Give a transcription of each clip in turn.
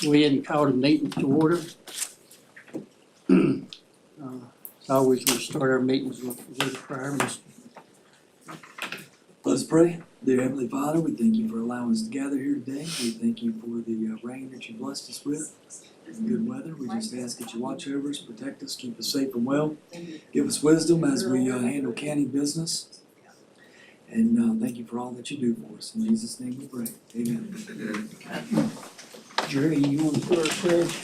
Go ahead and call the meeting to order. As always, we start our meetings with a word of prayer. Let's pray. Dear Heavenly Father, we thank you for allowing us to gather here today. We thank you for the rain that you blessed us with and good weather. We just ask that you watch over us, protect us, keep us safe and well. Give us wisdom as we handle county business. And thank you for all that you do for us. In Jesus' name we pray. Amen. Jerry, you want to put our pledge?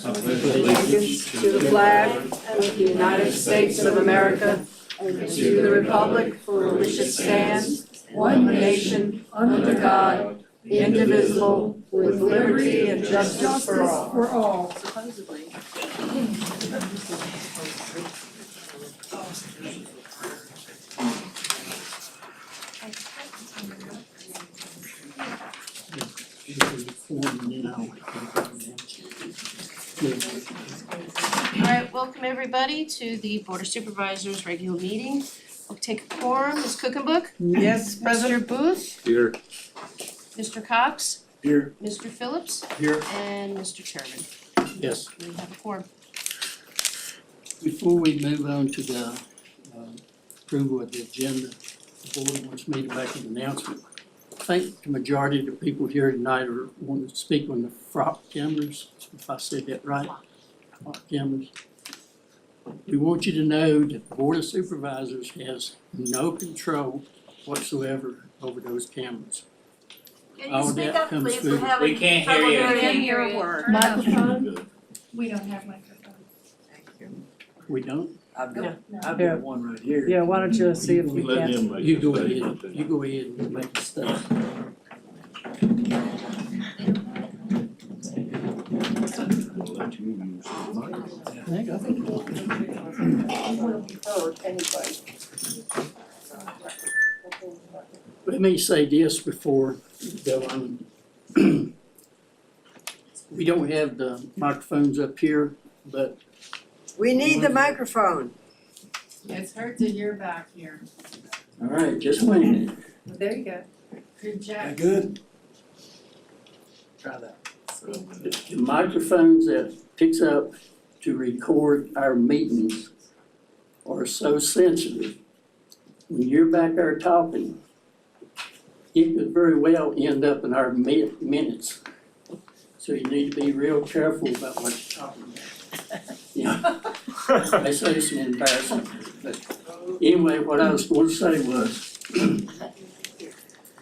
Allegiance to the flag of the United States of America and to the republic for which it stands, one nation, under God, indivisible, with liberty and justice for all. Supposedly. All right, welcome everybody to the Board of Supervisors regular meeting. We'll take a quorum. Ms. Cookenbook? Yes, Mr. Booth? Here. Mr. Cox? Here. Mr. Phillips? Here. And Mr. Chairman. Yes. We have a quorum. Before we move on to the approval of the agenda, the board wants me to make an announcement. I think the majority of the people here tonight are wanting to speak on the frock cameras, if I said that right. Frock cameras. We want you to know that the Board of Supervisors has no control whatsoever over those cameras. Can All you speak that up, comes please? through. We're having We can't trouble hear you. hearing your word. Microphone? We don't have microphone. We don't? I've got one right here. Yeah, why don't you see if you Let can. him make You a go statement. ahead, you go ahead and make the stuff. Let you use the microphone. Let me say this before we go on. We don't have the microphones up here, but We need the microphone. It's hard to hear back here. all right, just wait a minute. There you go. Good Yeah, job. good. Try that. The microphones that picks up to record our meetings are so sensitive. When you're back there talking, it could very well end up in our minutes. So you need to be real careful about what you're talking about. Yeah, I say some embarrassing, but anyway, what I was going to say was,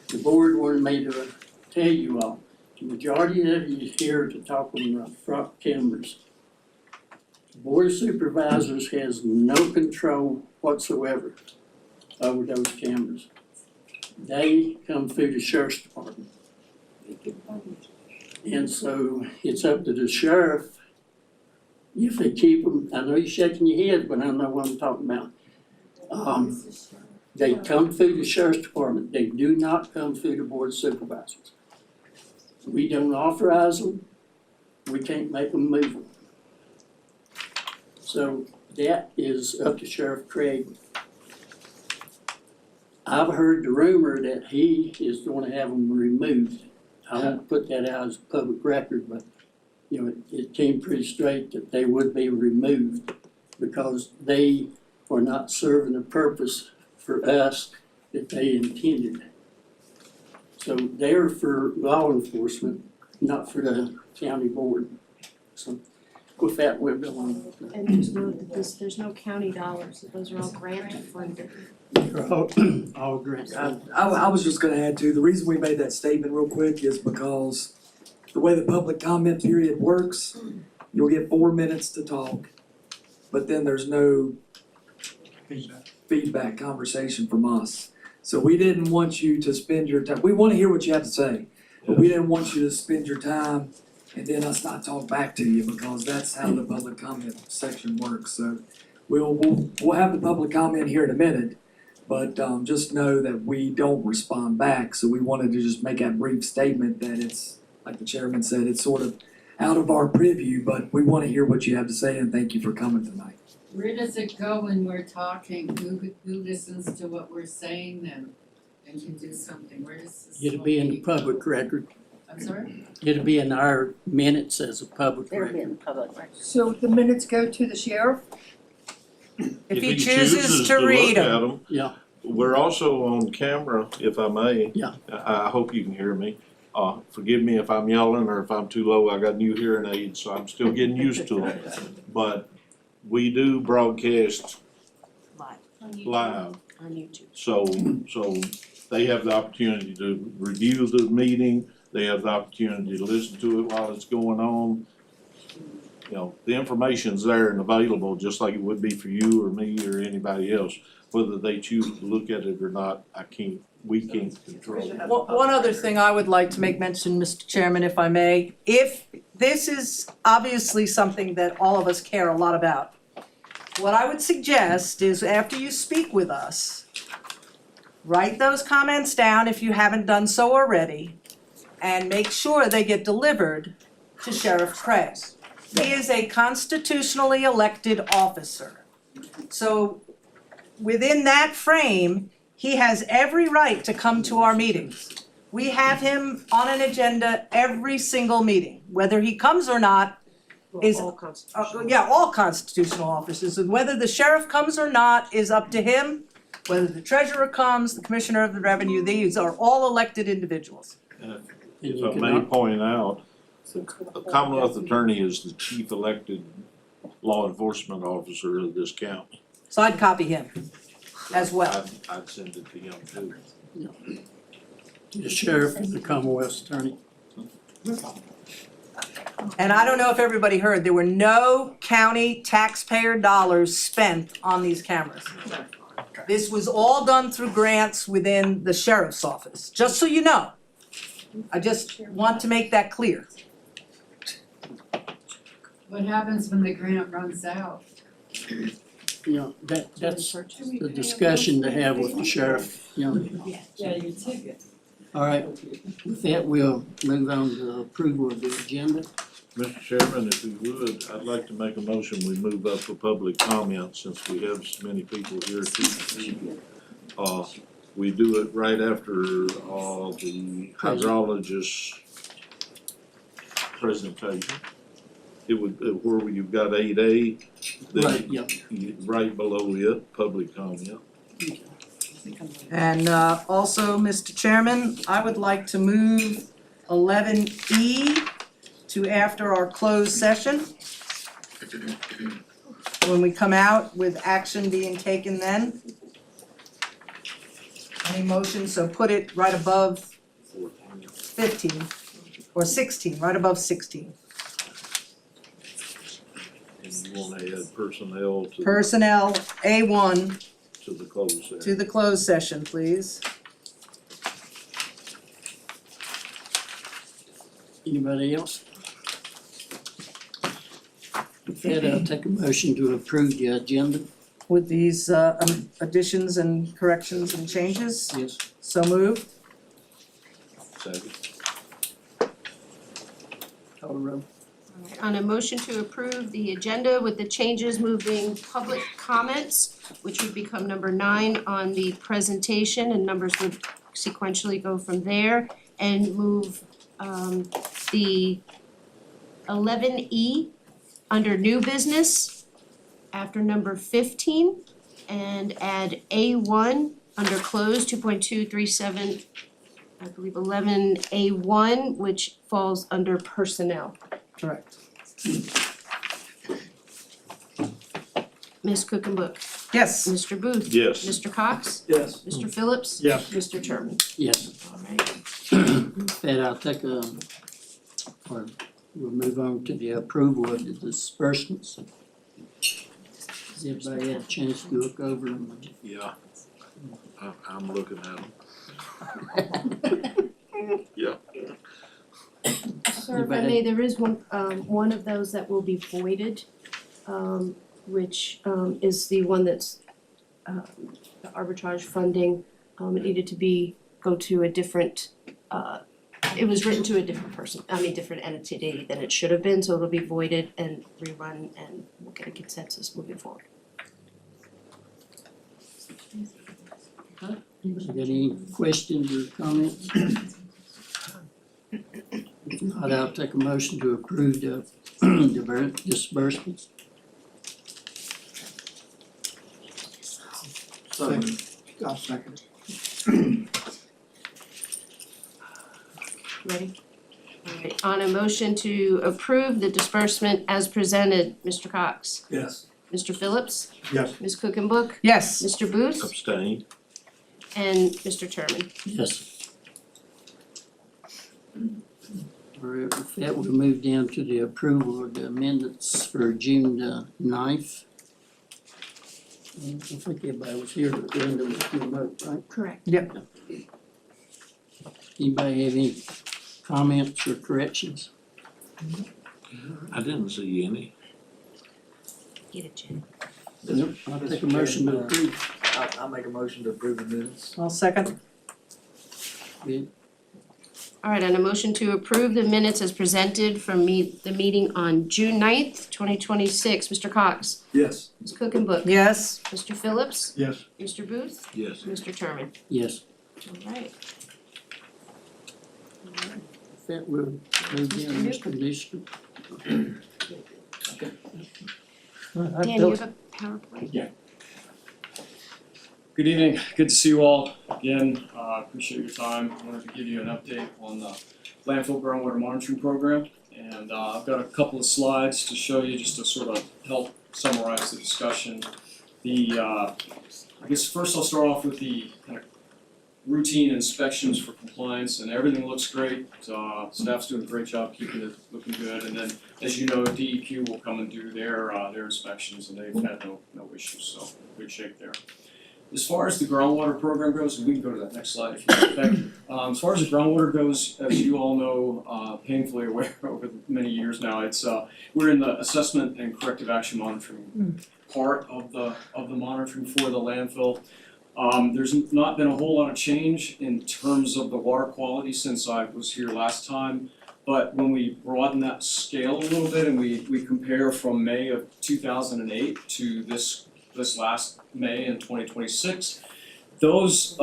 the board wanted me to tell you all, the majority of you is here to talk on the front cameras. The Board of Supervisors has no control whatsoever over those cameras. They come through the sheriff's department. And so it's up to the sheriff if they keep them. I know you're shaking your head, but I know what I'm talking about. They come through the sheriff's department. They do not come through the Board of Supervisors. We don't authorize them. We can't make them move them. So that is up to Sheriff Craig. I've heard the rumor that he is going to have them removed. I won't put that out as a public record, but you know, it came pretty straight that they would be removed because they are not serving the purpose for us that they intended. So they're for law enforcement, not for the county board. So with that, we'll go on. And just note that there's no county dollars. Those are all grant funded. They're all grants. I was just gonna add to, the reason we made that statement real quick is because the way the public comment period works, you'll get 4 minutes to talk, but then there's no feedback conversation from us. So we didn't want you to spend your time, we wanna hear what you have to say, but we didn't want you to spend your time and then us not talk back to you, because that's how the public comment section works. So we'll have the public comment here in a minute, but just know that we don't respond back. So we wanted to just make that brief statement that it's, like the chairman said, it's sort of out of our preview, but we want to hear what you have to say, and thank you for coming tonight. Where does it go when we're talking? Who listens to what we're saying then and can do something? Where does this? It'll be in the public record. I'm sorry? It'll be in our minutes as a public They'll be record. in the public record. So the minutes go to the sheriff? If he chooses to read look at them. 'em. Yeah. We're also on camera, if I may. Yeah. I hope you can hear me. Forgive me if I'm yelling or if I'm too low. I got new hearing aids, so I'm still getting used to them. But we do broadcast live, On YouTube. so they have the opportunity to review the meeting. They have the opportunity to listen to it while it's going on. You know, the information's there and available, just like it would be for you or me or anybody else. Whether they choose to look at it or not, we can't control. One other thing I would like to make mention, Mr. Chairman, if I may, if this is obviously something that all of us care a lot about, what I would suggest is after you speak with us, write those comments down if you haven't done so already, and make sure they get delivered to Sheriff Craig. He is a constitutionally elected officer. So within that frame, he has every right to come to our meetings. We have him on an agenda every single meeting, whether he comes or not is, All constitutional. yeah, all constitutional officers, and whether the sheriff comes or not is up to him. Whether the treasurer comes, the commissioner of the revenue, these are all elected individuals. If I may point out, the Commonwealth Attorney is the chief elected law enforcement officer of this county. So I'd copy him as well. I'd send it to him too. The sheriff and the Commonwealth attorney. And I don't know if everybody heard, there were no county taxpayer dollars spent on these cameras. This was all done through grants within the sheriff's office, just so you know. I just want to make that clear. What happens when the grant runs out? You know, that's the discussion to have with the sheriff, you know. Yeah, your ticket. All right, with that, we'll move on to approval of the agenda. Mr. Chairman, if you would, I'd like to make a motion, we move up for public comment since we have so many people here too. We do it right after the hydrologist presentation. It would, where you've got 8A, Right, then yeah. right below it, public comment. And also, Mr. Chairman, I would like to move 11E to after our closed session. When we come out with action being taken then. Any motion, so put it right above 15 or 16, right above 16. And you wanna add personnel Personnel, A1 to the closed session. to the closed session, please. Anybody else? With that, I'll take a motion to approve the agenda. With these additions and corrections and changes, Yes. so moved. Second. Call the roll. Alright, on a motion to approve the agenda with the changes moving public comments, which would become number 9 on the presentation, and numbers would sequentially go from there, and move the 11E under new business after number 15, and add A1 under closed 2.237, I believe 11A1, which falls under personnel. Correct. Ms. Cookenbook, Yes. Mr. Booth, Yes. Mr. Cox, Yes. Mr. Phillips, Yes. Mr. Sherman. Yes. Alright, With that, I'll take or we'll move on to the approval of the disbursements. Has everybody had a chance to look over them? Yeah. I'm looking at them. Yeah. sir, if I may, there is one of those that will be voided, which is the one that's the arbitrage funding. It needed to go to a different, it was written to a different person, different entity than it should have been, so it'll be voided and rerun, and we'll get a consensus moving forward. Anybody got any questions or comments? If not, I'll take a motion to approve the disbursements. So, I'll second. Ready? Alright, on a motion to approve the disbursement as presented, Mr. Cox, yes. Mr. Phillips, Yes. Ms. Cookenbook, Yes. Mr. Booth, Abstain. and Mr. Terman. Yes. Alright, with that, we'll move down to the approval of the minutes for June the 9th. I think everybody was here at the end of the vote, right? Correct. Anybody have any comments or corrections? I didn't see any. Get it, Jen. Nope, I'll take a motion to approve. I'll make a motion to approve the minutes. I'll second. Good. Alright, on a motion to approve the minutes as presented from the meeting on June 9th, 2026, Mr. Cox, Yes. Ms. Cookenbook, Yes. Mr. Phillips, Yes. Mr. Booth, Yes. Mr. Terman. Yes. Alright. With that, we'll move down to Mr. Newsom. Dan, you have a PowerPoint? Good evening, good to see you all again, appreciate your time. I wanted to give you an update on the landfill groundwater monitoring program. And I've got a couple of slides to show you just to sort of help summarize the discussion. I guess first I'll start off with the kind of routine inspections for compliance, and everything looks great. Staff's doing a great job keeping it looking good, and then as you know, DEQ will come and do their inspections, and they've had no issues, so good shape there. As far as the groundwater program goes, and we can go to that next slide if you like. As far as the groundwater goes, as you all know, painfully aware over many years now, it's we're in the assessment and corrective action monitoring part of the monitoring for the landfill. There's not been a whole lot of change in terms of the water quality since I was here last time. But when we broaden that scale a little bit and we compare from May of 2008 to this last May in 2026, those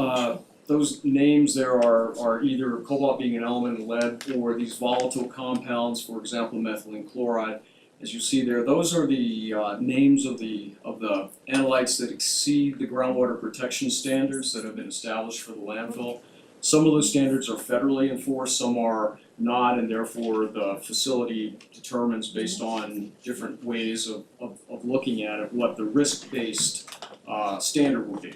names there are either cobalt being an element in lead or these volatile compounds, for example, methylene chloride. As you see there, those are the names of the analytes that exceed the groundwater protection standards that have been established for the landfill. Some of those standards are federally enforced, some are not, and therefore the facility determines based on different ways of looking at it what the risk-based standard will be.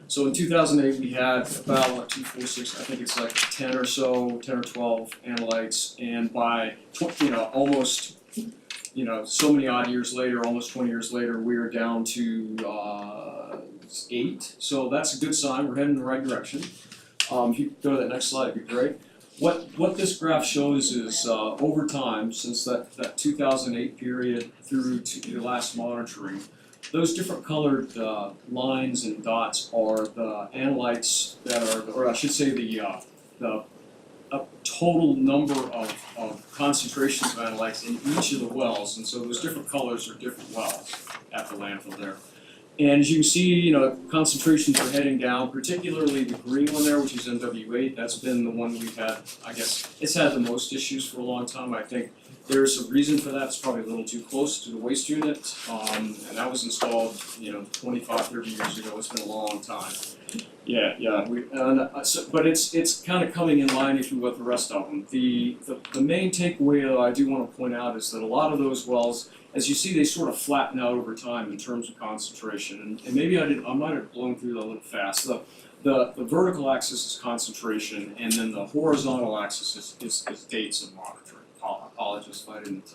So in 2008, we had about 246, I think it's like 10 or 12 analytes, and by almost so many odd years later, almost 20 years later, we are down to 8. So that's a good sign. We're heading in the right direction. If you go to that next slide, it'd be great. What this graph shows is over time, since that 2008 period through to the last monitoring, those different colored lines and dots are the analytes that are, or I should say the total number of concentrations of analytes in each of the wells, and so those different colors are different wells at the landfill there. And as you can see, concentrations are heading down, particularly the green one there, which is MW8. That's been the one we've had, I guess, it's had the most issues for a long time. I think there's a reason for that. It's probably a little too close to the waste unit. And that was installed, 25, 30 years ago. It's been a long time. Yeah. But it's kind of coming in line, if you will, with the rest of them. The main takeaway that I do want to point out is that a lot of those wells, as you see, they sort of flatten out over time in terms of concentration. And maybe I might have blown through that a little fast. The vertical axis is concentration, and then the horizontal axis is dates of monitoring. Apologies if I didn't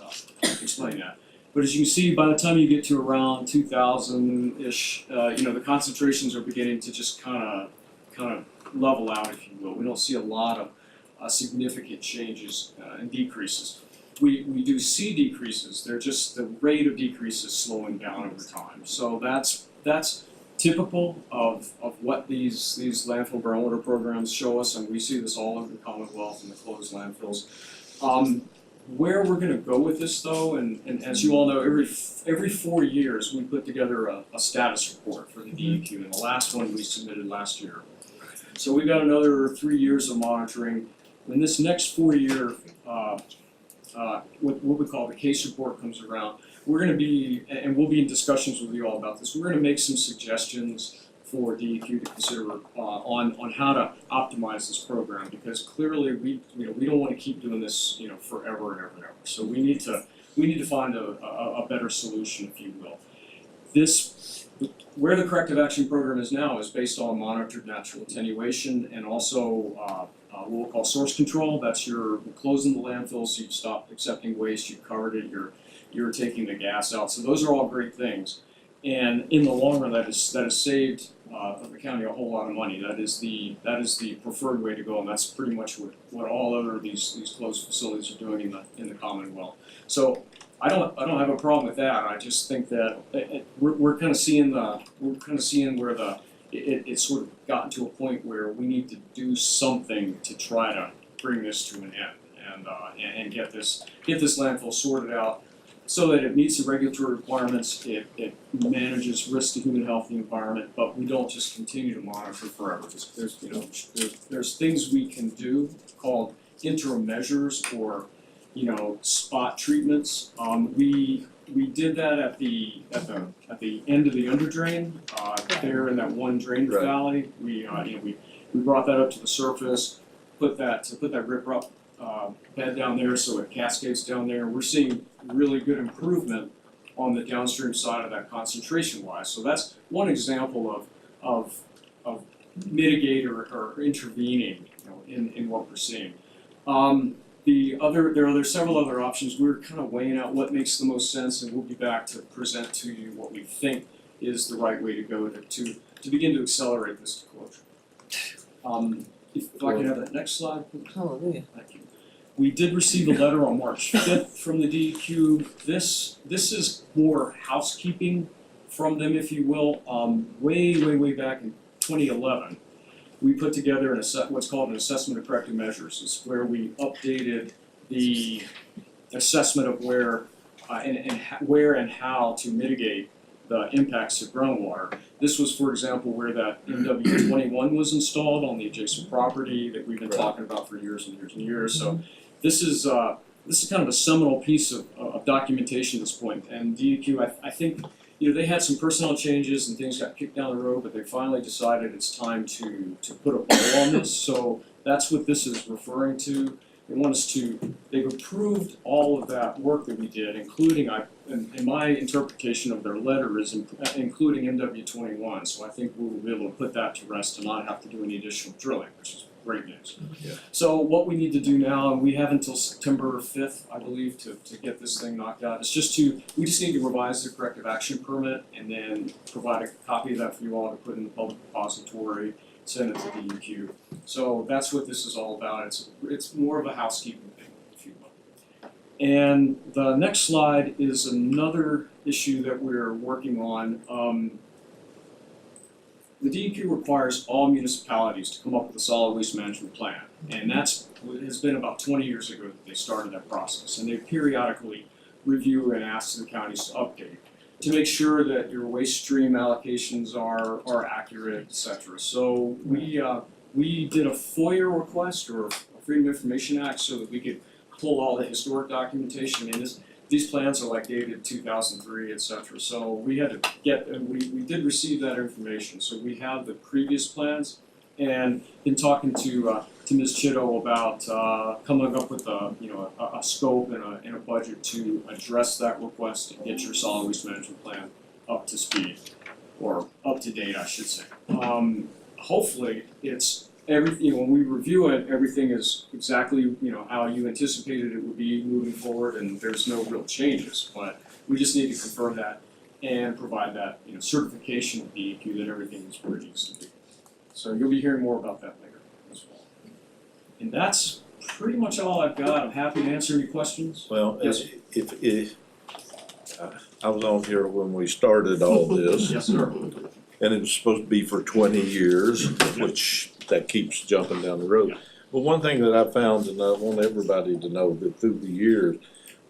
explain that. But as you can see, by the time you get to around 2000-ish, the concentrations are beginning to just kind of level out, if you will. We don't see a lot of significant changes and decreases. We do see decreases. They're just the rate of decrease is slowing down over time. So that's typical of what these landfill groundwater programs show us, and we see this all over the Commonwealth and the closed landfills. Where we're going to go with this, though, and as you all know, every 4 years we put together a status report for the DEQ, and the last one we submitted last year. So we've got another 3 years of monitoring. When this next 4-year, what we call the case report comes around, we're gonna be, and we'll be in discussions with you all about this, we're gonna make some suggestions for DEQ to consider on how to optimize this program, because clearly we don't wanna keep doing this, forever and ever and ever. So we need to find a better solution, if you will. Where the corrective action program is now is based on monitored natural attenuation and also what we'll call source control. That's you're closing the landfill, so you've stopped accepting waste, you've covered it, you're taking the gas out. So those are all great things. And in the long run, that has saved the county a whole lot of money. That is the preferred way to go, and that's pretty much what all other these closed facilities are doing in the Commonwealth. So I don't have a problem with that. I just think that we're kind of seeing where it's sort of gotten to a point where we need to do something to try to bring this to an end and get this landfill sorted out so that it meets the regulatory requirements, it manages risk to human health and the environment, but we don't just continue to monitor forever. There's things we can do called interim measures or spot treatments. We did that at the end of the underdrain, there in that one drainage Right. valley. We brought that up to the surface, put that riprap bed down there so it cascades down there. We're seeing really good improvement on the downstream side of that concentration wise. So that's one example of mitigate or intervening in what we're seeing. There are several other options. We're kind of weighing out what makes the most sense, and we'll be back to present to you what we think is the right way to go to begin to accelerate this disclosure. If I can have that next slide, please. Hallelujah. Thank you. We did receive a letter on March 5th from the DEQ. This is more housekeeping from them, if you will. Way back in 2011. We put together what's called an assessment of corrective measures. It's where we updated the assessment of where and how to mitigate the impacts of groundwater. This was, for example, where that MW21 was installed on the adjacent property that we've been talking about for years and years and years. So this is kind of a seminal piece of documentation at this point. And DEQ, I think, they had some personnel changes and things got kicked down the road, but they finally decided it's time to put a bow on this. So that's what this is referring to. They've approved all of that work that we did, including, in my interpretation of their letter is including MW21. So I think we will be able to put that to rest and not have to do any additional drilling, which is great news. Yeah. So what we need to do now, and we have until September 5th, I believe, to get this thing knocked out, we just need to revise the corrective action permit and then provide a copy of that for you all to put in the public repository, send it to DEQ. So that's what this is all about. It's more of a housekeeping thing, if you will. And the next slide is another issue that we're working on. The DEQ requires all municipalities to come up with a solid waste management plan. And has been about 20 years ago that they started that process. And they periodically review and ask the counties to update to make sure that your waste stream allocations are accurate, et cetera. So we did a FOIA request, or a Freedom of Information Act, so that we could pull all the historic documentation. I mean, these plans are like dated 2003, et cetera. So we had to we did receive that information. So we have the previous plans, and been talking to Ms. Chitto about coming up with a scope and a budget to address that request and get your solid waste management plan up to speed, or up to date, I should say. Hopefully, it's when we review it, everything is exactly how you anticipated it would be moving forward, and there's no real changes. But we just need to confirm that and provide that certification of DEQ that everything is where it needs to be. So you'll be hearing more about that later as well. And that's pretty much all I've got. I'm happy to answer any questions. Well, Yes. if I was on here when we started all this. Yes, sir. And it was supposed to be for 20 years, which that keeps jumping down the road. Yeah. But one thing that I found, and I want everybody to know that through the years,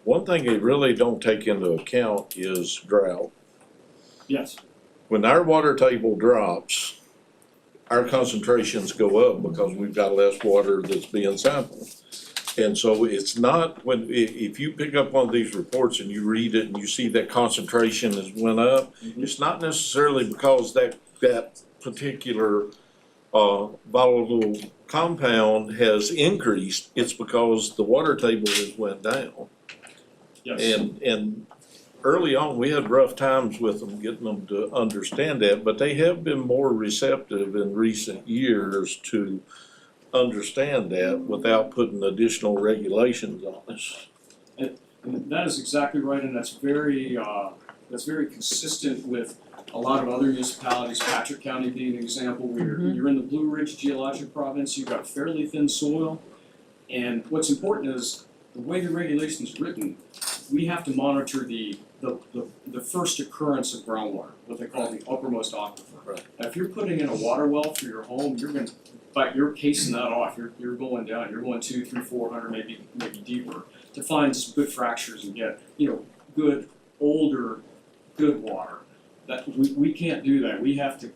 one thing they really don't take into account is drought. Yes. When our water table drops, our concentrations go up because we've got less water that's being sampled. And so it's not, if you pick up one of these reports and you read it and you see that concentration has went up, it's not necessarily because that particular volatile compound has increased, it's because the water table has went down. Yes. And early on, we had rough times with them, getting them to understand that, but they have been more receptive in recent years to understand that without putting additional regulations on us. And that is exactly right, and that's very consistent with a lot of other municipalities, Patrick County being an example, where you're in the Blue Ridge geologic province, you've got fairly thin soil. And what's important is the way the regulation is written, we have to monitor the first occurrence of groundwater, what they call the uppermost aquifer. Right. Now, if you're putting in a water well for your home, you're casing that off, you're going down, you're going 200, 300, 400, maybe deeper, to find some good fractures and get, good, older, good water. That, we can't do that, we have to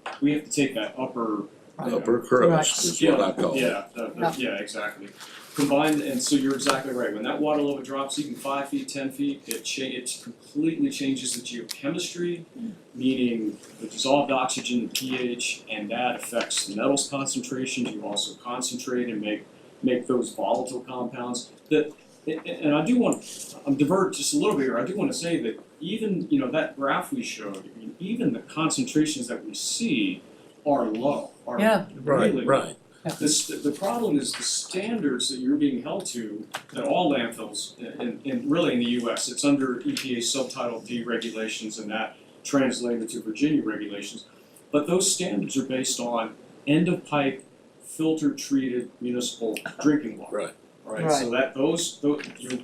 take that upper. Upper crust is what I call it. Yeah, exactly. Combined, and so you're exactly right, when that water level drops even 5 feet, 10 feet, it completely changes the geochemistry, meaning the dissolved oxygen, the pH, and that affects the metals concentrations. You also concentrate and make those volatile compounds. And I do want, I'm divert just a little bit here, I do want to say that even, that graph we showed, even the concentrations that we see are low, are really low. Right. The problem is the standards that you're being held to at all landfills, and really in the US, it's under EPA Subtitle D regulations and that translated to Virginia regulations. But those standards are based on end of pipe, filter treated municipal drinking water. Right, so that your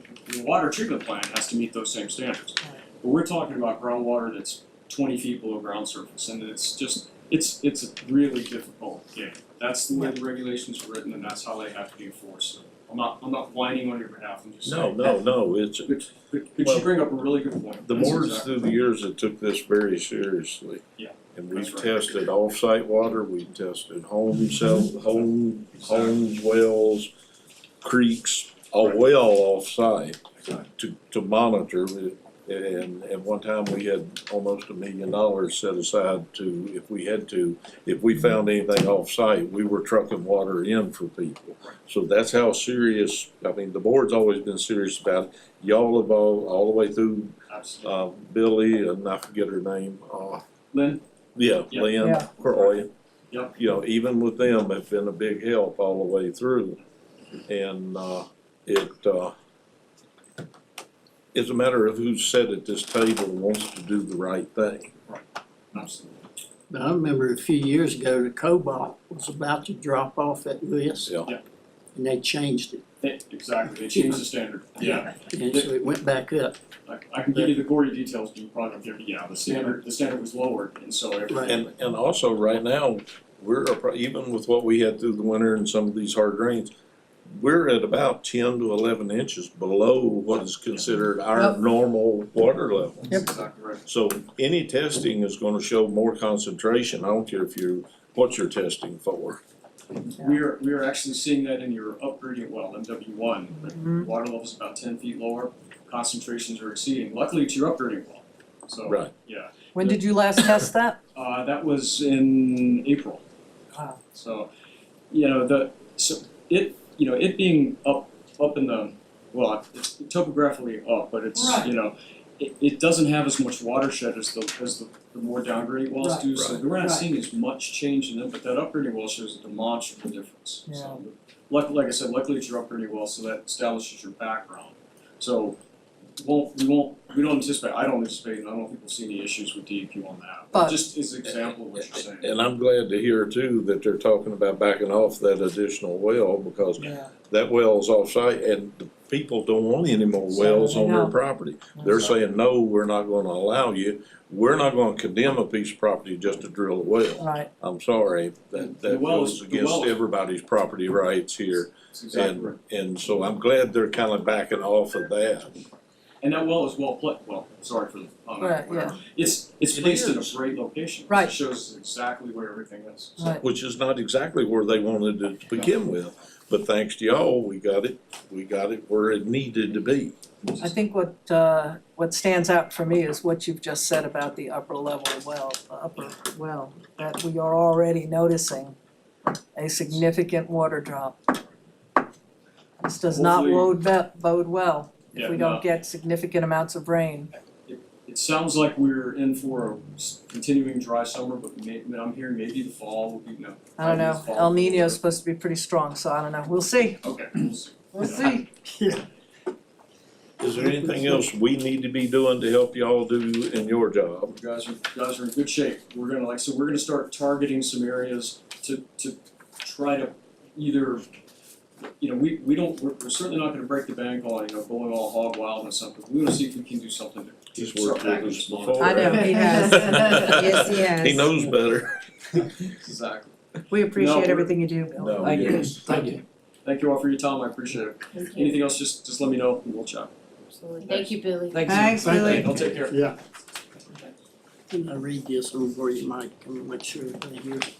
water treatment plant has to meet those same standards. But we're talking about groundwater that's 20 feet below ground surface, and it's a really difficult game. That's the way the regulations are written, and that's how they have to be enforced. So I'm not whining on your behalf, I'm just saying. No, it's, But you bring up a really good point. the That's boards exactly through the years have took this very seriously. Yeah, And we've that's right. tested off-site water, we've tested homes, wells, creeks, a well off-site to monitor. And one time we had almost $1 million set aside if we found anything off-site, we were trucking water in for people. So that's how serious, the board's always been serious about it. Y'all have all the way through, Absolutely. Billy, and I forget her name, Lynn? Lynn, Yeah. Croy. Yep. Even with them, have been a big help all the way through. And it's a matter of who's sat at this table and wants to do the right thing. Absolutely. But I remember a few years ago, the cobalt was about to drop off at Lewis. Yeah. And they changed it, Exactly, they changed the standard, yeah. and so it went back up. I can give you the gory details, but you probably don't give, the standard was lowered, and so Right. And also right now, even with what we had through the winter and some of these hard rains, we're at about 10 to 11 inches below what is considered our normal water level. That's exactly right. So any testing is gonna show more concentration. I don't care what you're testing for. We are actually seeing that in your upgrading well, MW1, water level's about 10 feet lower, concentrations are exceeding, luckily it's your upgrading well, so, Right. yeah. When did you last test that? That was in April. Wow. So, it being up in the, well, it's topographically up, but it's, Right. it doesn't have as much watershed as the more downgrading wells do, so Right. we're not Right. seeing as much change in them, but that upgrading well shows a demonstrable difference. Yeah. So, like I said, luckily it's your upgrading well, so that establishes your background. So, we don't anticipate, I don't anticipate, and I don't think we'll see any issues with DEQ on that. But- Just as an example of what you're saying. And I'm glad to hear too that they're talking about backing off that additional well because Yeah. that well's off-site and the people don't want any more wells on their property. They're saying, no, we're not gonna allow you. We're not gonna condemn a piece of property just to drill a well. Right. I'm sorry, that The well is- goes the well against is- everybody's property rights here. That's exactly right. And so I'm glad they're kind of backing off of that. And that well is well, sorry for the pun, Right, whatever. It's placed in a great location. Right. It shows exactly where everything is. So, Right. Which is not exactly where they wanted it to begin with, but thanks to y'all, we got it where it needed to be. I think what stands out for me is what you've just said about the upper well, that we are already noticing a significant water drop. This does not bode well if Yeah, we no. don't get significant amounts of rain. It sounds like we're in for a continuing dry summer, but I'm hearing maybe the fall will be, I don't know, El Nino is supposed to be pretty strong, so I don't know, we'll see, Okay, we'll see. we'll see. Is there anything else we need to be doing to help y'all do in your job? You guys are in good shape. We're gonna start targeting some areas to try to either, we're certainly not gonna break the bank on, going all hog wild and something. We wanna see if we can do something to He's start worked with packing us some on. before. I know, he has. Yes, he has. He knows better. Exactly. We No, appreciate we're- everything you do, Bill. No, Thank you. yes. Thank you. Thank you all for your time. I appreciate it. Anything else, just let me know and we'll chat. Thank you, Billy. Thanks, Billy. I'll take care. Yeah. Can I read this one for you, Mike? I'm not sure if they hear it.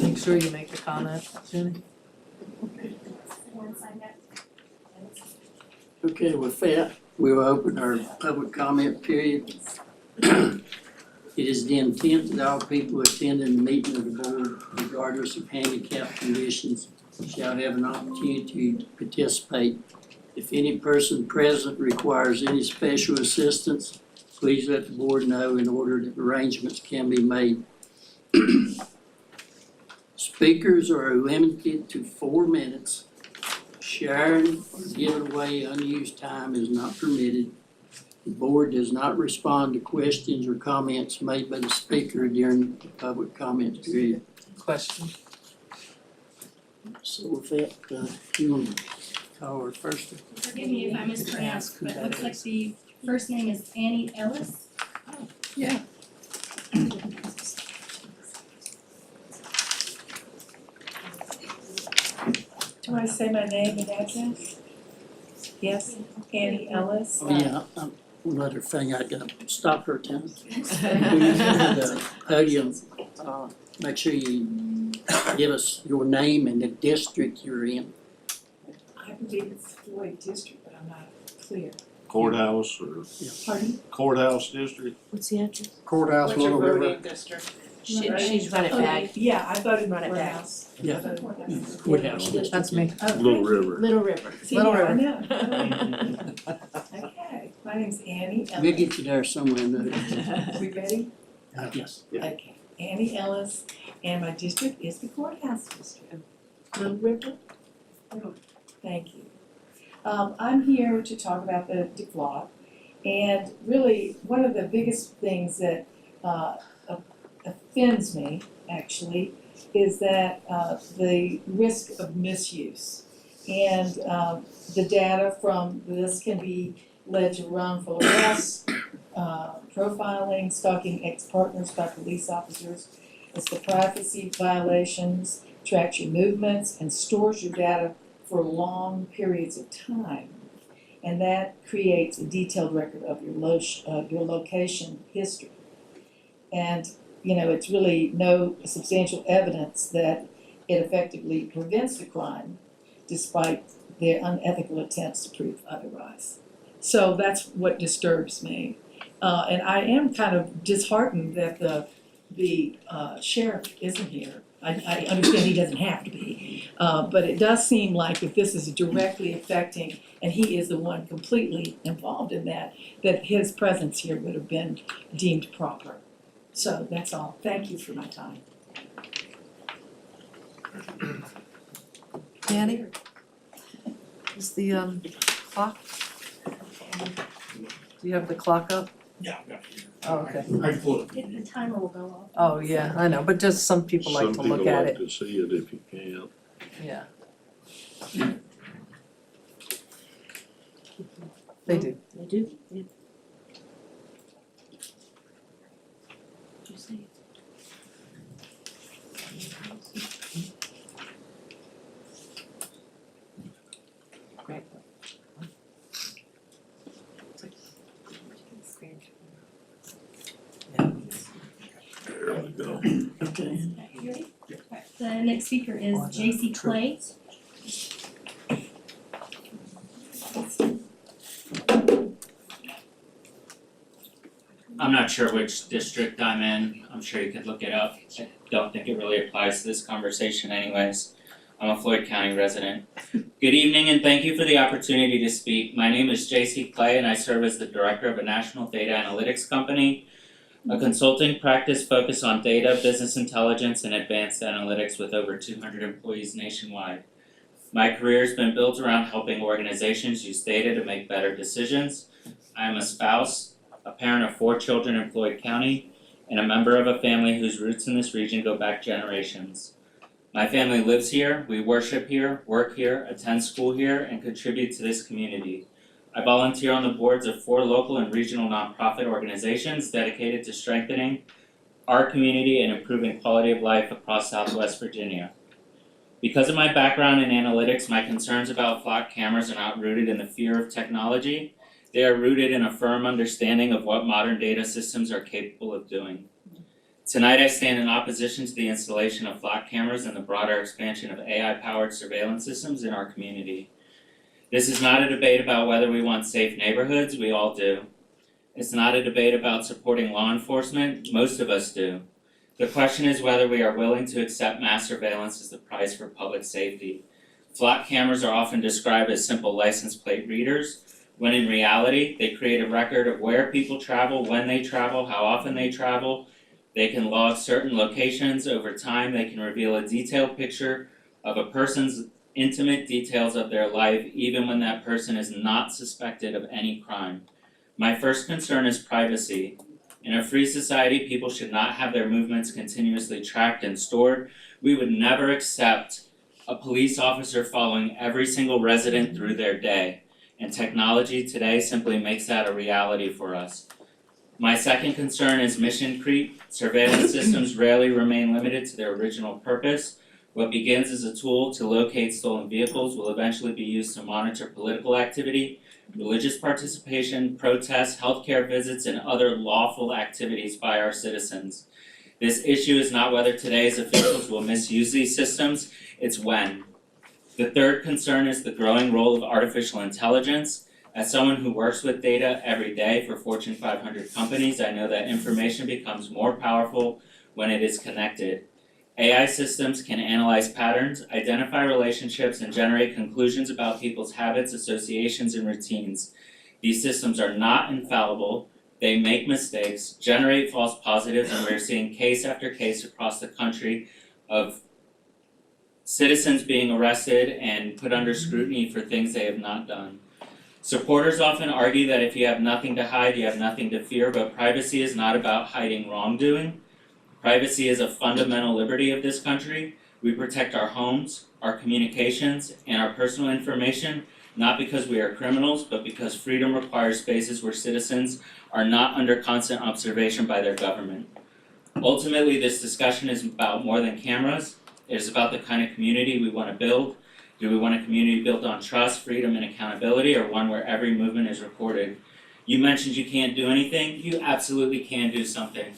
Make sure you make the comment, Jenny. Okay, with that, we'll open our public comment period. It is the intent that all people attending the meeting of the board, regardless of handicap conditions, shall have an opportunity to participate. If any person present requires any special assistance, please let the board know in order that arrangements can be made. Speakers are limited to 4 minutes. Sharing or giving away unused time is not permitted. The board does not respond to questions or comments made by the speaker during the public comment period. Question. So with that, you want to call her first? Forgive me if I mispronounced, but it looks like the first name is Annie Ellis. Yeah. Do I say my name and address? Yes, Annie Ellis. Oh, yeah, we'll let her thing, I gotta stop her time. When you come to the podium, make sure you give us your name and the district you're in. I believe it's Floyd District, but I'm not clear. Courthouse or Pardon? courthouse district? What's the address? Courthouse, Little River. District? She's run it Oh, back. Yeah, I voted Run it for back. house. Yeah. Courthouse district. That's me. Oh, Little thank you. River. Little River. See, Little now I River. know. Okay, my name's Annie We'll Ellis. get you there somewhere, no? We ready? Yes. Okay, Annie Ellis, and my district is the courthouse district. Little River? Thank you. I'm here to talk about the declaw, and really, one of the biggest things that offends me, actually, is that the risk of misuse. And the data from this can be led to wrongful arrests, profiling, stalking ex-partners by police officers. It's the privacy violations, tracks your movements, and stores your data for long periods of time. And that creates a detailed record of your location history. And, it's really no substantial evidence that it effectively prevents the crime, despite their unethical attempts to prove otherwise. So that's what disturbs me. And I am kind of disheartened that the sheriff isn't here. I understand he doesn't have to be, but it does seem like if this is directly affecting, and he is the one completely involved in that his presence here would have been deemed proper. So that's all. Thank you for my time. Annie? Is the clock? Do you have the clock up? Yeah. Oh, okay. I pull it. The timer will go off. Oh, yeah, I know, but just some people like to look at it. Some people like to see it if you can. Yeah. They do. They do, yeah. What'd you say? Great. The next speaker is J.C. Clay. I'm not sure which district I'm in, I'm sure you could look it up, I don't think it really applies to this conversation anyways. I'm a Floyd County resident. Good evening and thank you for the opportunity to speak. My name is J.C. Clay and I serve as the director of a national data analytics company, a consulting practice focused on data, business intelligence, and advanced analytics with over 200 employees nationwide. My career has been built around helping organizations use data to make better decisions. I am a spouse, a parent of 4 children in Floyd County, and a member of a family whose roots in this region go back generations. My family lives here, we worship here, work here, attend school here, and contribute to this community. I volunteer on the boards of 4 local and regional nonprofit organizations dedicated to strengthening our community and improving quality of life across Southwest Virginia. Because of my background in analytics, my concerns about flock cameras are not rooted in the fear of technology. They are rooted in a firm understanding of what modern data systems are capable of doing. Tonight I stand in opposition to the installation of flock cameras and the broader expansion of AI-powered surveillance systems in our community. This is not a debate about whether we want safe neighborhoods, we all do. It's not a debate about supporting law enforcement, most of us do. The question is whether we are willing to accept mass surveillance as the price for public safety. Flock cameras are often described as simple license plate readers, when in reality, they create a record of where people travel, when they travel, how often they travel. They can log certain locations over time. They can reveal a detailed picture of a person's intimate details of their life, even when that person is not suspected of any crime. My first concern is privacy. In a free society, people should not have their movements continuously tracked and stored. We would never accept a police officer following every single resident through their day. And technology today simply makes that a reality for us. My second concern is mission creep. Surveillance systems rarely remain limited to their original purpose. What begins as a tool to locate stolen vehicles will eventually be used to monitor political activity, religious participation, protests, healthcare visits, and other lawful activities by our citizens. This issue is not whether today's officials will misuse these systems, it's when. The third concern is the growing role of artificial intelligence. As someone who works with data every day for Fortune 500 companies, I know that information becomes more powerful when it is connected. AI systems can analyze patterns, identify relationships, and generate conclusions about people's habits, associations, and routines. These systems are not infallible. They make mistakes, generate false positives, and we're seeing case after case across the country of citizens being arrested and put under scrutiny for things they have not done. Supporters often argue that if you have nothing to hide, you have nothing to fear, but privacy is not about hiding wrongdoing. Privacy is a fundamental liberty of this country. We protect our homes, our communications, and our personal information, not because we are criminals, but because freedom requires spaces where citizens are not under constant observation by their government. Ultimately, this discussion is about more than cameras. It is about the kind of community we want to build. Do we want a community built on trust, freedom, and accountability, or one where every movement is recorded? You mentioned you can't do anything. You absolutely can do something.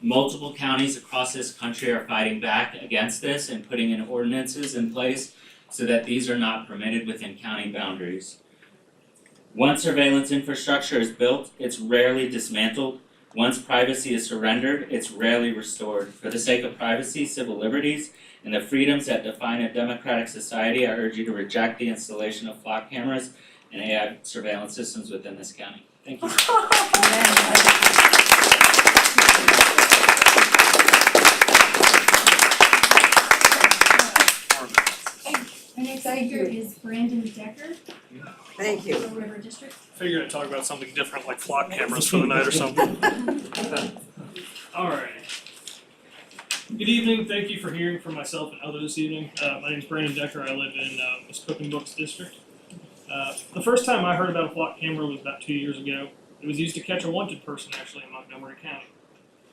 Multiple counties across this country are fighting back against this and putting in ordinances in place so that these are not permitted within county boundaries. Once surveillance infrastructure is built, it's rarely dismantled. Once privacy is surrendered, it's rarely restored. For the sake of privacy, civil liberties, and the freedoms that define a democratic society, I urge you to reject the installation of flock cameras and AI surveillance systems within this county. Thank you. Our next speaker is Brandon Decker. Thank you. Little River District. Figured I'd talk about something different like flock cameras for the night or something. Alright. Good evening, thank you for hearing from myself and others this evening. My name is Brandon Decker, I live in Miss Cooking Books District. The first time I heard about a flock camera was about 2 years ago. It was used to catch a wanted person actually in Montgomery County.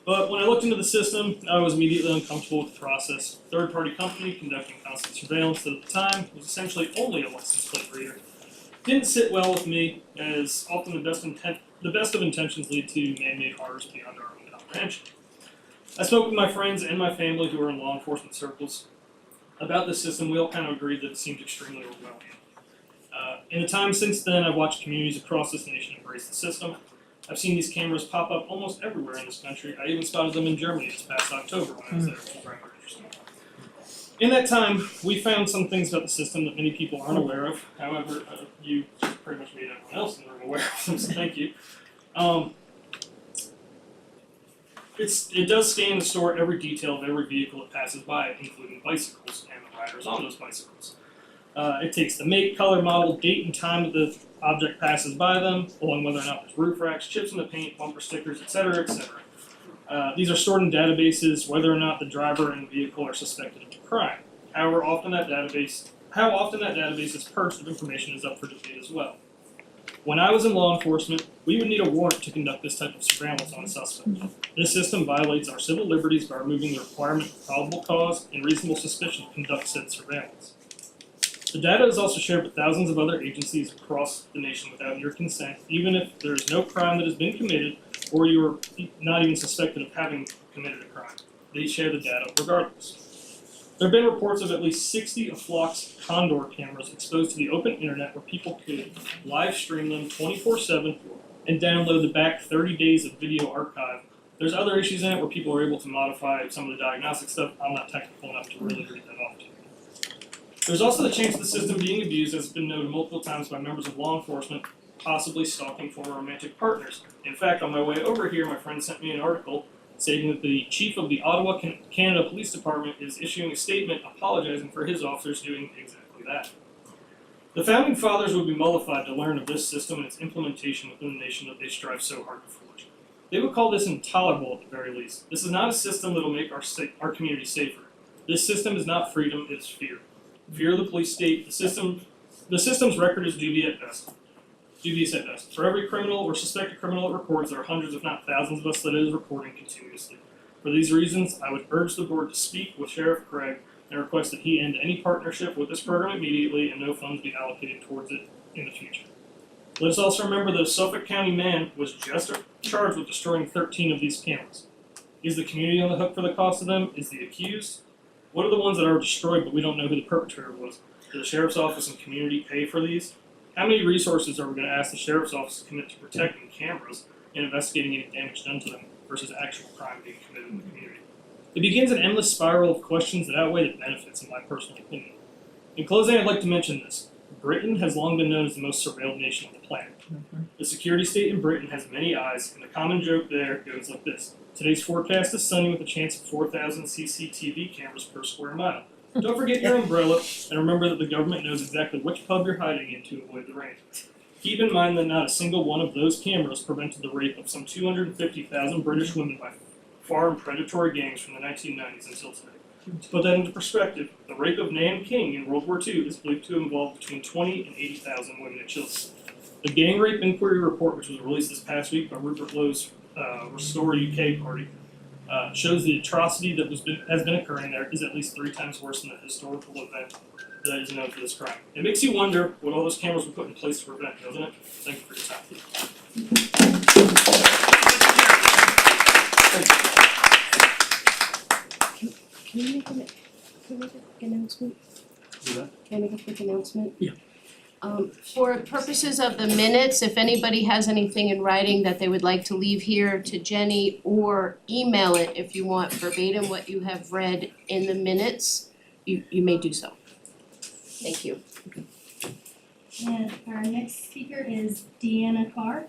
But when I looked into the system, I was immediately uncomfortable with the process. Third-party company conducting constant surveillance that at the time was essentially only a license plate reader. Didn't sit well with me, as often the best of intentions lead to man-made horrors beyond our own comprehension. I spoke with my friends and my family who are in law enforcement circles. about this system, we all kind of agreed that it seemed extremely overwhelming. In the time since then, I've watched communities across this nation embrace the system. I've seen these cameras pop up almost everywhere in this country. I even spotted them in Germany this past October when I was there, which was rather interesting. In that time, we found some things about the system that many people aren't aware of. However, you pretty much made everyone else in the room aware of them, so thank you. It does scan and store every detail of every vehicle that passes by it, including bicycles and the riders on those bicycles. It takes the make, color, model, date, and time that the object passes by them, along whether or not there's roof racks, chips in the paint, bumper stickers, etc., etc. These are stored in databases whether or not the driver and vehicle are suspected of a crime. How often that database is purged of information is up for debate as well. When I was in law enforcement, we would need a warrant to conduct this type of surveillance on a suspect. This system violates our civil liberties by removing the requirement of probable cause and reasonable suspicion to conduct said surveillance. The data is also shared with thousands of other agencies across the nation without your consent, even if there is no crime that has been committed or you are not even suspected of having committed a crime. They share the data regardless. There have been reports of at least 60 of Flock's Condor cameras exposed to the open internet where people could live stream them 24/7 and download the back 30 days of video archive. There's other issues in it where people are able to modify some of the diagnostic stuff. I'm not technical enough to really read that off to you. There's also the chance of the system being abused, as has been noted multiple times by members of law enforcement, possibly stalking former romantic partners. In fact, on my way over here, my friend sent me an article stating that the chief of the Ottawa, Canada Police Department is issuing a statement apologizing for his officers doing exactly that. The founding fathers would be mollified to learn of this system and its implementation within the nation that they strive so hard to forge. They would call this intolerable at the very least. This is not a system that will make our community safer. This system is not freedom, it is fear. Fear of the police state. The system's record is dubious at best. For every criminal or suspected criminal it records, there are hundreds, if not thousands, of us that it is recording continuously. For these reasons, I would urge the board to speak with Sheriff Craig and request that he end any partnership with this program immediately and no funds be allocated towards it in the future. Let us also remember that a Suffolk County man was just charged with destroying 13 of these cameras. Is the community on the hook for the cost of them? Is the accused? What are the ones that are destroyed but we don't know who the perpetrator was? Did the sheriff's office and community pay for these? How many resources are we going to ask the sheriff's office to commit to protecting cameras and investigating any damage done to them versus actual crime being committed in the community? It begins an endless spiral of questions that outweigh the benefits, in my personal opinion. In closing, I'd like to mention this. Britain has long been known as the most surveilled nation on the planet. The security state in Britain has many eyes, and the common joke there goes like this. Today's forecast is sunny with a chance of 4,000 CCTV cameras per square mile. Don't forget your umbrella, and remember that the government knows exactly which pub you're hiding in to avoid the rain. Keep in mind that not a single one of those cameras prevented the rape of some 250,000 British women by foreign predatory gangs from the 1990s until today. To put that into perspective, the rape of Nan King in World War II is believed to involve between 20 and 80,000 women and children. The Gang Rape Inquiry Report, which was released this past week by Rupert Lowe's Restore UK party, shows the atrocity that has been occurring there is at least 3 times worse than the historical event that is known for this crime. It makes you wonder what all those cameras were put in place to prevent, doesn't it? Thank you for your time. Can we make a quick announcement? Can I make a quick announcement? Yeah. For purposes of the minutes, if anybody has anything in writing that they would like to leave here to Jenny, or email it if you want verbatim what you have read in the minutes, you may do so. Thank you. And our next speaker is Deanna Carr.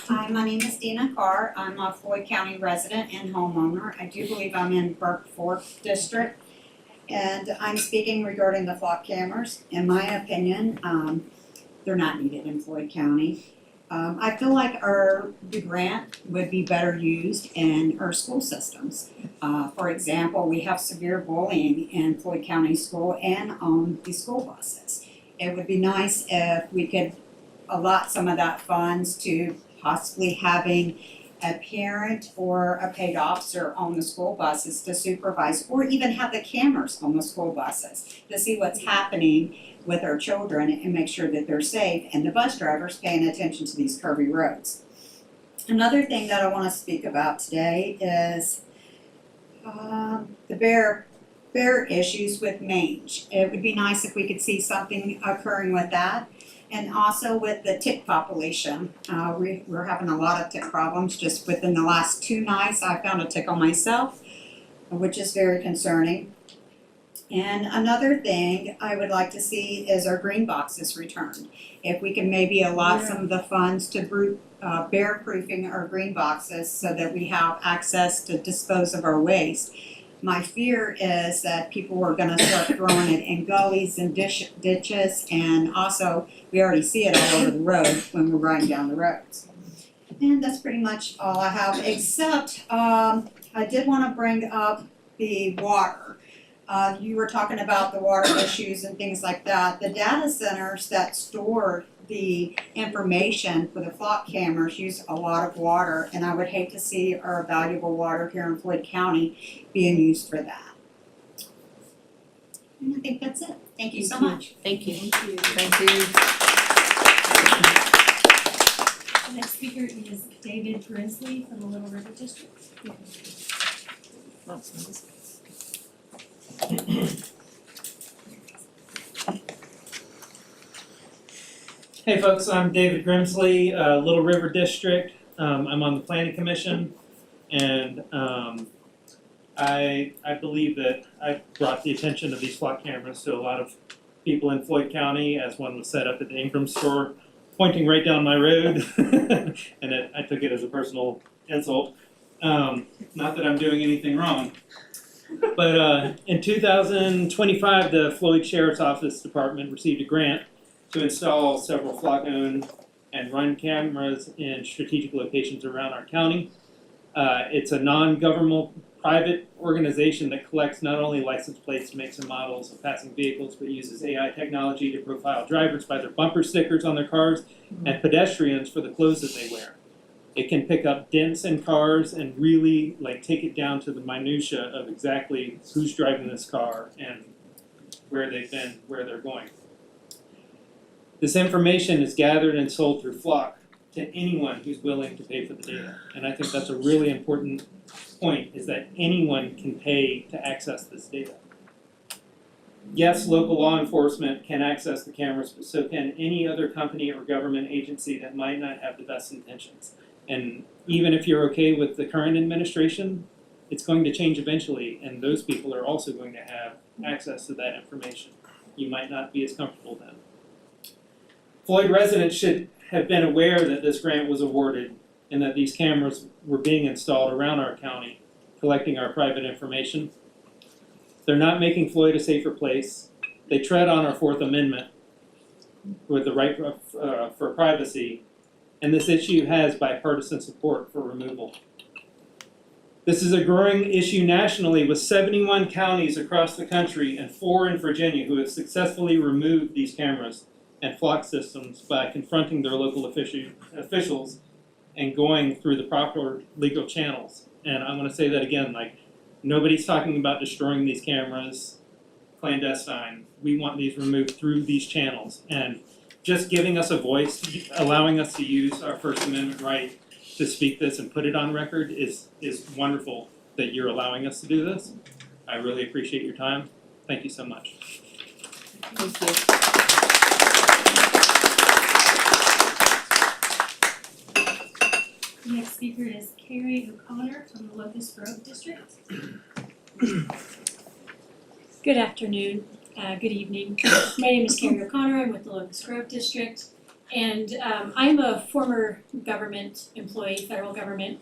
Hi, my name is Dina Carr. I'm a Floyd County resident and homeowner. I do believe I'm in Burke 4th District. And I'm speaking regarding the flock cameras. In my opinion, they're not needed in Floyd County. I feel like the grant would be better used in our school systems. For example, we have severe bullying in Floyd County School and on the school buses. It would be nice if we could allot some of that funds to possibly having a parent or a paid officer on the school buses to supervise, or even have the cameras on the school buses to see what's happening with our children and make sure that they're safe, and the bus drivers paying attention to these curvy roads. Another thing that I want to speak about today is the bear issues with mange. It would be nice if we could see something occurring with that. And also with the tick population. We're having a lot of tick problems. Just within the last 2 nights, I found a tick on myself, which is very concerning. And another thing I would like to see is our green boxes returned. If we can maybe allot some of the funds to bear proofing our green boxes so that we have access to dispose of our waste. My fear is that people are gonna start throwing it in gullies and ditches, and also we already see it all over the road when we're riding down the roads. And that's pretty much all I have, except I did wanna bring up the water. You were talking about the water issues and things like that. The data centers that store the information for the flock cameras use a lot of water, and I would hate to see our valuable water here in Floyd County being used for that. And I think that's it. Thank you so much. Thank you. Thank you. The next speaker is David Grimsley from the Little River District. Hey folks, I'm David Grimsley, Little River District. I'm on the Planning Commission, and I believe that I brought the attention of these flock cameras to a lot of people in Floyd County, as one was set up at the Ingram store, pointing right down my road, and I took it as a personal insult. Not that I'm doing anything wrong. But in 2025, the Floyd Sheriff's Office Department received a grant to install several flock-owned and run cameras in strategic locations around our county. It's a non-governmental private organization that collects not only license plates, makes and models of passing vehicles, but uses AI technology to profile drivers by their bumper stickers on their cars and pedestrians for the clothes that they wear. It can pick up dents in cars and really take it down to the minutia of exactly who's driving this car and where they've been, where they're going. This information is gathered and sold through Flock to anyone who's willing to pay for the data. And I think that's a really important point, is that anyone can pay to access this data. Yes, local law enforcement can access the cameras, but so can any other company or government agency that might not have the best intentions. And even if you're okay with the current administration, it's going to change eventually, and those people are also going to have access to that information. You might not be as comfortable then. Floyd residents should have been aware that this grant was awarded and that these cameras were being installed around our county, collecting our private information. They're not making Floyd a safer place. They tread on our Fourth Amendment with the right for privacy, and this issue has bipartisan support for removal. This is a growing issue nationally, with 71 counties across the country and 4 in Virginia who have successfully removed these cameras and flock systems by confronting their local officials and going through the proper legal channels. And I'm going to say that again, nobody's talking about destroying these cameras clandestine. We want these removed through these channels. And just giving us a voice, allowing us to use our First Amendment right to speak this and put it on record is wonderful that you're allowing us to do this. I really appreciate your time. Thank you so much. Thank you. The next speaker is Carrie O'Connor from the Locust Grove District. Good afternoon, good evening. My name is Carrie O'Connor. I'm with the Locust Grove District, and I'm a former government employee, federal government,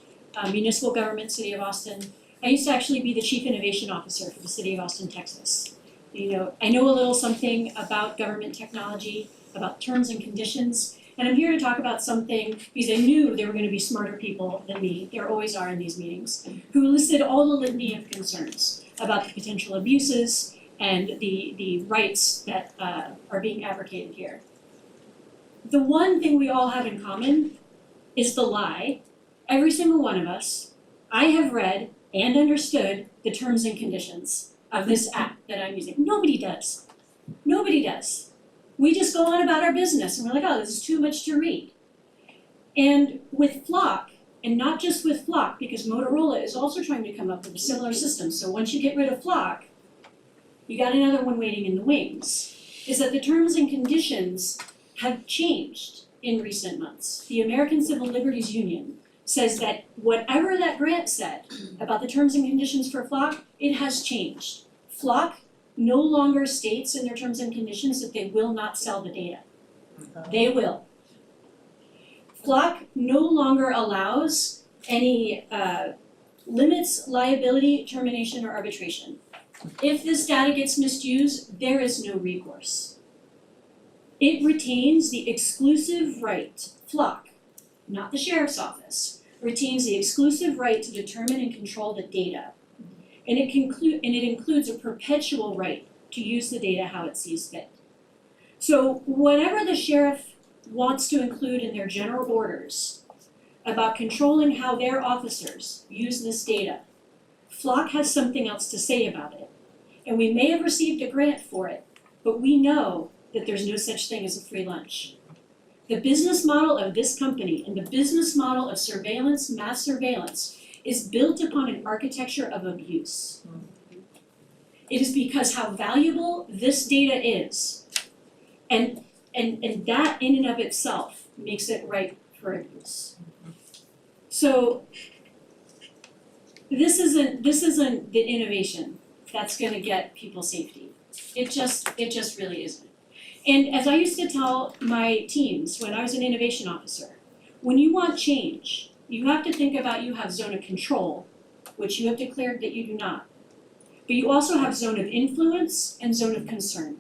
municipal government, City of Austin. I used to actually be the Chief Innovation Officer for the City of Austin, Texas. I know a little something about government technology, about terms and conditions, and I'm here to talk about something because I knew there were going to be smarter people than me, there always are in these meetings, who listed all the litany of concerns about the potential abuses and the rights that are being advocated here. The one thing we all have in common is the lie. Every single one of us, I have read and understood the terms and conditions of this app that I'm using. Nobody does. Nobody does. We just go on about our business and we're like, oh, this is too much to read. And with Flock, And not just with Flock, because Motorola is also trying to come up with a similar system. So once you get rid of Flock, you got another one waiting in the wings, is that the terms and conditions have changed in recent months. The American Civil Liberties Union says that whatever that grant said about the terms and conditions for Flock, it has changed. Flock no longer states in their terms and conditions that they will not sell the data. They will. Flock no longer allows any limits, liability, termination, or arbitration. If this data gets misused, there is no recourse. It retains the exclusive right, Flock, not the sheriff's office, retains the exclusive right to determine and control the data. And it includes a perpetual right to use the data how it sees fit. So whatever the sheriff wants to include in their general orders about controlling how their officers use this data, Flock has something else to say about it. And we may have received a grant for it, but we know that there's no such thing as a free lunch. The business model of this company and the business model of surveillance, mass surveillance, is built upon an architecture of abuse. It is because how valuable this data is, and that in and of itself makes it ripe for abuse. So this isn't the innovation that's gonna get people safety. It just really isn't. And as I used to tell my teams when I was an innovation officer, when you want change, you have to think about you have zone of control, which you have declared that you do not. But you also have zone of influence and zone of concern,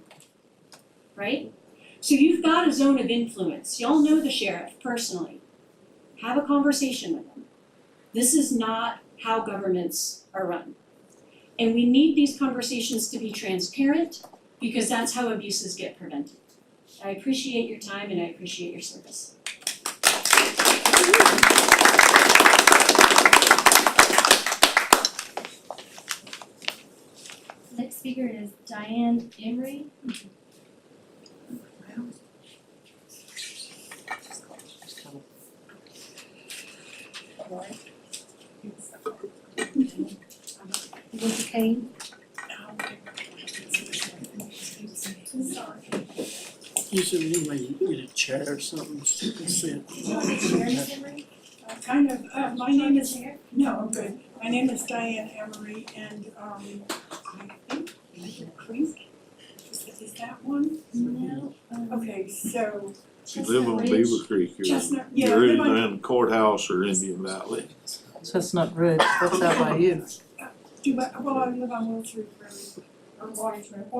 right? So you've got a zone of influence. Y'all know the sheriff personally. Have a conversation with him. This is not how governments are run. And we need these conversations to be transparent because that's how abuses get prevented. I appreciate your time and I appreciate your service. Next speaker is Diane Emery. Mr. Kane? Usually you get a chair or something to sit. My name is, no, I'm good. My name is Diane Emery and I think Beaver Creek, is that one? No. Okay, so. You live on Beaver Creek, Chestnut, yeah, you're I either live on- in the courthouse or Indian Valley. Chestnut Ridge, what's that by you? Well, I live on Wills Ridge Road, or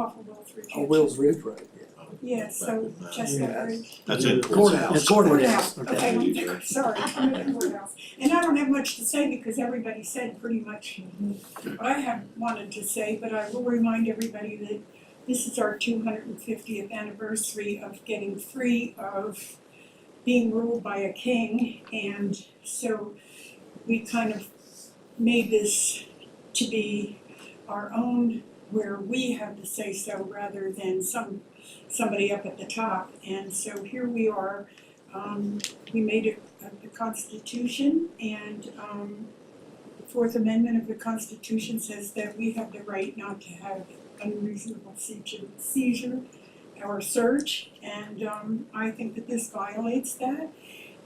off of Wills Ridge. Oh, Wills Ridge Road, yeah. Yeah, so Chestnut Ridge. That's in Courthouse. Courthouse, okay, sorry, I'm at the courthouse. And I don't have much to say because everybody said pretty much what I have wanted to say, but I will remind everybody that this is our 250th anniversary of getting free of being ruled by a king, and so we kind of made this to be our own, where we have to say so rather than somebody up at the top. And so here we are, we made it the Constitution, and the Fourth Amendment of the Constitution says that we have the right not to have unreasonable seizure or search, and I think that this violates that.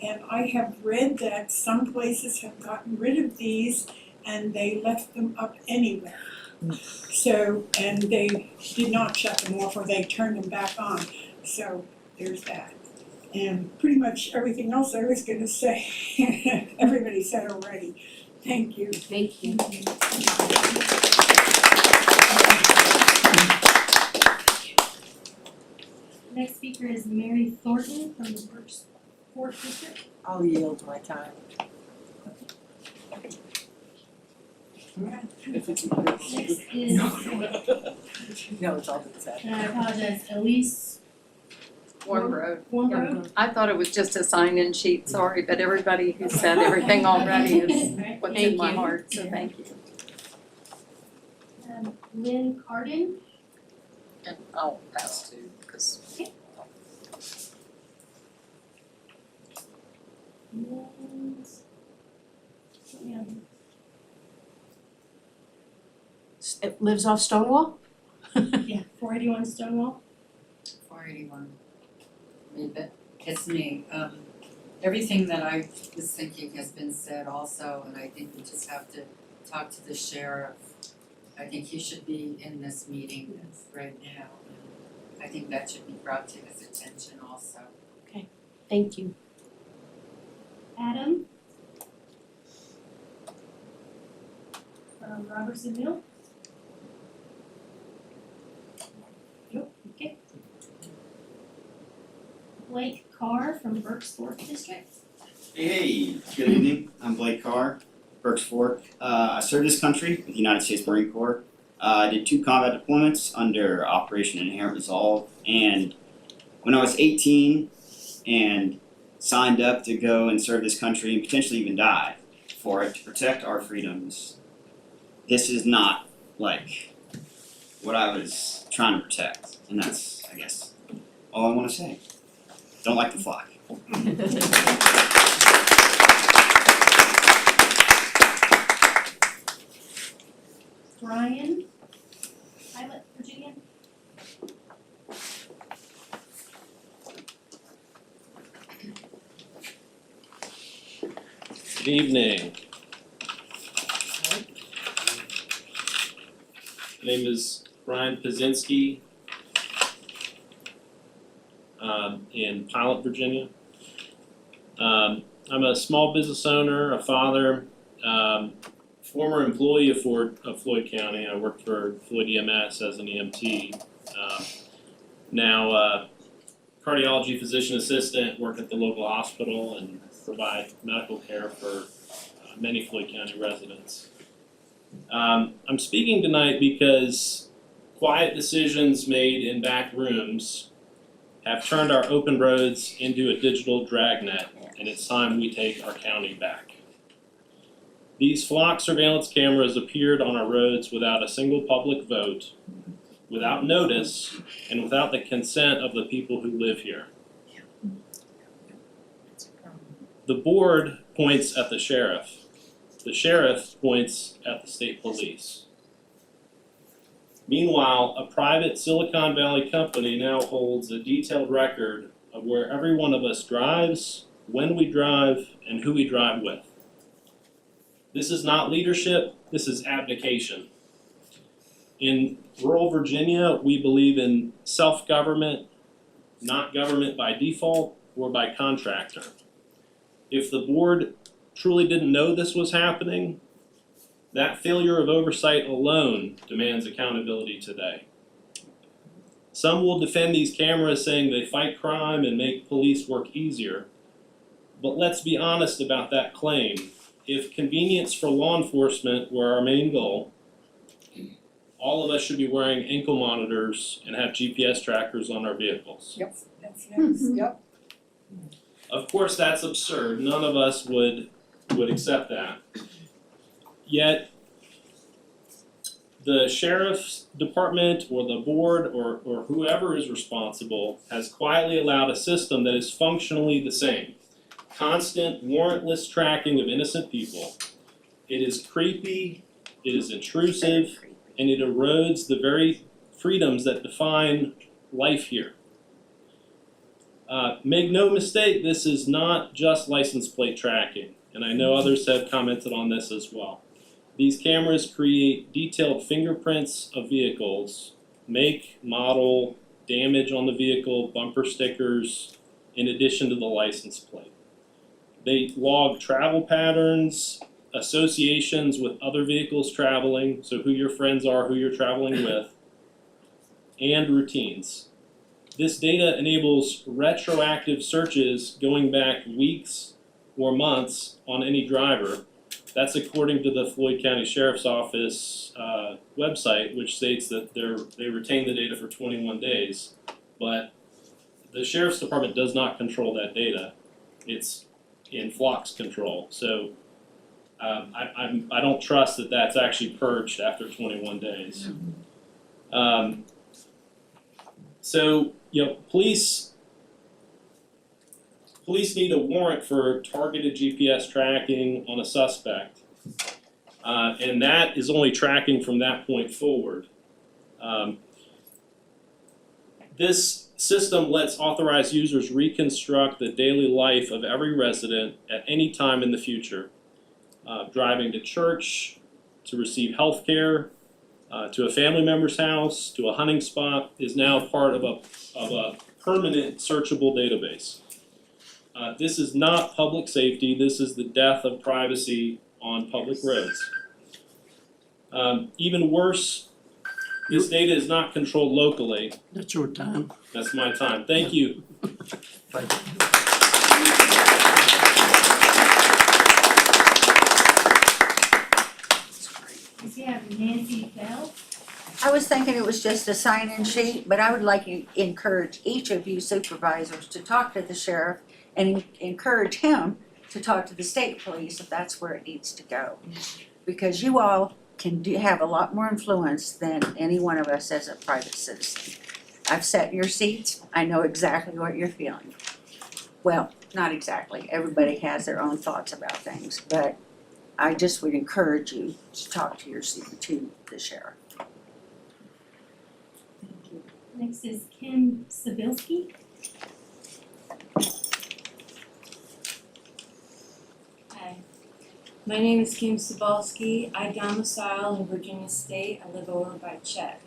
And I have read that some places have gotten rid of these and they left them up anyway. So, and they did not shut them off or they turned them back on. So there's that. And pretty much everything else I was gonna say, everybody said already. Thank you. Thank you. Next speaker is Mary Thornton from the Fourth District. I'll yield my time. Next is, No, it's all been said. and I apologize, Elise Warnbroad. Warnbroad. I thought it was just a sign-in sheet, sorry, but everybody who said everything already is what's in my heart, so thank you. Lynn Carden. And I'll pass too, because And It lives off Stonewall? Yeah, 481 Stonewall. 481. It's me. Everything that I was thinking has been said also, and I think we just have to talk to the sheriff. I think he should be in this meeting right now. I think that should be brought to his attention also. Thank you. Adam. Robertson Mill. Nope, okay. Blake Carr from Berks Fork District. Hey, good evening. I'm Blake Carr, Berks Fork. I served this country with the United States Marine Corps. I did 2 combat deployments under Operation Inherent Resolve, and when I was 18 and signed up to go and serve this country and potentially even die for it to protect our freedoms, this is not like what I was trying to protect, and that's, I guess, all I want to say. Don't like the flock. Brian, Pilot, Virginia. Good evening. My name is Brian Pazinski, in Pilot, Virginia. I'm a small business owner, a father, former employee of Floyd County. I worked for Floyd EMS as an EMT. Now cardiology physician assistant, work at the local hospital and provide medical care for many Floyd County residents. I'm speaking tonight because quiet decisions made in back rooms have turned our open roads into a digital dragnet, and it's time we take our county back. These flock surveillance cameras appeared on our roads without a single public vote, without notice, and without the consent of the people who live here. The board points at the sheriff. The sheriff points at the state police. Meanwhile, a private Silicon Valley company now holds a detailed record of where every one of us drives, when we drive, and who we drive with. This is not leadership, this is abdication. In rural Virginia, we believe in self-government, not government by default or by contractor. If the board truly didn't know this was happening, that failure of oversight alone demands accountability today. Some will defend these cameras saying they fight crime and make police work easier. But let's be honest about that claim. If convenience for law enforcement were our main goal, all of us should be wearing ankle monitors and have GPS trackers on our vehicles. Yep, that's nice, yep. Of course, that's absurd. None of us would accept that. Yet, the sheriff's department or the board or whoever is responsible has quietly allowed a system that is functionally the same. Constant, warrantless tracking of innocent people. It is creepy, it is intrusive, and it erodes the very freedoms that define life here. Make no mistake, this is not just license plate tracking, and I know others have commented on this as well. These cameras create detailed fingerprints of vehicles, make, model, damage on the vehicle, bumper stickers, in addition to the license plate. They log travel patterns, associations with other vehicles traveling, so who your friends are, who you're traveling with, and routines. This data enables retroactive searches going back weeks or months on any driver. That's according to the Floyd County Sheriff's Office website, which states that they retain the data for 21 days. But the Sheriff's Department does not control that data. It's in Flock's control. So I don't trust that that's actually purged after 21 days. So, you know, police need a warrant for targeted GPS tracking on a suspect. And that is only tracking from that point forward. This system lets authorized users reconstruct the daily life of every resident at any time in the future. Driving to church, to receive health care, to a family member's house, to a hunting spot is now part of a permanent searchable database. This is not public safety, this is the death of privacy on public roads. Even worse, this data is not controlled locally. That's your time. That's my time. Thank you. Thank you. Does he have Nancy Bell? I was thinking it was just a sign-in sheet, but I would like to encourage each of you supervisors to talk to the sheriff and encourage him to talk to the state police if that's where it needs to go. Because you all can have a lot more influence than any one of us as a private citizen. I've sat in your seats, I know exactly what you're feeling. Well, not exactly, everybody has their own thoughts about things, but I just would encourage you to talk to to the sheriff. Next is Kim Sabilski. Hi, my name is Kim Sabalski. I domicile in Virginia State. I live over by Czech.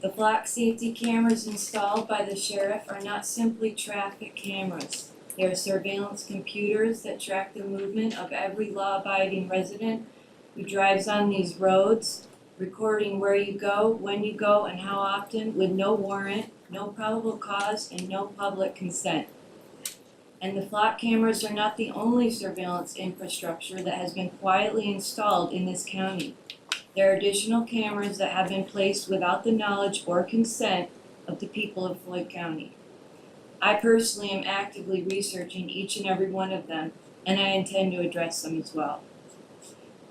The block safety cameras installed by the sheriff are not simply traffic cameras. They are surveillance computers that track the movement of every law-abiding resident who drives on these roads, recording where you go, when you go, and how often, with no warrant, no probable cause, and no public consent. And the flock cameras are not the only surveillance infrastructure that has been quietly installed in this county. There are additional cameras that have been placed without the knowledge or consent of the people of Floyd County. I personally am actively researching each and every one of them, and I intend to address them as well.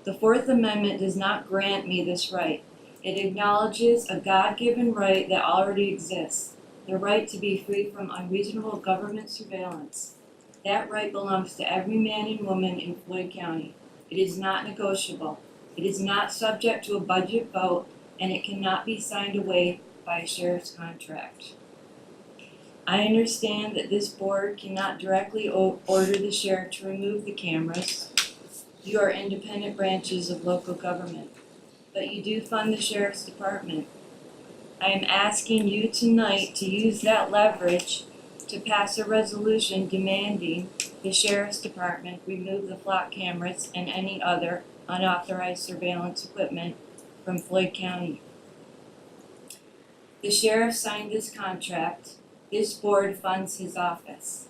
The Fourth Amendment does not grant me this right. It acknowledges a God-given right that already exists, the right to be free from unreasonable government surveillance. That right belongs to every man and woman in Floyd County. It is not negotiable. It is not subject to a budget vote, and it cannot be signed away by a sheriff's contract. I understand that this board cannot directly order the sheriff to remove the cameras. You are independent branches of local government, but you do fund the sheriff's department. I am asking you tonight to use that leverage to pass a resolution demanding the sheriff's department remove the flock cameras and any other unauthorized surveillance equipment from Floyd County. The sheriff signed this contract. This board funds his office.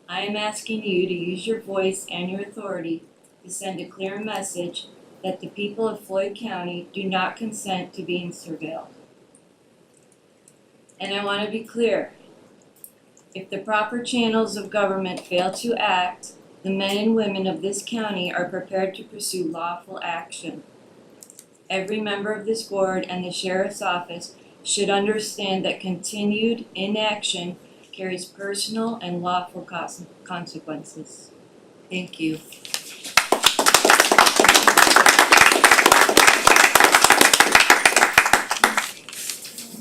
I am asking you to use your voice and your authority to send a clear message that the people of Floyd County do not consent to being surveilled. And I want to be clear. If the proper channels of government fail to act, the men and women of this county are prepared to pursue lawful action. Every member of this board and the sheriff's office should understand that continued inaction carries personal and lawful consequences. Thank you.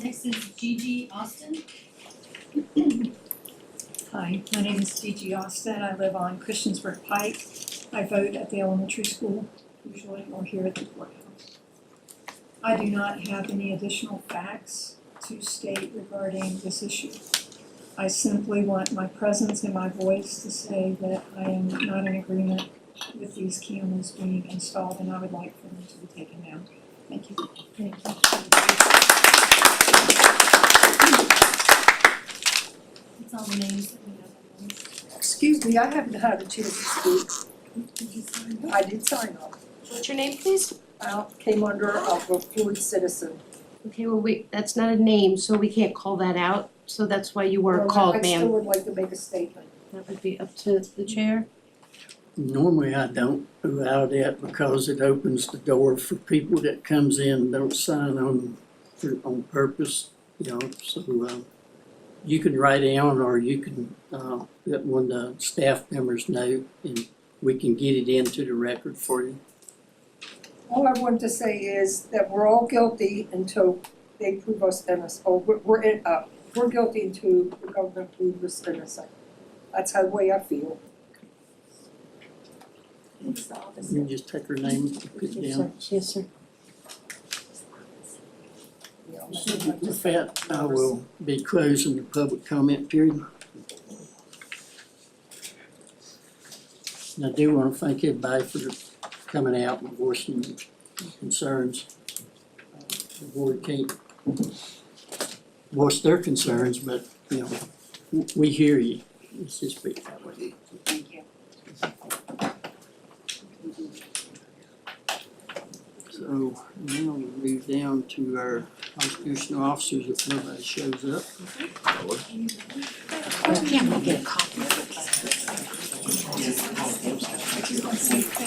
Next is Gigi Austin. Hi, my name is Gigi Austin. I live on Christiansburg Pike. I vote at the elementary school usually, or here at the courthouse. I do not have any additional facts to state regarding this issue. I simply want my presence and my voice to say that I am not in agreement with these cameras being installed, and I would like for them to be taken down. Thank you. Thank you. That's all the names that we have. Excuse me, I haven't had a chance to speak. Did you sign up? I did sign off. What's your name, please? I came under a Floyd citizen. Okay, well, that's not a name, so we can't call that out, so that's why you weren't called, I still ma'am. would like to make a statement. That would be up to the chair. Normally I don't allow that because it opens the door for people that comes in and don't sign on purpose, you know, so you can write down or you can let one of the staff members know and we can get it into the record for you. All I want to say is that we're all guilty until they prove us innocent, or we're guilty until the government proves us innocent. That's how the way I feel. You just take her name and put it down. Yes, sir. With that, I will be closing the public comment period. And I do want to thank everybody for coming out and voicing their concerns. The board can't voice their concerns, but, you know, we hear you. Let's just be that way. Thank you. So now we move down to our constitutional officers if nobody shows up. Can we get a copy?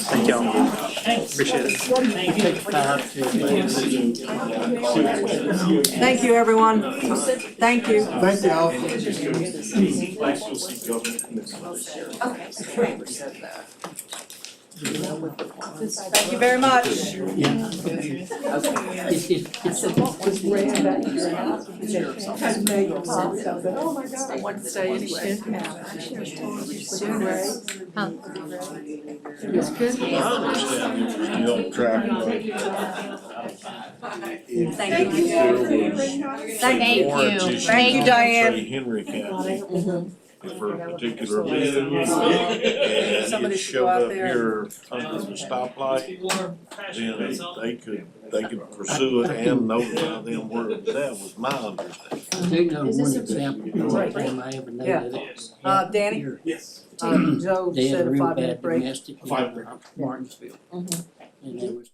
Thank y'all. Appreciate it. Take 5 to Thank you, everyone. Thank you. Thank y'all. Thank you very much. Yeah. I wanted to say anyway. I understand if you're still on track, Thank you. Thank you. Thank you, Diane. Say Henry County for a particular reason, and Somebody it should go showed out up there. here under the stoplight, then they could pursue it and notify them where that was my understanding. I do know one example, I ever know Yeah. that it. Danny? Here. Joe They had said a a real 5-minute bad break. domestic in Martinsville. And there was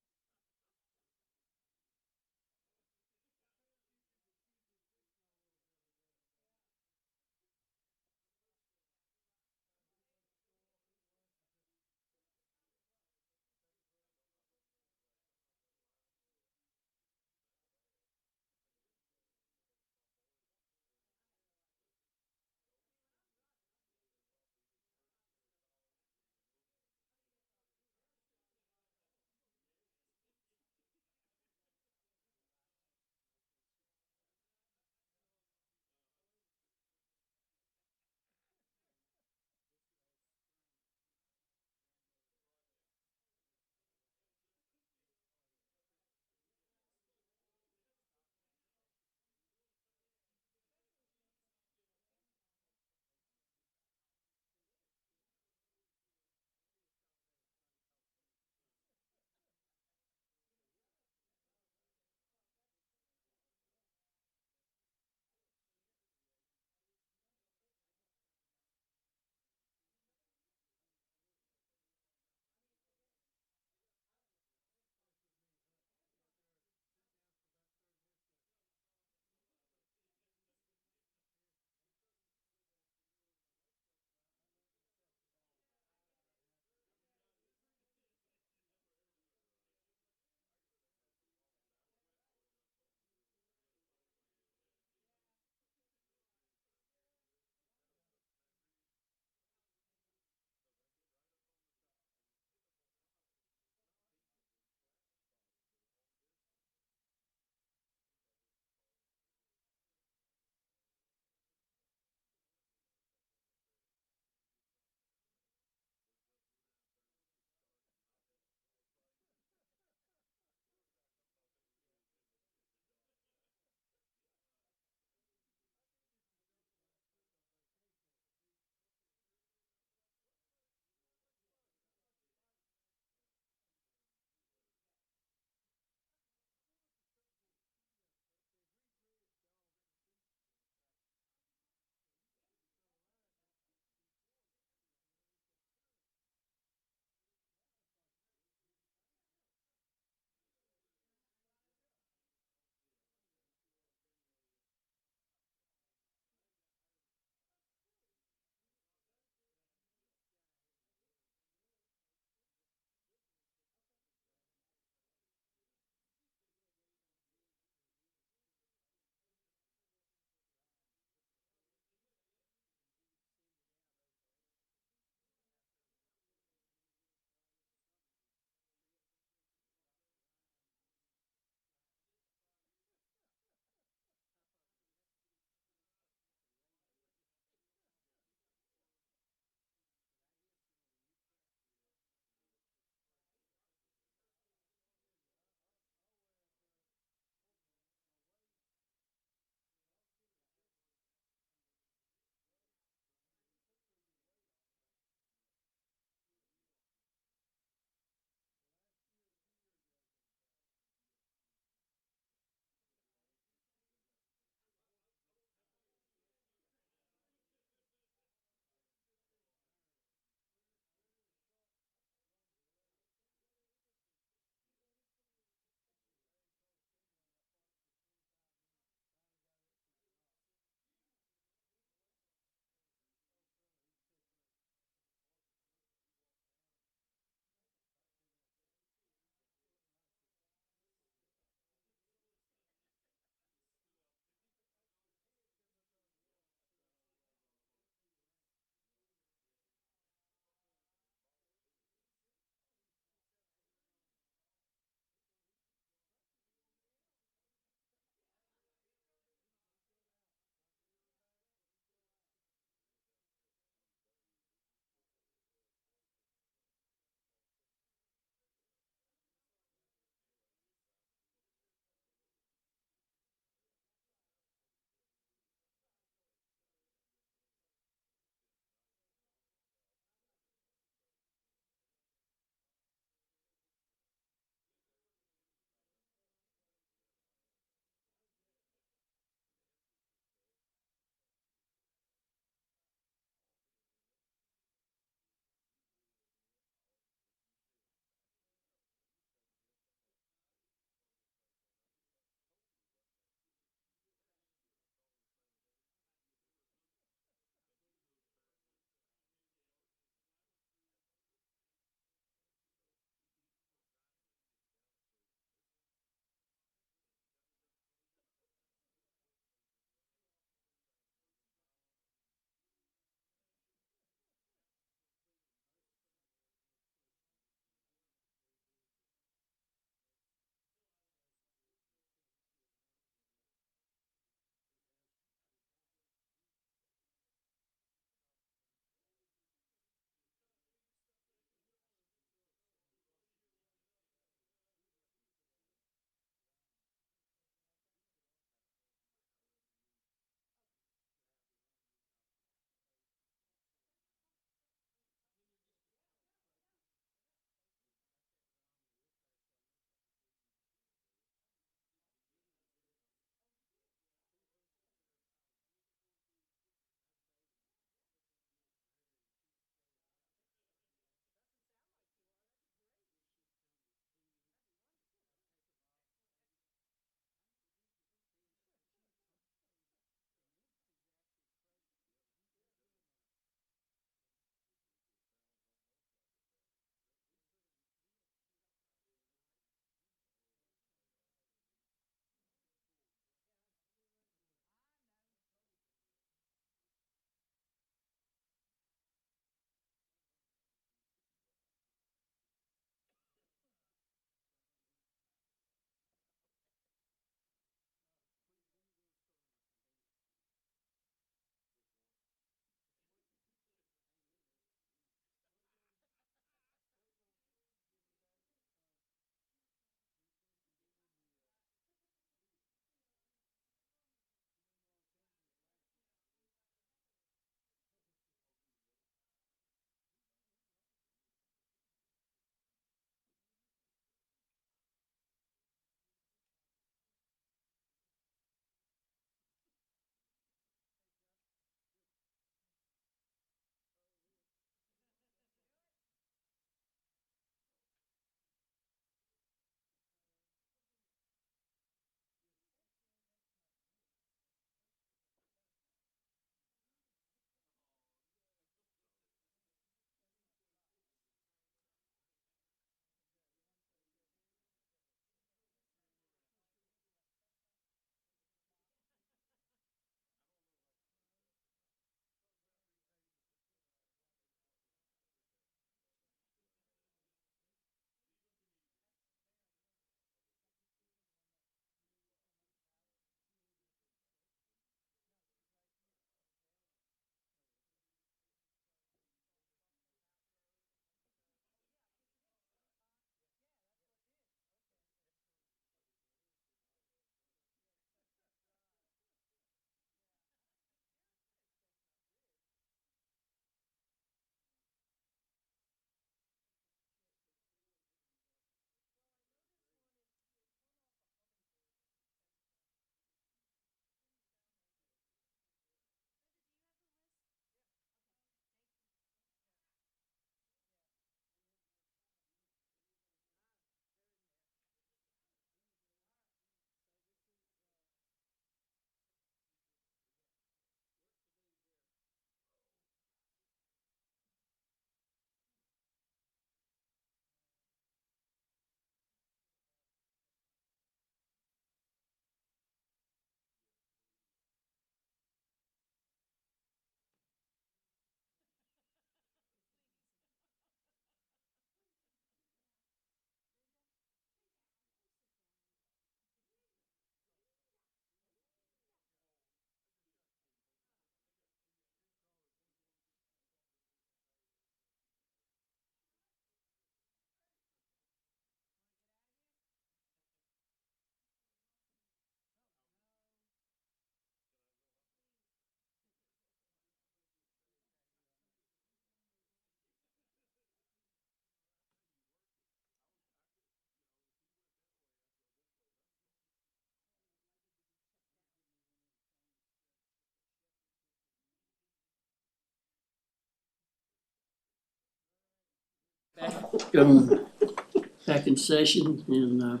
Back in session and,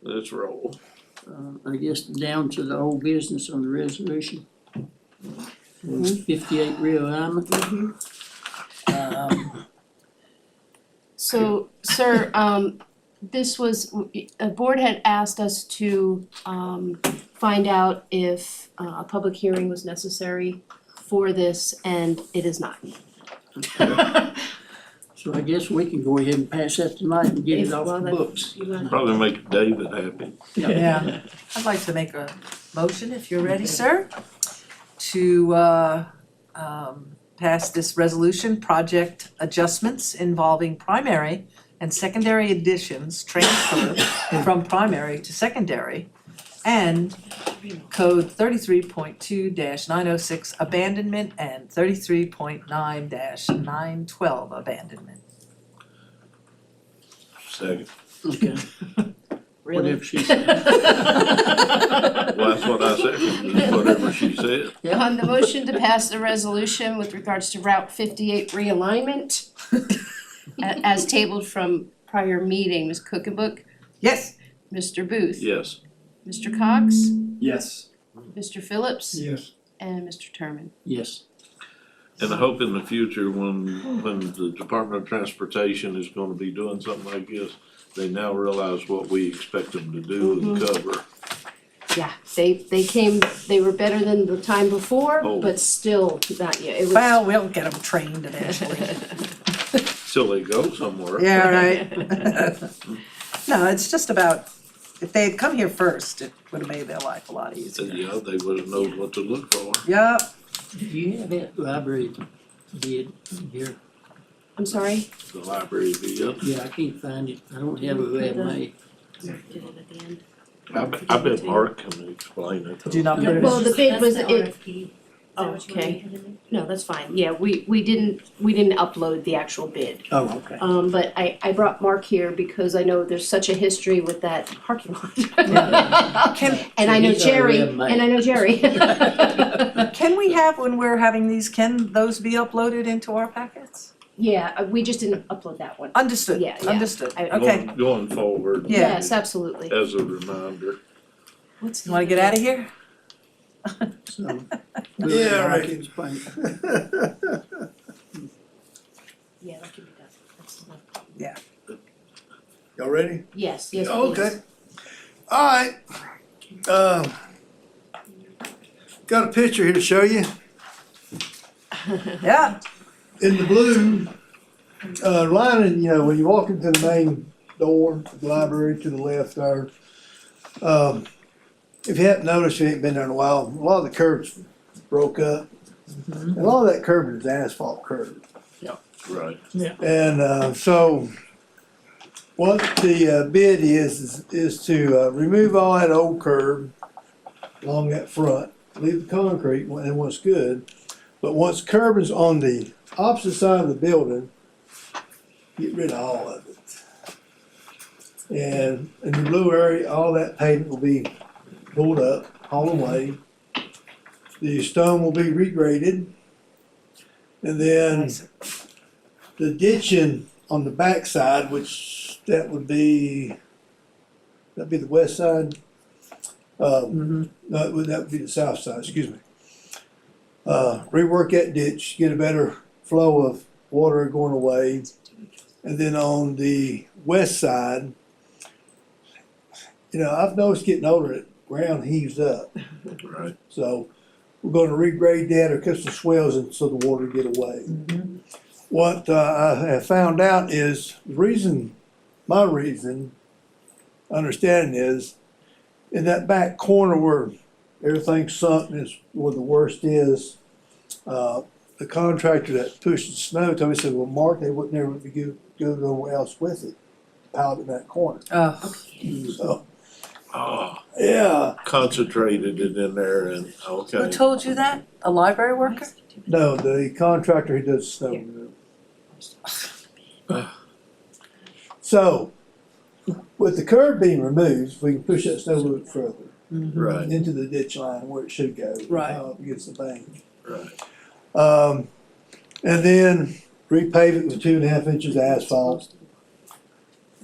Let's roll. I guess down to the old business on the resolution. It was 58 realignment. So, sir, this was, a board had asked us to, find out if a public hearing was necessary for this, and it is not. So I guess we can go ahead and pass that tonight and get it off Well, the that- books. you wanna- Probably make David happy. Yeah. I'd like to make a motion, if you're ready, sir, to pass this resolution, project adjustments involving primary and secondary additions transfer from primary to secondary, and code 33.2-906 abandonment and 33.9-912 abandonment. Second. Okay. Really? Whatever she said. Well, that's what I said, whatever she said. On the motion to pass the resolution with regards to Route 58 realignment, as tabled from prior meeting, Ms. Cookenbook, Yes. Mr. Booth, Yes. Mr. Cox, Yes. Mr. Phillips, Yes. and Mr. Terman. Yes. And I hope in the future, when the Department of Transportation is gonna be doing something like this, they now realize what we expect them to do and cover. Yeah, they came, they were better than the time before, Oh. but still not yet. It was. Well, we'll get them trained eventually. Till they go somewhere. Yeah, right. No, it's just about, if they had come here first, it would have made their life a lot easier. Yeah, they would have known what to look for. Yep. Do you have that library bid here? I'm sorry? The library bid. Yeah, I can't find it. I don't have it with me. Did it at the end. I bet Mark can explain it. Did you not put it Well, in? the bid was, That's the it, RFP. oh, okay. No, that's fine. Yeah, we didn't upload the actual bid. Oh, okay. But I brought Mark here because I know there's such a history with that parking lot. And I know He's already Jerry, a man. and I know Jerry. Can we have, when we're having these, can those be uploaded into our packets? Yeah, we just didn't upload that one. Understood, Yeah, yeah. understood, I- okay. Going forward. Yeah. Yes, absolutely. As a reminder. You wanna get out of here? So. Yeah, I right. can explain. Yeah, that could be done. That's enough. Y'all ready? Yes, yes, please. Okay. Alright. Got a picture here to show you. Yeah. In the blue, lining, you know, when you walk into the main door, of the library to the left there, if you haven't noticed, you ain't been there in a while, a lot of the curbs broke up. And a lot of that curb is asphalt curb. Right. And so what the bid is to remove all that old curb along that front, leave the concrete and what's good. But once curb is on the opposite side of the building, get rid of all of it. And in the blue area, all that pavement will be pulled up, hauled away. The stone will be regraded. And then the ditching on the back side, which that'd be the west side. No, that would be the south side, excuse me. Rework that ditch, get a better flow of water going away. And then on the west side, you know, I've noticed getting older, the ground heaves up. Right. So we're gonna regrade that or cut some swells and so the water get away. What I have found out is my understanding is, in that back corner where everything's sunk and is where the worst is, the contractor that pushed the snow told me, said, well, Mark, they wouldn't ever go nowhere else with it, piled in that corner. Oh. So, Oh, yeah, concentrated it in there and, okay. Who told you that? A library worker? no, the contractor who does snow removal. So, with the curb being removed, we can push that snow a little bit further. Right. Into the ditch line where it should go. Right. Up against the bank. Right. And then repave it with 2.5 inches of asphalt,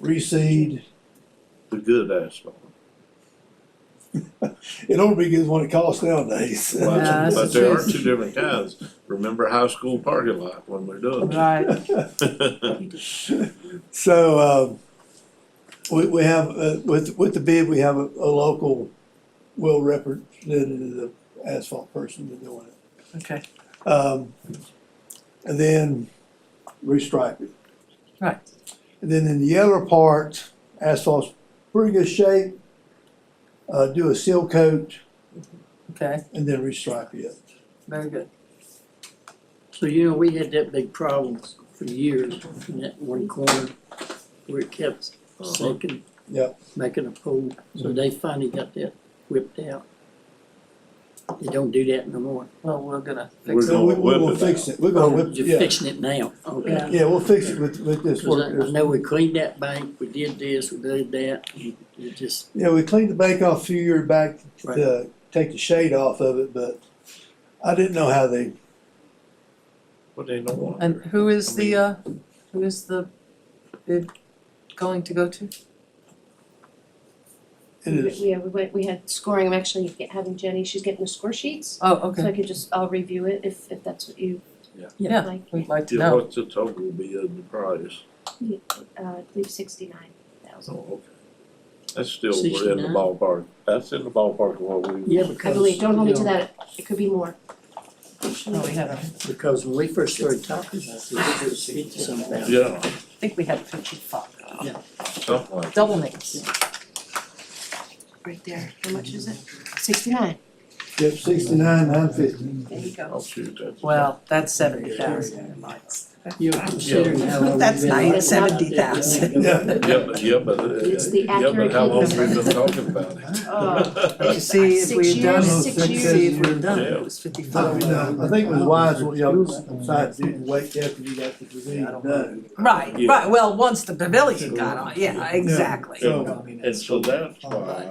reseed. The good asphalt. It don't be good what it costs nowadays. Well, Yeah, that's but the there are truth. two different kinds. Remember high school parking lot when we're doing it. Right. So, we have, with the bid, we have a local, well representative asphalt person to doing it. Okay. And then restripe it. Right. And then in the yellow part, asphalt's pretty good shape. Do a seal coat Okay, and then restripe it. very good. So, you know, we had that big problem for years in that one corner where it kept sinking. Yep. Making a pool, so they finally got that whipped out. They don't do that no more. Well, we're gonna We're fix it. gonna We're whip gonna it fix out. it. We're gonna whip, You're yeah. fixing it now, okay. Yeah, we'll fix it with this 'Cause I work. know we cleaned that bank, we did this, we did that, it just, Yeah, we cleaned the bank off a few years back Right. to take the shade off of it, but I didn't know how they, But they don't want. And who is the bid going to go to? it is. Yeah, we had scoring, I'm actually having Jenny, she's getting the score sheets, Oh, so I okay, could I'll review it if that's what you yeah, like. we'd like to Yeah, know. what's the total be of the price? I believe 69,000. Oh, okay. That's still, we're in the 69? ballpark. That's in the ballpark of what we. yeah, I because. believe, don't hold me you to know, that, it could be more. No, we haven't. Because when we first started talking about this, it was 50-some thousand. Yeah, I think we had 55. something like. Double names. Right there, how much is it? 69. Yep, 69, 950. There you go. Oh, shoot, that's. Well, that's 70,000. You know, considering how long. That's we've been nice, talking about 70,000. that. Yeah, but, It's the yeah, but accurate how long figure. we've been talking about it? You see, if we had done, 6 years, 6 years. see if we had done it, Yeah. it was I 55. think it was wise what y'all decided to do, to wait after you got the pavilion done. Right, Yeah. right, well, once the pavilion got on, yeah, exactly. So- And so that's why,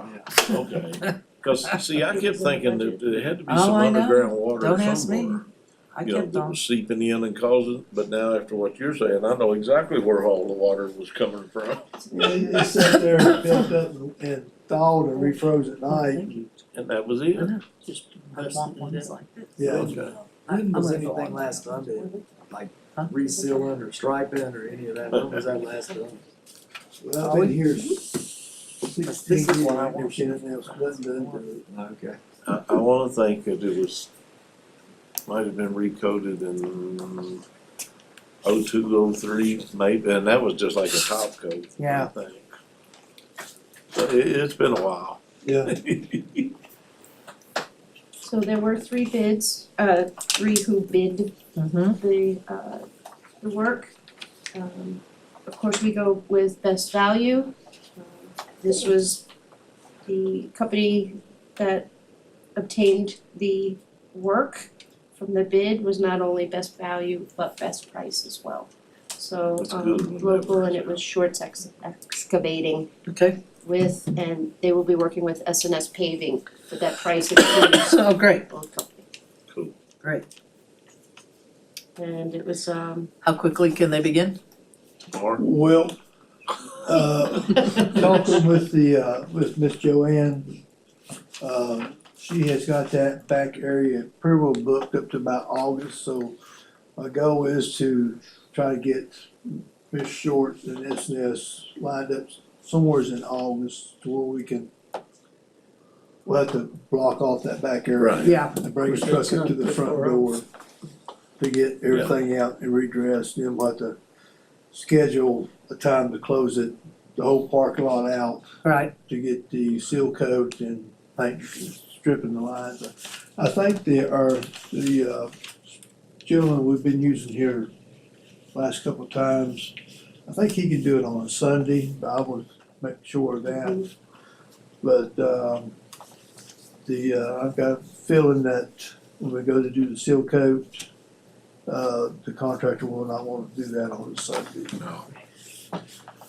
okay, cause see, I kept thinking that there had to be Oh, some I know. underground water Don't ask me. somewhere. I You know, kept that on. was seeping in and causing, but now after what you're saying, I know exactly where all the water was coming from. It sat there, built up and thawed and refroze at night. And that was it. Just I busting want it ones out. like this. Yeah. Okay. When was I'm gonna go anything on. last done, like Huh? resealing or striping or any of that, when was that last done? Well, I've been here 16 This is years, what I I've never seen anything else done to it. Okay. I wanna think that it was, might have been recoated in 02, 03, maybe, and that was just like a top coat, I Yeah. think. But it's been a while. Yeah. So there were 3 bids, 3 who bid Mm-hmm. the work. Of course, we go with best value. This was the company that obtained the work from the bid was not only best value, but best price as well. So, That's good when that local, and works it was Shorts Excavating Okay, with, and they will be working with S&S Paving, but that price includes oh, great, both companies. Cool. great. And it was, How quickly can they begin? Tomorrow? Well, talking with Miss Joanne, she has got that back area pretty well booked up to about August, so my goal is to try to get Miss Short and S&S lined up somewhere in August to where we can, we'll have to block off that back area. Right. Yeah. And bring his truck up to the front door to get everything out and redressed, then we'll have to schedule a time to close it, the whole parking lot out Right, to get the seal coat and paint, stripping the lines. I think the gentleman we've been using here last couple of times, I think he can do it on a Sunday, but I would make sure of that. But, I've got a feeling that when we go to do the seal coat, the contractor will not want to do that on a Sunday. No.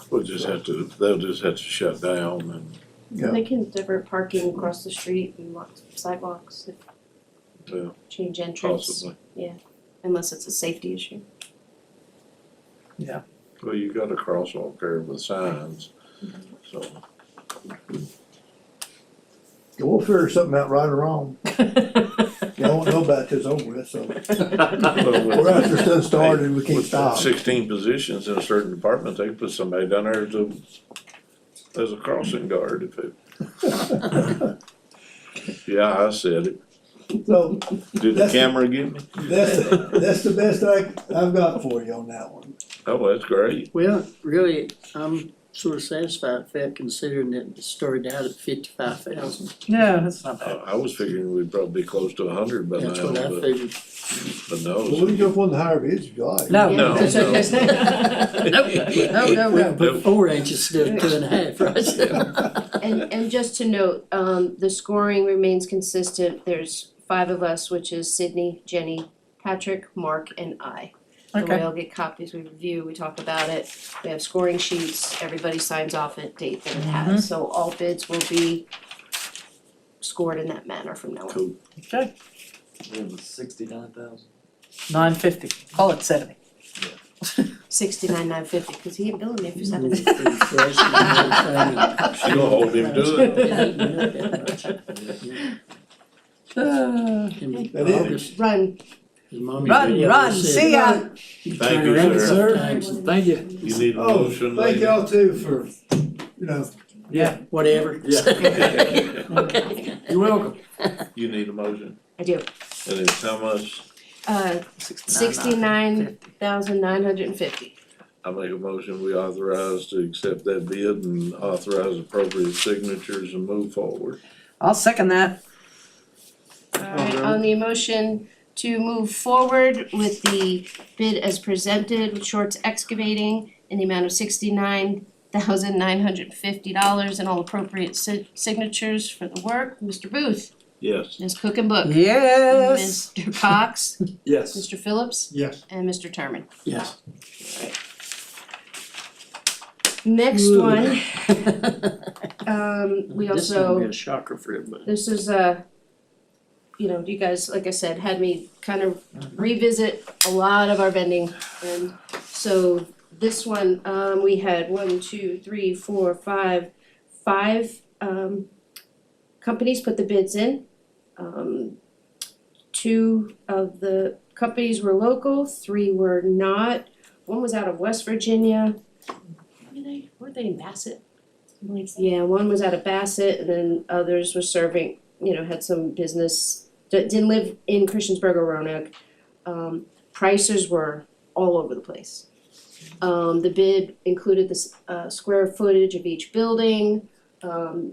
We'll just have to, they'll just have to shut down and, Yeah. they can divert parking across the street and walk sidewalks, yeah, change entrance, possibly. unless it's a safety issue. Well, you got a crosswalk there with signs, so. We'll figure something out right or wrong. Y'all won't know about this over with, so. We're after stuff started, we can't With stop. 16 positions in a certain department, they can put somebody down there as a crossing guard if it. Yeah, I said it. So, Did the That's- camera get me? that's the best I've got for you on that one. Oh, that's great. Well, really, I'm sort of satisfied with that considering that it started out at 55,000. Yeah, that's not bad. I was figuring we'd probably be close to 100 by now, That's what I but figured. no. Well, we can go for the higher bids if you like. No. No, No. We can put 4 inches instead of 2.5, right? And just to note, the scoring remains consistent. There's 5 of us, which is Sydney, Jenny, Patrick, Mark, and I. So we Okay. all get copies, we review, we talk about it. We have scoring sheets, everybody signs off at date that it has. So all bids will be scored in that manner from now on. Cool. Okay, It was 69,000. 950, call it 70. 69,950, cause he ain't billing me for 70. She gonna hold him to it. That is. Run. Run, see ya. Thank you, sir. Thank you. You need a Oh, motion, thank lady? y'all too for, Yeah, Whatever. Okay. you're welcome. You need a motion, I do. and it's how much? 69,950. I make a motion, we authorize to accept that bid and authorize appropriate signatures and move forward. I'll second that. Alright, on the motion to move forward with the bid as presented with Shorts Excavating in the amount of $69,950 and all appropriate signatures for the work, Mr. Booth, Yes. Ms. Cook and Book, Yes. Mr. Cox, Yes. Mr. Phillips, yes. and Mr. Terman. Yes. Next Ooh. one, we This is also. gonna be a shocker for everybody. This is you guys, like I said, had me kind of revisit a lot of our vending. And so this one, we had 5 companies put the bids in. 2 of the companies were local, 3 were not. One was out of West Virginia. Were they in Bassett? Yeah, one was out of Bassett, and then others were serving, had some business, didn't live in Christiansburg or Roanoke. Prices were all over the place. The bid included the square footage of each building.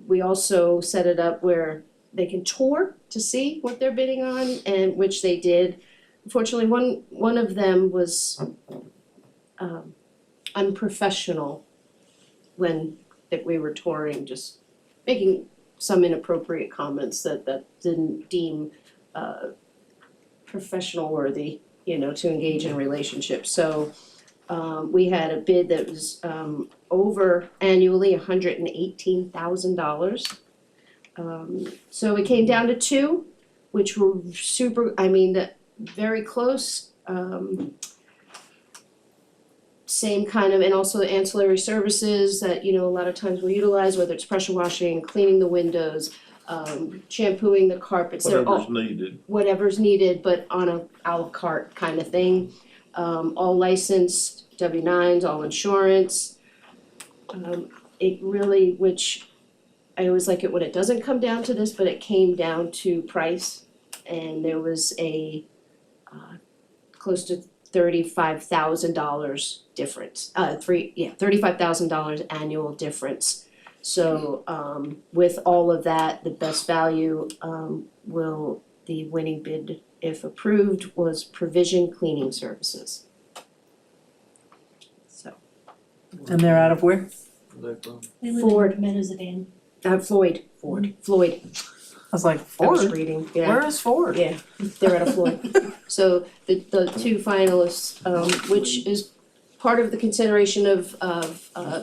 We also set it up where they can tour to see what they're bidding on, and which they did. Unfortunately, one of them was unprofessional when we were touring, just making some inappropriate comments that didn't deem professional worthy, to engage in a relationship. So we had a bid that was over annually $118,000. So it came down to 2, which were very close. Same kind of, and also the ancillary services that, a lot of times we utilize, whether it's pressure washing, cleaning the windows, shampooing the carpets, they're all. Whatever's needed. Whatever's needed, but on a à la carte kind of thing. All licensed, W-9s, all insurance. It really, which I always like it when it doesn't come down to this, but it came down to price. And there was a close to $35,000 difference, $35,000 annual difference. So with all of that, the best value the winning bid, if approved, was Provision Cleaning Services. So. And they're out of where? They live Ford. in Meadows of Ann. Floyd. Floyd. I was like, I Ford? was reading, yeah. Where is Ford? Yeah, they're out of Floyd. So the 2 finalists, which is part of the consideration of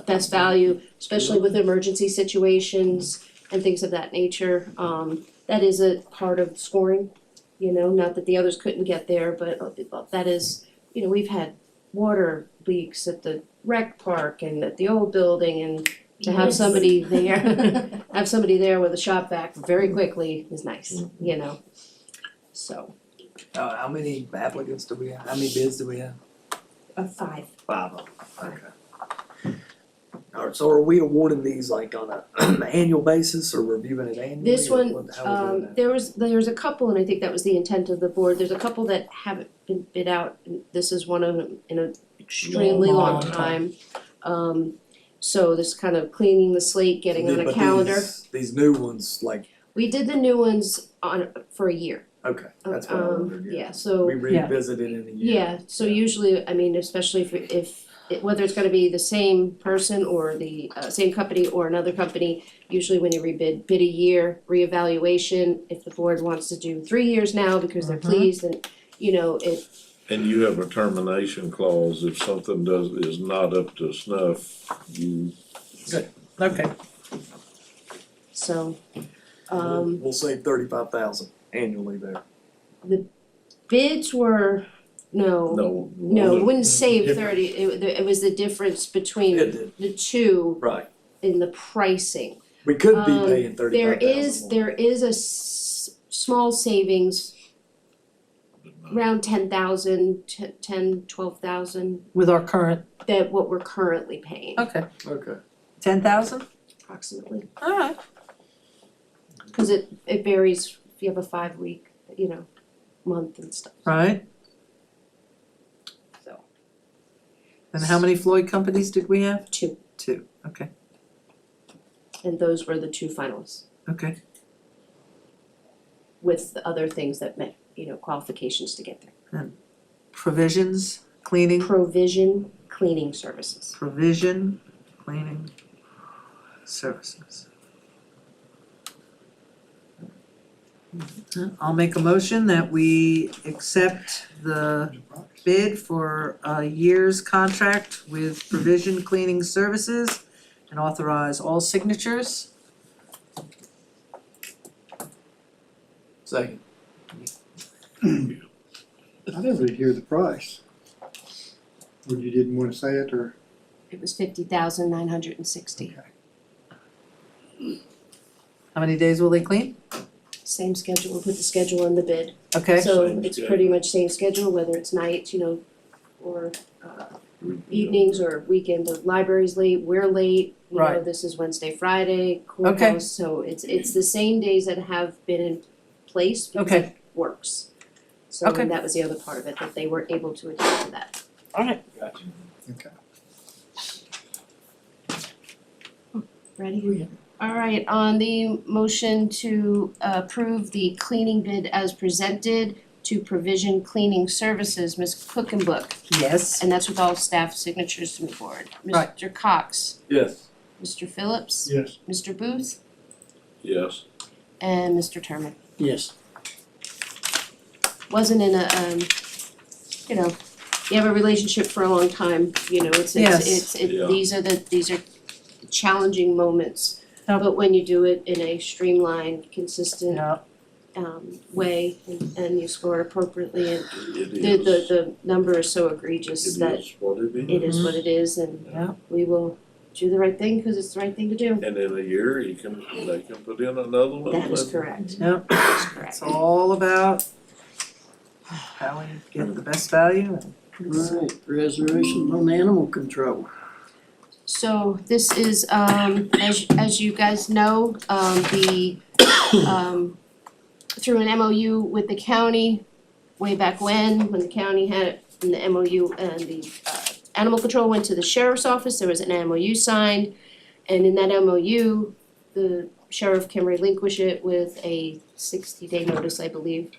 best value, especially with emergency situations and things of that nature. That is a part of scoring, not that the others couldn't get there, but that is, we've had water leaks at the rec park and at the old building, and to have Yes. somebody there, have somebody there with a shop vac very quickly is nice, you know? So, How many applicants do we have? How many bids do we have? 5. 5 of them, okay. Alright, so are we awarding these like on a annual basis or reviewing it annually? This or one, how we doing that? there's a couple, and I think that was the intent of the board, there's a couple that haven't been bid out, and this is one of them in an extremely long time. So this kind of cleaning the slate, getting on a But calendar. These new ones, like, We did the new ones for a year. okay, that's what I wondered, yeah. Yeah, so. We revisit it in a year. Yeah, so usually, I mean, especially whether it's gonna be the same person or the same company or another company, usually when you bid a year, reevaluation, if the board wants to do 3 years now because they're pleased, and, you know, And you have a termination clause if something is not up to snuff, you. Okay. so, We'll save 35,000 annually there. bids were, no, it wouldn't save 30, it was the difference between It did, the two right. in the pricing. We could be paying 35,000 There is a small savings, around 10,000, 12,000, With our current, that what we're currently paying, okay, Okay. 10,000? approximately. Alright. Cause it varies if you have a 5-week, month and stuff, Right, so. and how many Floyd companies did we have? 2, 2, okay, and those were the 2 finalists, okay. with the other things that met, qualifications to get there. Provisions, cleaning, Provision cleaning services. provision, cleaning services. I'll make a motion that we accept the bid for a year's contract with Provision Cleaning Services and authorize all signatures. Second. I didn't really hear the price. Or you didn't wanna say it, or? It was 50,960. How many days will they clean? Same schedule, we'll put the schedule in the bid. Okay, So Same it's schedule. pretty much same schedule, whether it's nights, or evenings or weekend, the library's late, we're late. Right. This is Wednesday, Friday, courthouse, so it's the same days that have been in place because Okay. it works. So Okay. and that was the other part of it, that they were able to adapt to that. alright, Gotcha. Okay. Ready? Alright, on the motion to approve the cleaning bid as presented to Provision Cleaning Services, Ms. Cookenbook. yes, And that's with all staff signatures to move forward. Right. Mr. Cox, Yes. Mr. Phillips, Yes. Mr. Booth, Yes. and Mr. Terman. Yes. Wasn't in a, you have a relationship for a long time, Yes. Yeah. these are challenging moments. Yep. But when you do it in a streamlined, consistent yeah, way and you score it appropriately and It is. the number is so egregious It that is what it is. it is what it is, and Yeah. we will do the right thing because it's the right thing to do. And in a year, they can put in another one. That is correct. Yep. That is correct. it's all about how we get the best value and Right, resolution on animal control. So this is, as you guys know, through an MOU with the county, way back when the county had it in the MOU and the animal control went to the sheriff's office, there was an MOU signed. And in that MOU, the sheriff can relinquish it with a 60-day notice, I believe.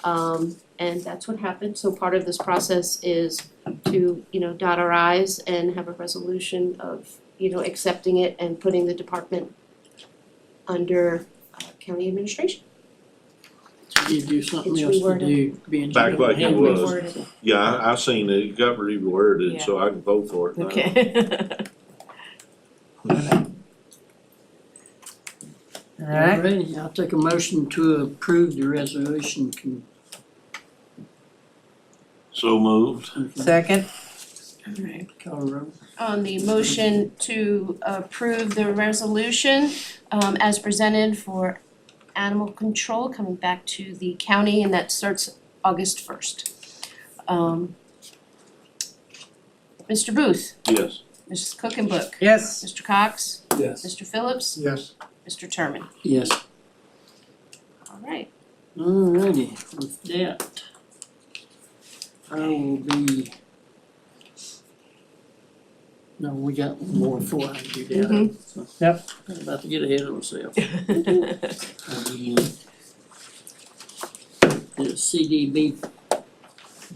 And that's what happened, so part of this process is to, dot our i's and have a resolution of, accepting it and putting the department under county administration. You do something It's else to reworded. do, being. Back like it And was. reworded. Yeah, I seen it, it got reworded, Yeah. so I can vote for it now. Okay. alright, Ready, I'll take a motion to approve the resolution. So moved. Okay. second, Alright. Call the roll. On the motion to approve the resolution as presented for animal control coming back to the county, and that starts August 1st. Mr. Booth, Yes. Mrs. Cookenbook, Yes. Mr. Cox, Yes. Mr. Phillips, Yes. Mr. Terman. Yes. Alright, Alrighty, with that, I will be. No, we got one more before I do that. So, Yep. I'm about to get ahead of myself. The CDB,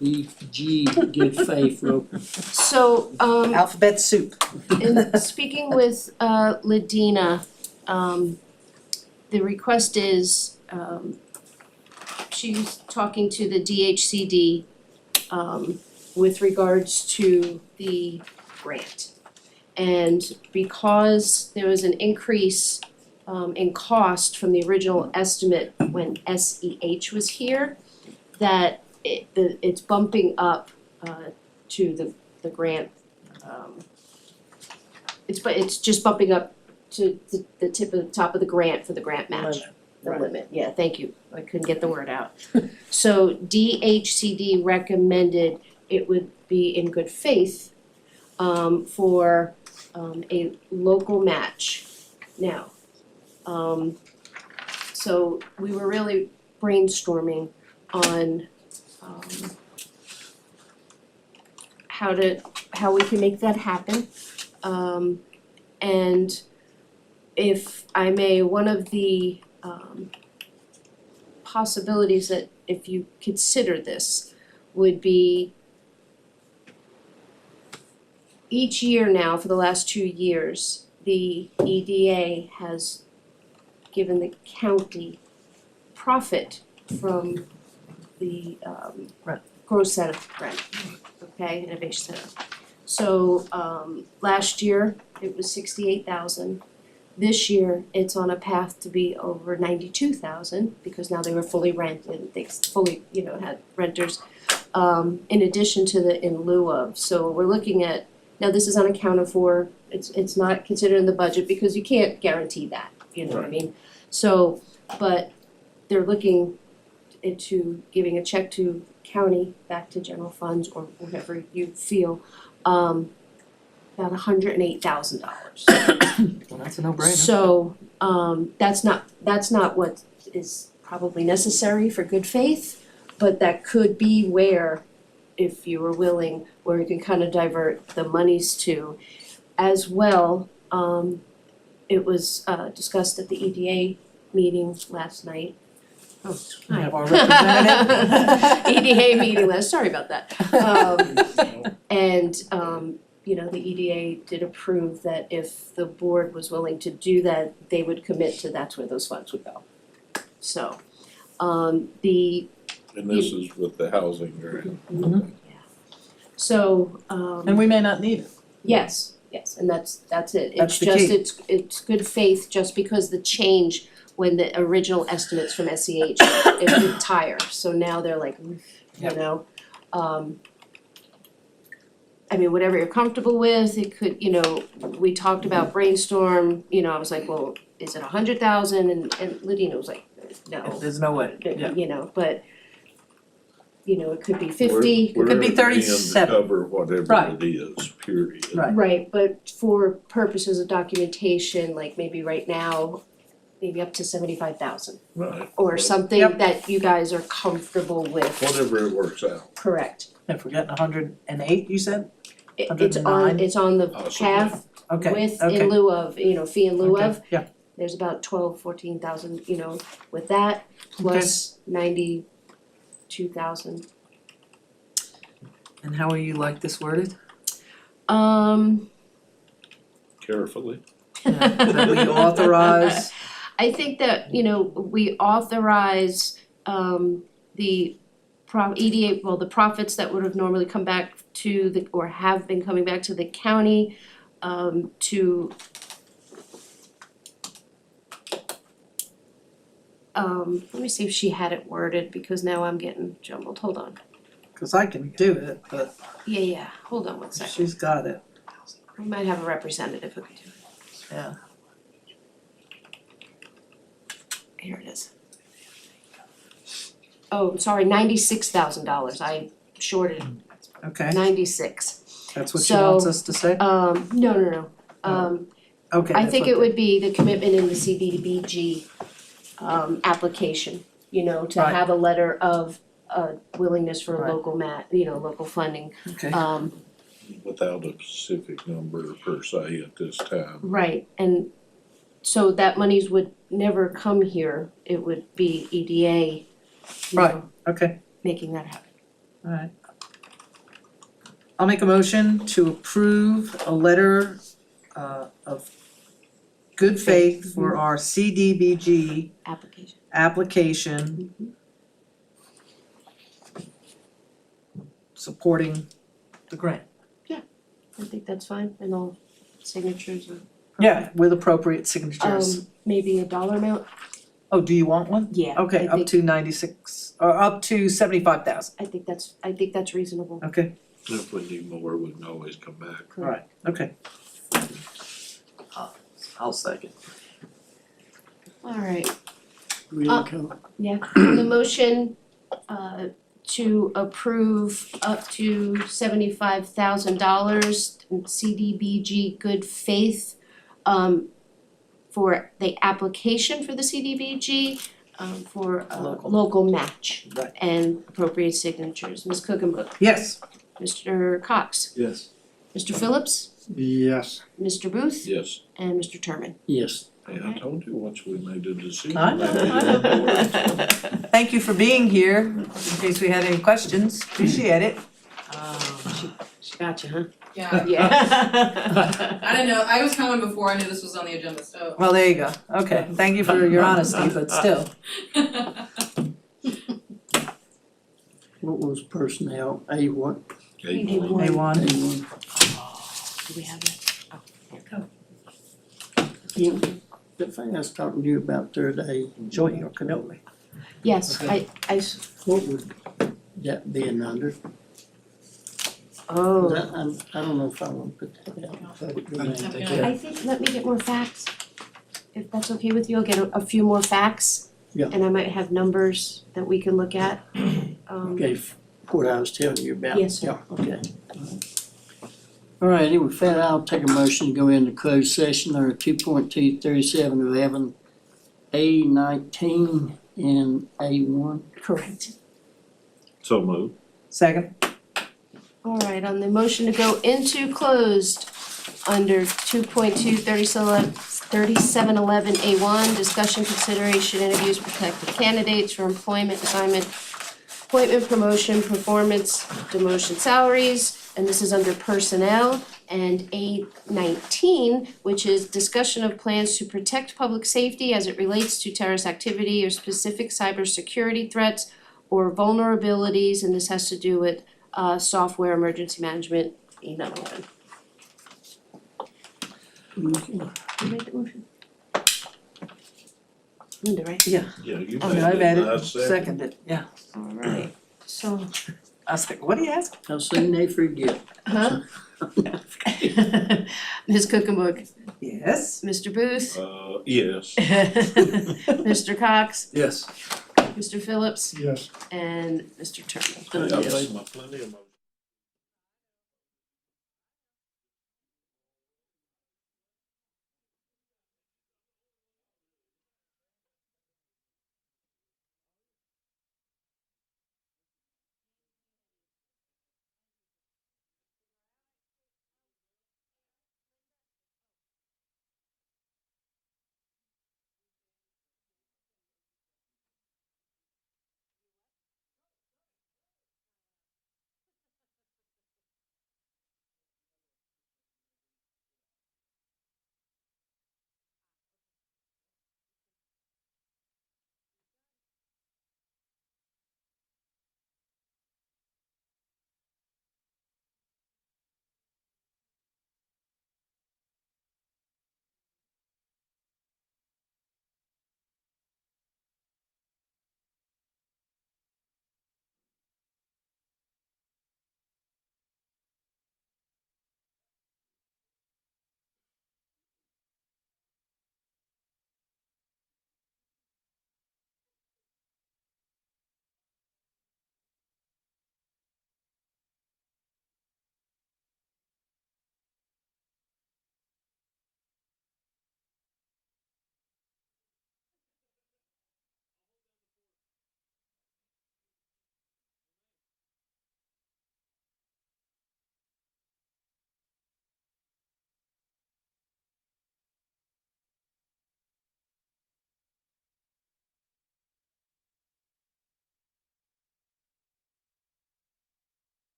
BG, good faith rope. so Alphabet soup. in speaking with Ladina, the request is she's talking to the DHCD with regards to the grant. And because there was an increase in cost from the original estimate when SEH was here, that it's bumping up to the grant. It's just bumping up to the top of the grant for the grant match. The limit, yeah, thank you, I couldn't get the word out. So DHCD recommended it would be in good faith for a local match. Now, so we were really brainstorming on how we can make that happen. And if I may, one of the possibilities that if you consider this would be each year now for the last 2 years, the EDA has given the county profit from the gross center rent, okay, innovation center. So last year it was 68,000. This year it's on a path to be over 92,000 because now they were fully rented, they fully, had renters. In addition to the in lieu of, so we're looking at, now this is unaccounted for, it's not considered in the budget because you can't guarantee that, you know what I mean? So, but they're looking into giving a check to county, back to general funds or whatever you feel, about $108,000. Well, that's a no-brainer. So, that's not what is probably necessary for good faith, but that could be where, if you were willing, where we can kind of divert the monies to. As well, it was discussed at the EDA meeting last night. Oh, We hi. have our representative. EDA meeting last, sorry about that. And the EDA did approve that if the board was willing to do that, they would commit to that's where those funds would go. So, And this is with the housing grant. so, And we may not need it. yes, and that's it. That's It's the just, key. it's good faith just because the change when the original estimates from SEH is higher, so now they're like, I mean, whatever you're comfortable with, it could, we talked about brainstorm, I was like, well, is it 100,000? And Lydia was like, no, There's no way, yeah. But it could be 50. It could be 37. We're to cover whatever Right. it is, period. Right, but for purposes of documentation, like maybe right now, maybe up to 75,000 Right. or something that you guys are comfortable with. Whatever it works out. Correct. If we're getting 108, you said? It's 109? on the Possibly. path Okay, with okay. in lieu of, fee in lieu Okay, of. yeah. There's about 14,000, with that, plus 92,000. And how will you like this worded? Carefully. That we authorize, I think that, we authorize the EDA, well, the profits that would have normally come back to the, or have been coming back to the county, to let me see if she had it worded, because now I'm getting jumbled, hold on. Cause I can do it, but Yeah, hold on one second. she's got it, We might have a representative who can do it. yeah. Here it is. Oh, sorry, $96,000. I shorted Okay, 96. that's what she wants So, us to say? No. Okay, I that's think what it would be the commitment in the CDBG application, to Right. have a letter of willingness for Right. local local funding. Okay, Without a specific number per se at this time. Right, and so that monies would never come here, it would be EDA, Right. okay, making that happen. alright. I'll make a motion to approve a letter of good faith for our CDBG Application. application supporting the grant. I think that's fine, and all signatures are. Yeah, with appropriate signatures. Maybe a dollar amount? Oh, do you want one? Yeah. Okay, I up think, to 96, or up to 75,000, I think that's reasonable. okay, If we need more, we can always come back. alright, okay. I'll second. Alright, Really come, yeah, the motion to approve up to $75,000 CDBG good faith for the application for the CDBG for local match Right. and appropriate signatures. Ms. Cookenbook, Yes. Mr. Cox, Yes. Mr. Phillips, Yes. Mr. Booth, Yes. and Mr. Turman. yes. Hey, I told you once we made a decision. I know. Thank you for being here, in case we had any questions, appreciate it. She got you, huh? Yeah. Yeah. I didn't know, I was coming before I knew this was on the agenda, so. Well, there you go, okay, thank you for your honesty, but still. What was personnel, A1? A1. A1. Do we have it? Yeah, the thing I was talking to you about the other day, Enjoy your cannoli. Yes, what would that be an under? oh, I don't know if I want to put that out in public domain. I think, let me get more facts. If that's okay with you, I'll get a few more facts. Yeah. And I might have numbers that we can look at. Okay, what I was telling you about. Yes, sir. Yeah, okay. All righty, with that, I'll take a motion to go into closed session under 2.23711, A19 and A1. Correct. So moved. Second, All right, on the motion to go into closed under 2.23711A1, discussion, consideration, interviews, protected candidates for employment, assignment, appointment, promotion, performance, demotion, salaries, and this is under personnel. And A19, which is discussion of plans to protect public safety as it relates to terrorist activity or specific cybersecurity threats or vulnerabilities, and this has to do with software emergency management, E911. Who made the motion? Linda, right? yeah, Yeah, you oh, made no, I it, made and I it, seconded, yeah. Alright, so, I was like, what do you ask? How soon they forget? huh? Ms. Cookenbook, Yes. Mr. Booth, yes. Mr. Cox, Yes. Mr. Phillips, Yes. and Mr. Turner. I made my plenty of motions.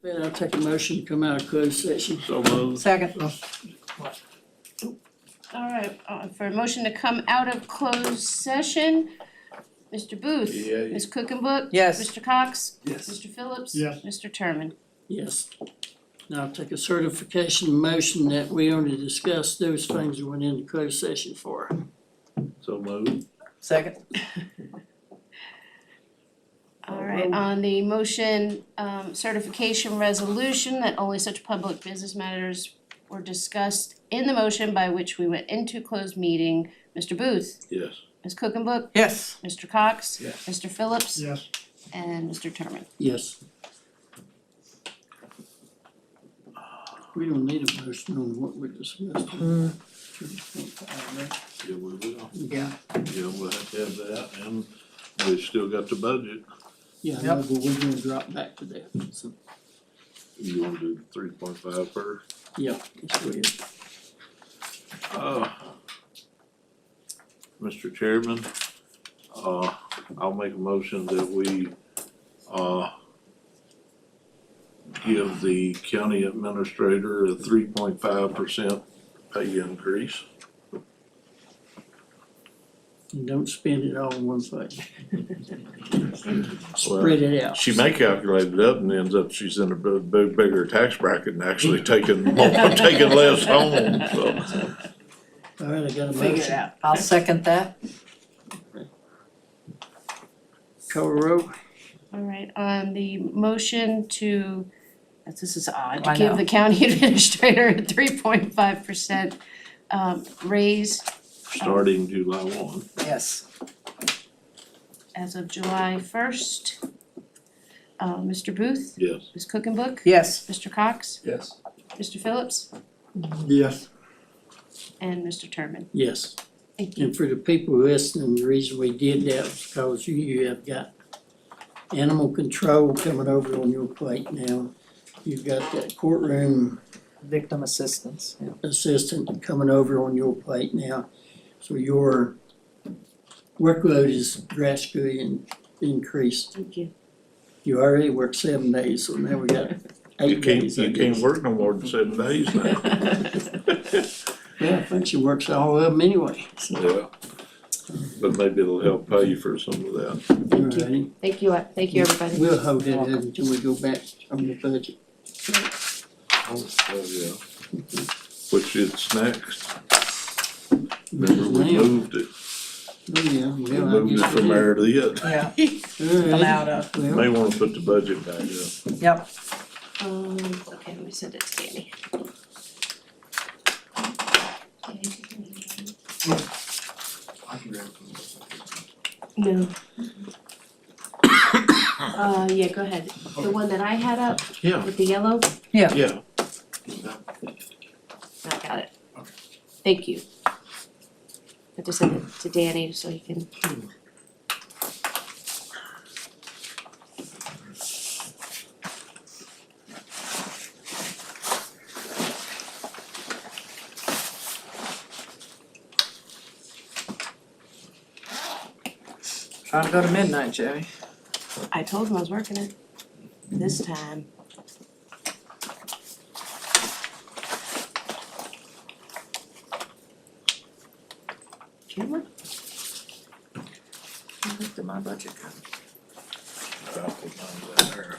Then I'll take a motion to come out of closed session. So moved. Second. All right, for a motion to come out of closed session, Mr. Booth. Yeah. Ms. Cookenbook. Yes. Mr. Cox. Yes. Mr. Phillips. Yes. Mr. Terman. Yes. Now I'll take a certification motion that we only discussed those things we went into closed session for. So moved. Second. All right, on the motion, certification resolution that only such public business matters were discussed in the motion by which we went into closed meeting, Mr. Booth, Yes. Ms. Cookenbook, Yes. Mr. Cox, Yes. Mr. Phillips, Yes. and Mr. Terman. Yes. We don't need a motion on what we discussed. Yeah, we will. Yeah. Yeah, we'll have to have that, and we still got the budget. Yeah, I know, but we're gonna drop back to that, so, You wanna do 3.5 first? yeah, let's go ahead. Mr. Chairman, I'll make a motion that we, give the county administrator a 3.5% pay increase. And don't spend it all in one place. Spread it out. She may calculate it up and ends up she's in a bigger tax bracket and actually taking more, taking less home, so. All right, I got a Figure it motion. out. I'll second that. Call roll. All right, on the motion to, this is odd, to I give know. the county administrator a 3.5% raise Starting July 1. Yes. as of July 1st. Mr. Booth, Yes. Ms. Cookenbook, Yes. Mr. Cox, Yes. Mr. Phillips, Yes. and Mr. Terman. Yes. Thank you. And for the people listening, the reason we did that was because you have got animal control coming over on your plate now. You've got that courtroom Victim assistance. Yeah. assistant coming over on your plate now. So your workload is drastically increased. Thank you. You already work 7 days, so now we got You 8 can't, days. I you can't guess. work no more than 7 days now. Yeah, I think she works all of them anyway, so. Yeah. But maybe it'll help pay you for some of that. Alrighty. Thank you, everybody. We'll hold it until we go back on the budget. Oh, yeah. Which it's next. Remember, we Now. moved it. Oh, yeah, We well, I moved it guess from we there to it. Yeah. did. Come Alright. out of. Well, May wanna put the budget back up. Yep. Okay, let me send it to Danny. I can grab it. No. Yeah, go ahead. The one that I had up Yeah, with the yellow, yeah. I got it. Thank you. I have to send it to Danny so he can. Trying to go to midnight, Joey. I told him I was working it this time. Camera? I looked at my budget. I'll put mine down there.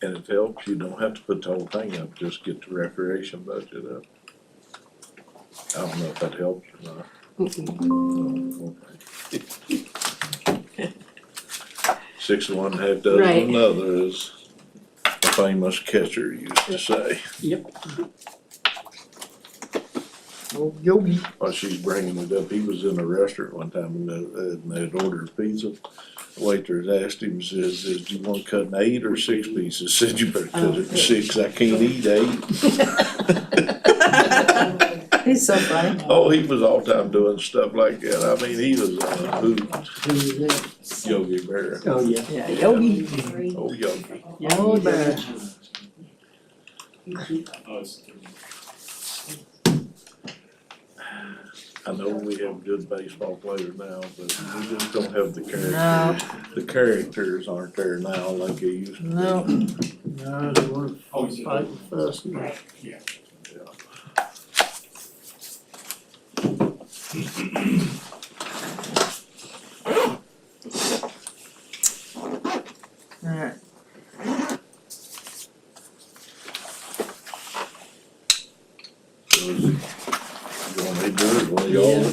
And it helps, you don't have to put the whole thing up, just get the recreation budget up. I don't know if that helps or not. Oh, okay. 6 of one, half dozen of Right. another, as a famous catcher used to say. Yep. Oh, Yogi. While she's bringing it up, he was in a restaurant one time and they'd ordered pizza. The waitress asked him, says, do you want to cut in 8 or 6 pieces? Said, you better cut it in 6, I can't eat 8. He's so funny. Oh, he was all time doing stuff like that. I mean, he was on a hoot. Who was that? Yogi Bear. Oh, yeah. Yeah, Yogi. Oh, Yogi. Yogi Bear. I know we have good baseball players now, but we just don't have the characters. No. The characters aren't there now like they used to be. No. No, they wanna fight with us. Alright. You want me to do it, one of y'all?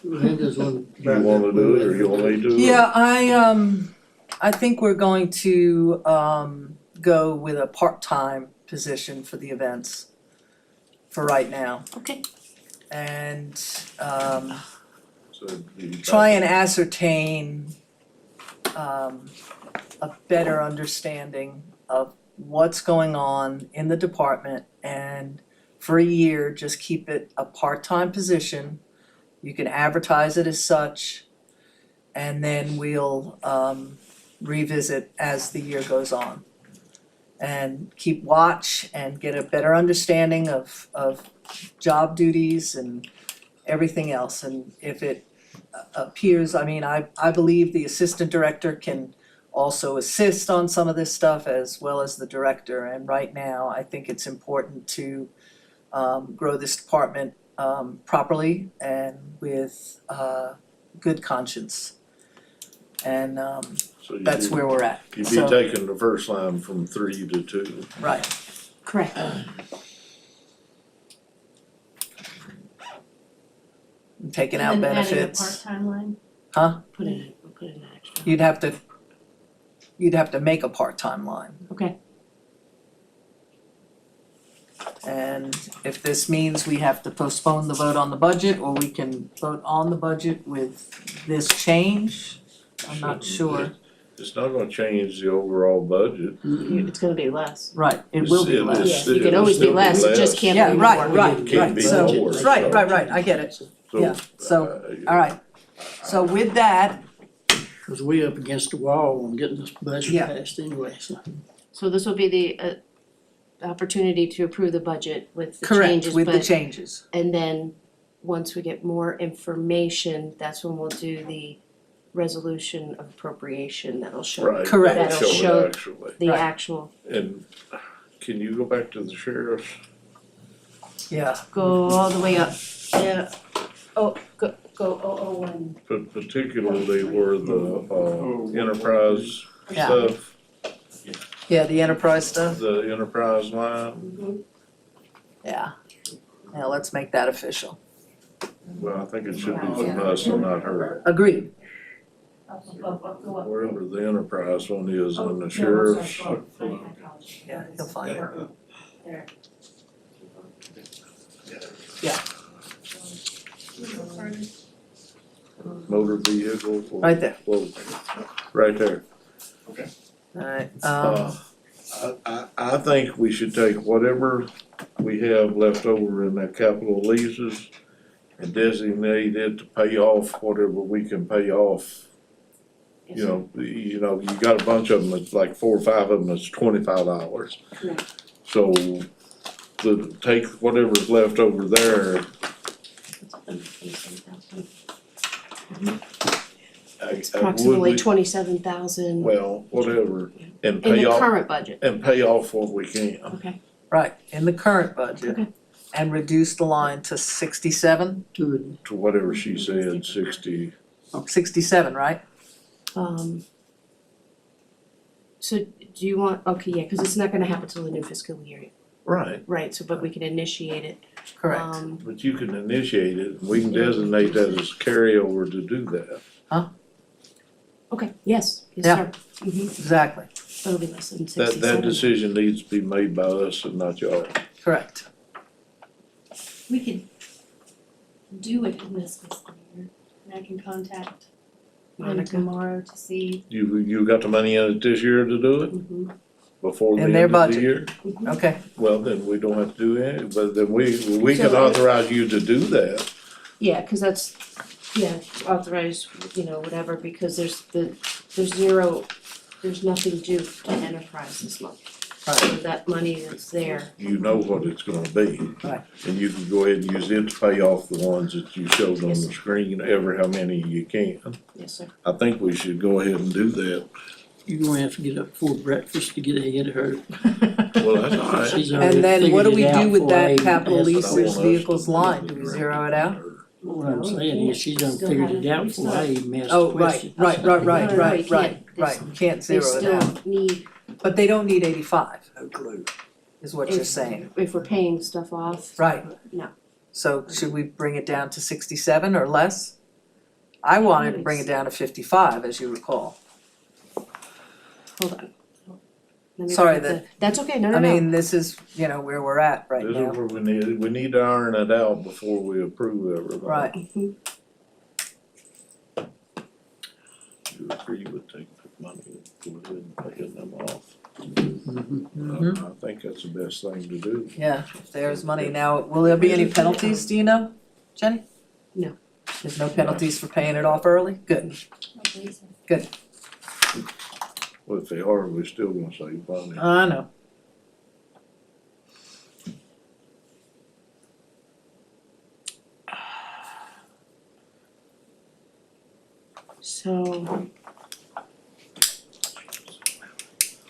Linda's one. You wanna do it, or you want me to do it? Yeah, I think we're going to go with a part-time position for the events for right now. Okay. And So it'd be try and ascertain a better understanding of what's going on in the department, and for a year, just keep it a part-time position. You can advertise it as such, and then we'll revisit as the year goes on. And keep watch and get a better understanding of job duties and everything else. And if it appears, I mean, I believe the assistant director can also assist on some of this stuff as well as the director. And right now, I think it's important to grow this department properly and with good conscience. And So you'd that's be- where we're at. You'd be So- taking the first line from 3 to 2. Right. Correct. Taking out And then benefits. adding a part-time line? Huh? Put in an extra. You'd have to make a part-time line. Okay. And if this means we have to postpone the vote on the budget, or we can vote on the budget with this change, I'm not sure. It's not gonna change the overall budget. It's gonna be less. Right, it will be It'll less. still- You can always be it'll less, it just can't be more. Yeah, right, Can't be so, more. right, I get it. So, Yeah, so, alright. So with that, Cause we up against the wall on getting this budget Yeah. passed anyway, so. So this will be the opportunity to approve the budget with the correct, changes, with the but, changes. and then, once we get more information, that's when we'll do the resolution of appropriation that'll show Right, Correct. that'll That'll show show it actually. the Right. actual, And can you go back to the sheriff's? Yeah, go all the way up, yeah, go 001. But particularly where the enterprise Yeah. stuff, yeah, the enterprise stuff, the enterprise line, yeah. Now let's make that official. well, I think it should be from us and not her. Agreed. Go up. Wherever the enterprise one is in the sheriff's, Yeah, you'll find it. There. motor vehicle. or- Right there. Well, right there. Alright, I think we should take whatever we have left over in that capital leases and designate it to pay off whatever we can pay off. You know, you got a bunch of them, it's like 4 or 5 of them, it's $25. Correct. So take whatever's left over there. It's approximately 27,000 Well, whatever, and in pay the off, current budget. and pay off what we can. Okay. right, in the current budget. Okay. And reduce the line to 67, To whatever she said, 60. 67, right? So do you want, okay, yeah, cause it's not gonna happen till the new fiscal year, Right, right, so but we can initiate it. Correct. but you can initiate it, and we can designate that as carryover to do that. Okay, yes, yes, Yeah. sir. Mhm. Exactly, That'll be less than That 67. decision needs to be made by us and not y'all. correct. We could do it in this fiscal year, and I can contact him Monica. tomorrow to see. You got the money in it this year to do it, Mhm. before the In end their of the budget. year? Okay, Well, then we don't have to do it, but then we can So- authorize you to do that. Yeah, cause that's, yeah, authorize, whatever, because there's zero, there's nothing due to enterprise this month. So that money that's there, You know what it's gonna be. Right. And you can go ahead and use it to pay off the ones that you showed on Yes, the sir. screen, ever how many you can. yes, sir. I think we should go ahead and do that. You're gonna have to get up before breakfast to get ahead of her. Well, that's all right. She's already And then what do figured we it out do with before I that even capital asked her. leases I want us to vehicles get line? the Do we zero it out? What I'm saying is she's done figured it out before I even asked the Oh, right, question. right, No, no, right, you can't. you can't They zero it out. still need, But they don't need 85, No clue. is what you're saying. if we're paying stuff off. Right. No. So should we bring it down to 67 or less? I wanted to bring it down to 55, as you recall. Hold on. Let me Sorry look at that- the- That's okay, no, no, I no. mean, this is, where we're at right This is now. where we need to iron it out before we approve everything. Right. Mhm. You agree with taking the money, and go ahead and paying them off. Mhm. I think that's the best thing to do. Yeah, if there's money. Now, will there be any penalties, do you know, Jenny? No. There's no penalties for paying it off early? Good. Well, if they are, we're still gonna save money. I know. So.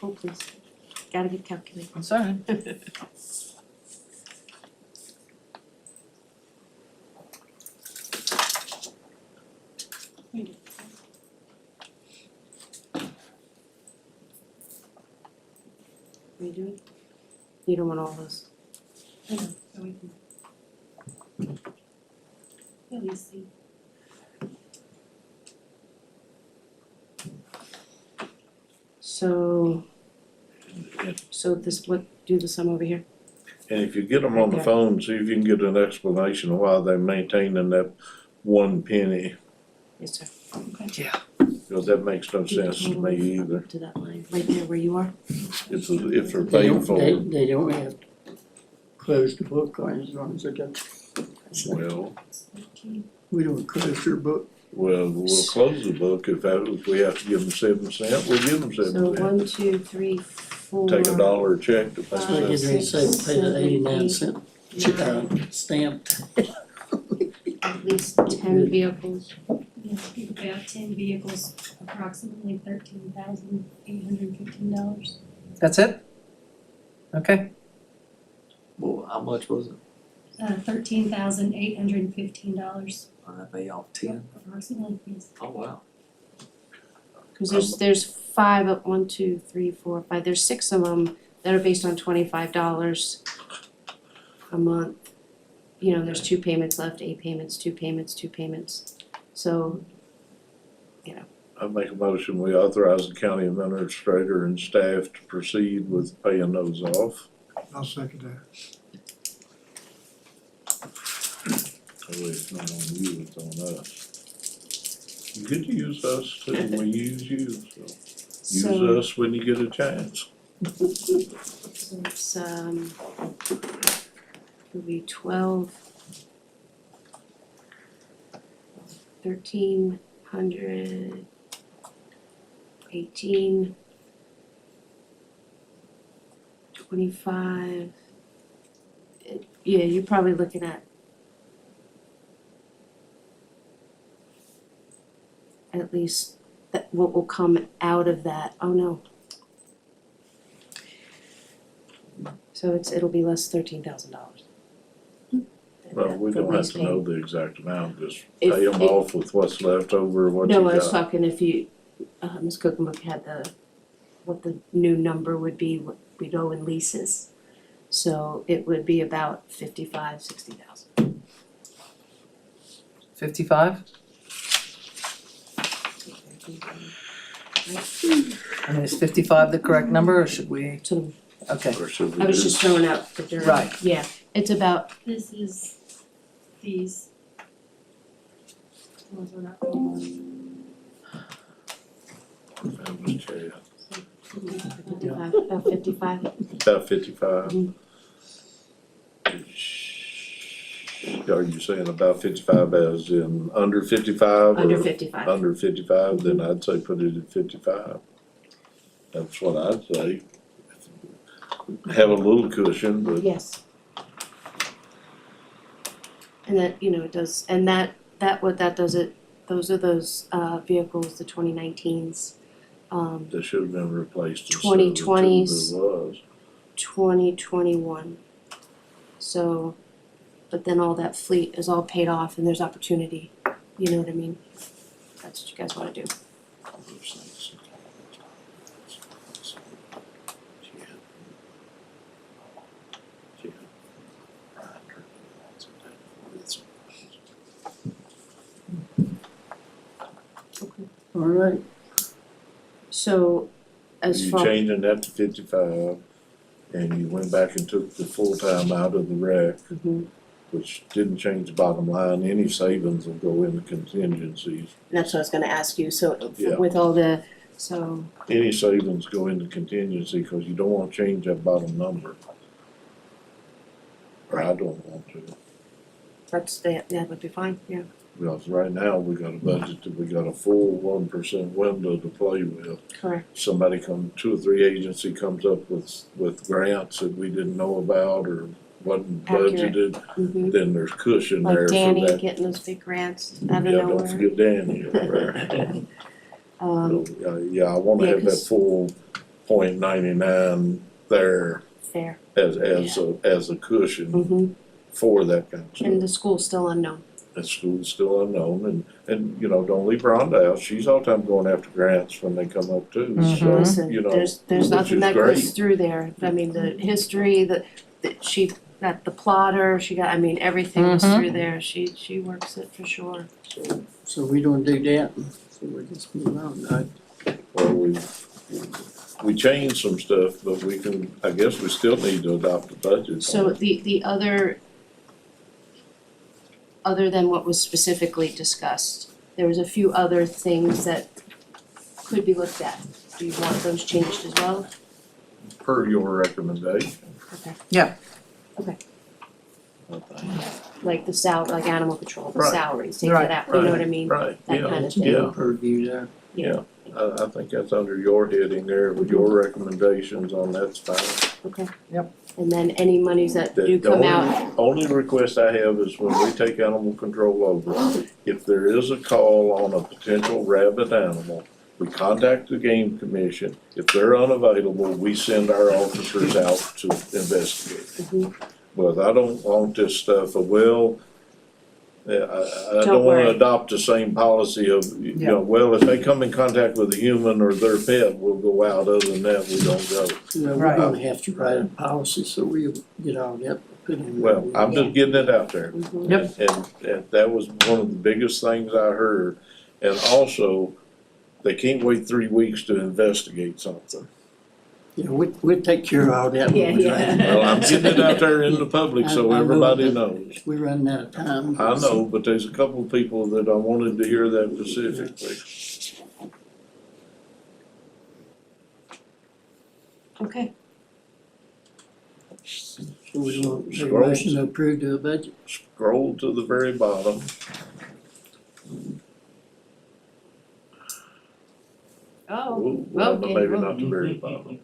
Hold please, gotta get calculated. I'm sorry. What are you doing? You don't want all those. I know, so we can. At least see. So. So this, what, do the sum over here? And if you get them on the Right there. phone, see if you can get an explanation of why they're maintaining that 1 penny, Yes, sir. Yeah. because that makes no sense to me either. To that line, right there where you are. If they're They paid don't, for, they don't have to close the book on as long as they got. well, We don't close your book. we'll close the book if we have to give them 7 cents, we'll give them 7 So cents. 1, 2, 3, 4. Take $1 a check to pay That's what I get ready to say, pay that 89-cent stamped. At least 10 vehicles. Yeah, we could pay out 10 vehicles, approximately $13,815. That's it? Okay. Well, how much was it? $13,815 I pay off 10. approximately, yes. Oh, wow. Cause there's 5 of 1, 2, 3, 4, 5, there's 6 of them that are based on $25 a month. You know, there's 2 payments left, 8 payments, 2 payments, 2 payments. So, I make a motion, we authorize the county administrator and staff to proceed with paying those off. I'll second that. That way it's not on you, it's on us. You get to use us too, when we use you, so use so, us when you get a chance. so it's, it'll be 12, 1,300, 18, 25. Yeah, you're probably looking at least that what will come out of that. Oh no. So it'll be less $13,000. Well, we don't have to know the exact amount, just If- pay them if- off with what's left over, what you No, I was got. talking if you, Ms. Cookenbook had what the new number would be, what we go in leases. So it would be about 55, 60,000. 55? I mean, is 55 the correct number, or should we? Okay. Or should we I was do- just throwing out the dirt. Right. Yeah, it's about, This is these. The ones we're not paying on. That was Chad. 55, about 55. About 55. Mhm. Are you saying about 55 as in under 55 or? Under 55. Under 55, then I'd say put it at 55. That's what I'd say. have a little cushion, but Yes. And that, it does, and what that does, those are those vehicles, the 2019s, that should have been replaced instead of the 2020s. two that was. 2021. So, but then all that fleet is all paid off and there's opportunity, you know what I mean? That's what you guys wanna do. All right, So, as You far, changing that to 55, and you went back and took the full-time out of the rec, Mhm. which didn't change the bottom line. Any savings will go into contingencies. and that's what I was gonna ask you, so Yeah. with all the, so, Any savings go into contingency, cause you don't wanna change that bottom number. Or I don't want to, that would be fine, yeah. because right now, we got a budget that we got a full 1% window to play with. Correct. Somebody two or three agency comes up with grants that we didn't know about or wasn't Accurate. budgeted, Mhm. then there's cushion there Like for Danny that. getting those big grants out of Yeah, nowhere. don't forget Danny over there. Um, So, yeah, I wanna yeah, have that 'cause- full .99 there fair. as a cushion Mhm. for that kind of stuff. And the school's still unknown. The school's still unknown, and don't leave Rhonda out, she's all the time going after grants when they come up too, so, Listen, there's which nothing is that great. goes through there. I mean, the history, she got the plotter, everything goes Mhm. through there. She works it for sure. so we don't do that, so we just move on, right? Well, we changed some stuff, but I guess we still need to adopt a budget. So the other than what was specifically discussed, there was a few other things that could be looked at. Do you want those changed as well? Per your recommendation. Okay. Yeah. Okay. Okay. Like like animal control, the Right. salaries, take Right. that out, you know what I mean? Right, That yeah, kind of thing. yeah. Purview there. Yeah, I think that's under your heading there with your recommendations on that's fine. Okay. Yep. And then any monies that The do come only- out, Only request I have is when we take animal control over, if there is a call on a potential rabid animal, we contact the game commission. If they're unavailable, we send our officers out to investigate. Mhm. But I don't want this stuff, I Don't don't wanna worry. adopt the same policy of, well, if they come in contact with a human or their pet, we'll go out, other than that, we don't go. We're Right. gonna have to write a policy, so we'll get all that put in. Well, I'm just getting it out there. Mhm. Yep. And that was one of the biggest things I heard. And also, they can't wait 3 weeks to investigate something. Yeah, we'll take care of all that. when we Yeah, write it. yeah. Well, I'm getting it out there in the public so I know, everybody but knows. We're running out of time. I know, but there's a couple of people that I wanted to hear that specifically. okay, So we want a Scroll. motion to approve the budget. Scroll to the very bottom. oh, Well, okay, maybe well. not the very bottom.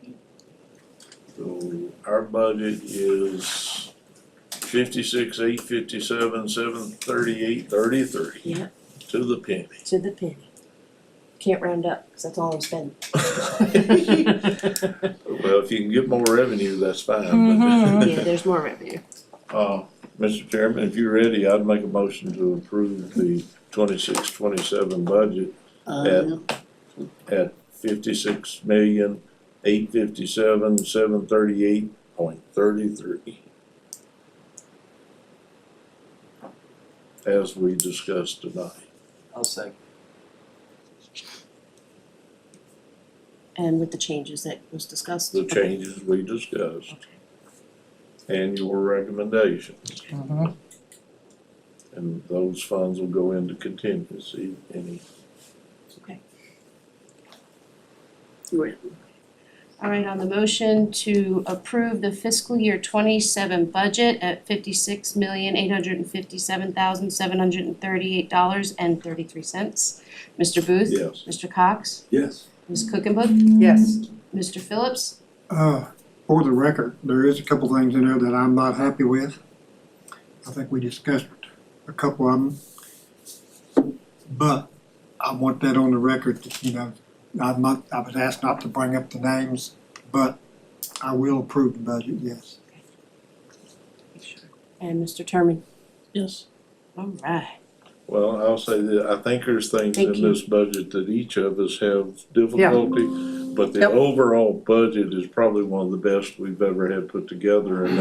So our budget is 56,857,738.33. Yeah. To the penny. To the penny. Can't round up, cause that's all I'm spending. Well, if you can get more revenue, that's fine, Mhm. Yeah, there's more revenue. Mr. Chairman, if you're ready, I'd make a motion to approve the 26-27 budget at 56,857,738.33. As we discussed tonight. I'll second. And with the changes that was discussed. The Okay. changes we discussed. And your recommendations. Mhm. And those funds will go into contingency, any. Okay. All right, on the motion to approve the fiscal year 27 budget at $56,857,738.33. Mr. Booth? Yes. Mr. Cox? Yes. Ms. Cookenbook? Yes. Mr. Phillips? For the record, there is a couple things in there that I'm not happy with. I think we discussed a couple of them. But I want that on the record, that, you know, I was asked not to bring up the names, but I will approve the budget, yes. And Mr. Terman? Yes. All right. Well, I'll say that I think there's things Thank in you. this budget that each of us have difficulty, but the Yep. overall budget is probably one of the best we've ever had put together, and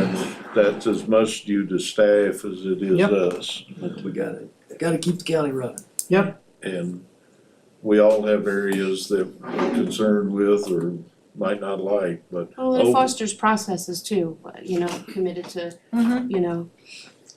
that's as much due to staff as it is Yep. us. We gotta keep the county running. And we all have areas that we're concerned with or might not like, but Well, it over- fosters processes too, you know, committed to, you know,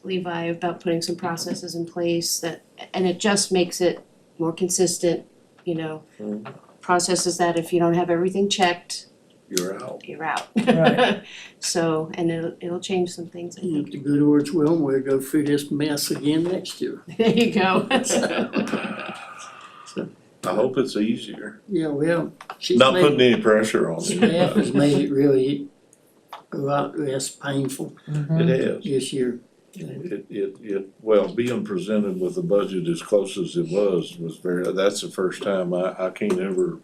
Levi about putting some processes in place that, and it just makes it more consistent, you know. Mhm. Processes that if you don't have everything checked, you're out. you're out. Right. So, and it'll change some things, I think. If the good words will, we'll go through this mess again next year. There you go. I hope it's easier. Yeah, well, she's Not made, putting any pressure on you. staff has made it really a lot less painful It has. this year. Well, being presented with a budget as close as it was that's the first time I can't ever,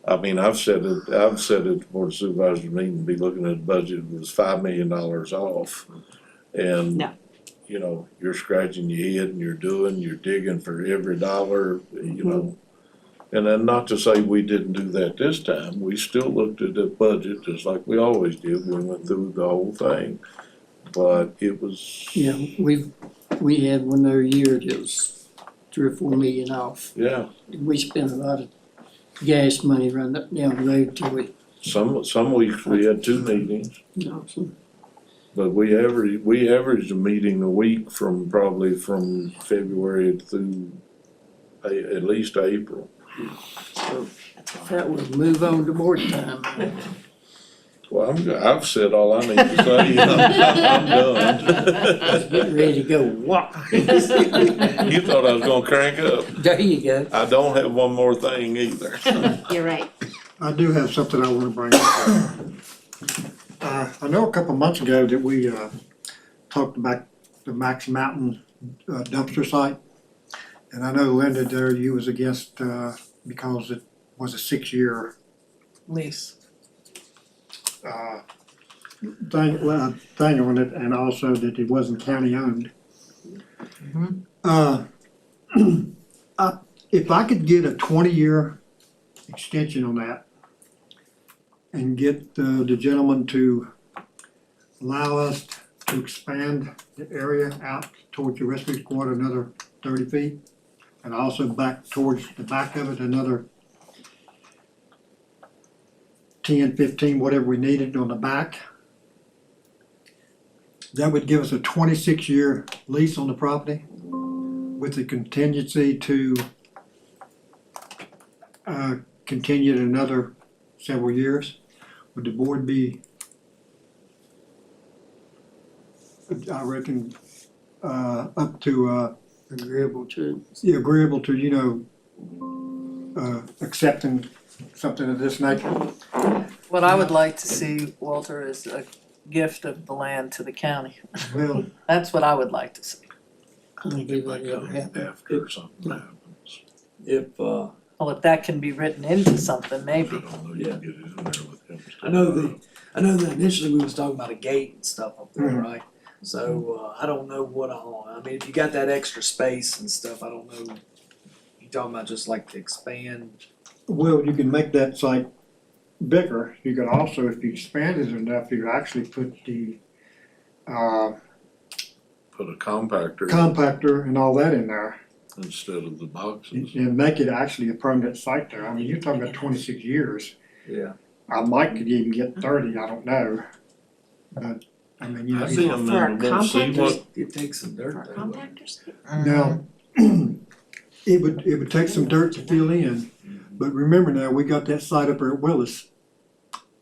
I mean, I've said it before the supervisor meeting, be looking at a budget that was $5 million off. And, No. you know, you're scratching your head and you're digging for every dollar, you know. And then not to say we didn't do that this time, we still looked at the budget just like we always did, we went through the whole thing. But it was, Yeah, we had one other year that was 3 or 4 million off. yeah, We spent a lot of gas money running up and down the road till we, some weeks we had 2 meetings. you know, so. But we averaged a meeting a week from February through at least April. So that would move on to board time. Well, I've said all I need to say, I'm done. Get ready to go, walk. You thought I was gonna crank up. There you go. I don't have one more thing either. You're right. I do have something I wanna bring up. I know a couple months ago that we, talked about the Max Mountain dumpster site. And I know Linda there, you was against, because it was a 6-year, Lease. thing on it, and also that it wasn't county owned. If I could get a 20-year extension on that and get the gentleman to allow us to expand the area out towards the rescue squad another 30 feet, and also back towards the back of it another 10, 15, whatever we needed on the back. That would give us a 26-year lease on the property with the contingency to continue it another several years. Would the board be, I reckon, up to, Agreeable to. agreeable to, you know, accepting something of this nature? What I would like to see, Walter, is a gift of the land to the county. Well, That's what I would like to see. I don't believe that ever happened. After something happens. Well, if that can be written into something, maybe. I don't know, you can get it in there with him. I know that initially we was talking about a gate and stuff up there, right? So, I don't know what all, I mean, if you got that extra space and stuff, I don't know. You talking about just like to expand? well, you can make that site bigger. You could also, if you expand it enough, you could actually put the Put a compactor compactor and all that in there instead of the boxes. and make it actually a permanent site there. I mean, you're talking about 26 years. Yeah. I might could even get 30, I don't know. But, I mean, you know. I see them For our in the, see what, It takes some dirt Our though. compactors? Now, it would take some dirt to fill in, but remember now, we got that site up there at Willis.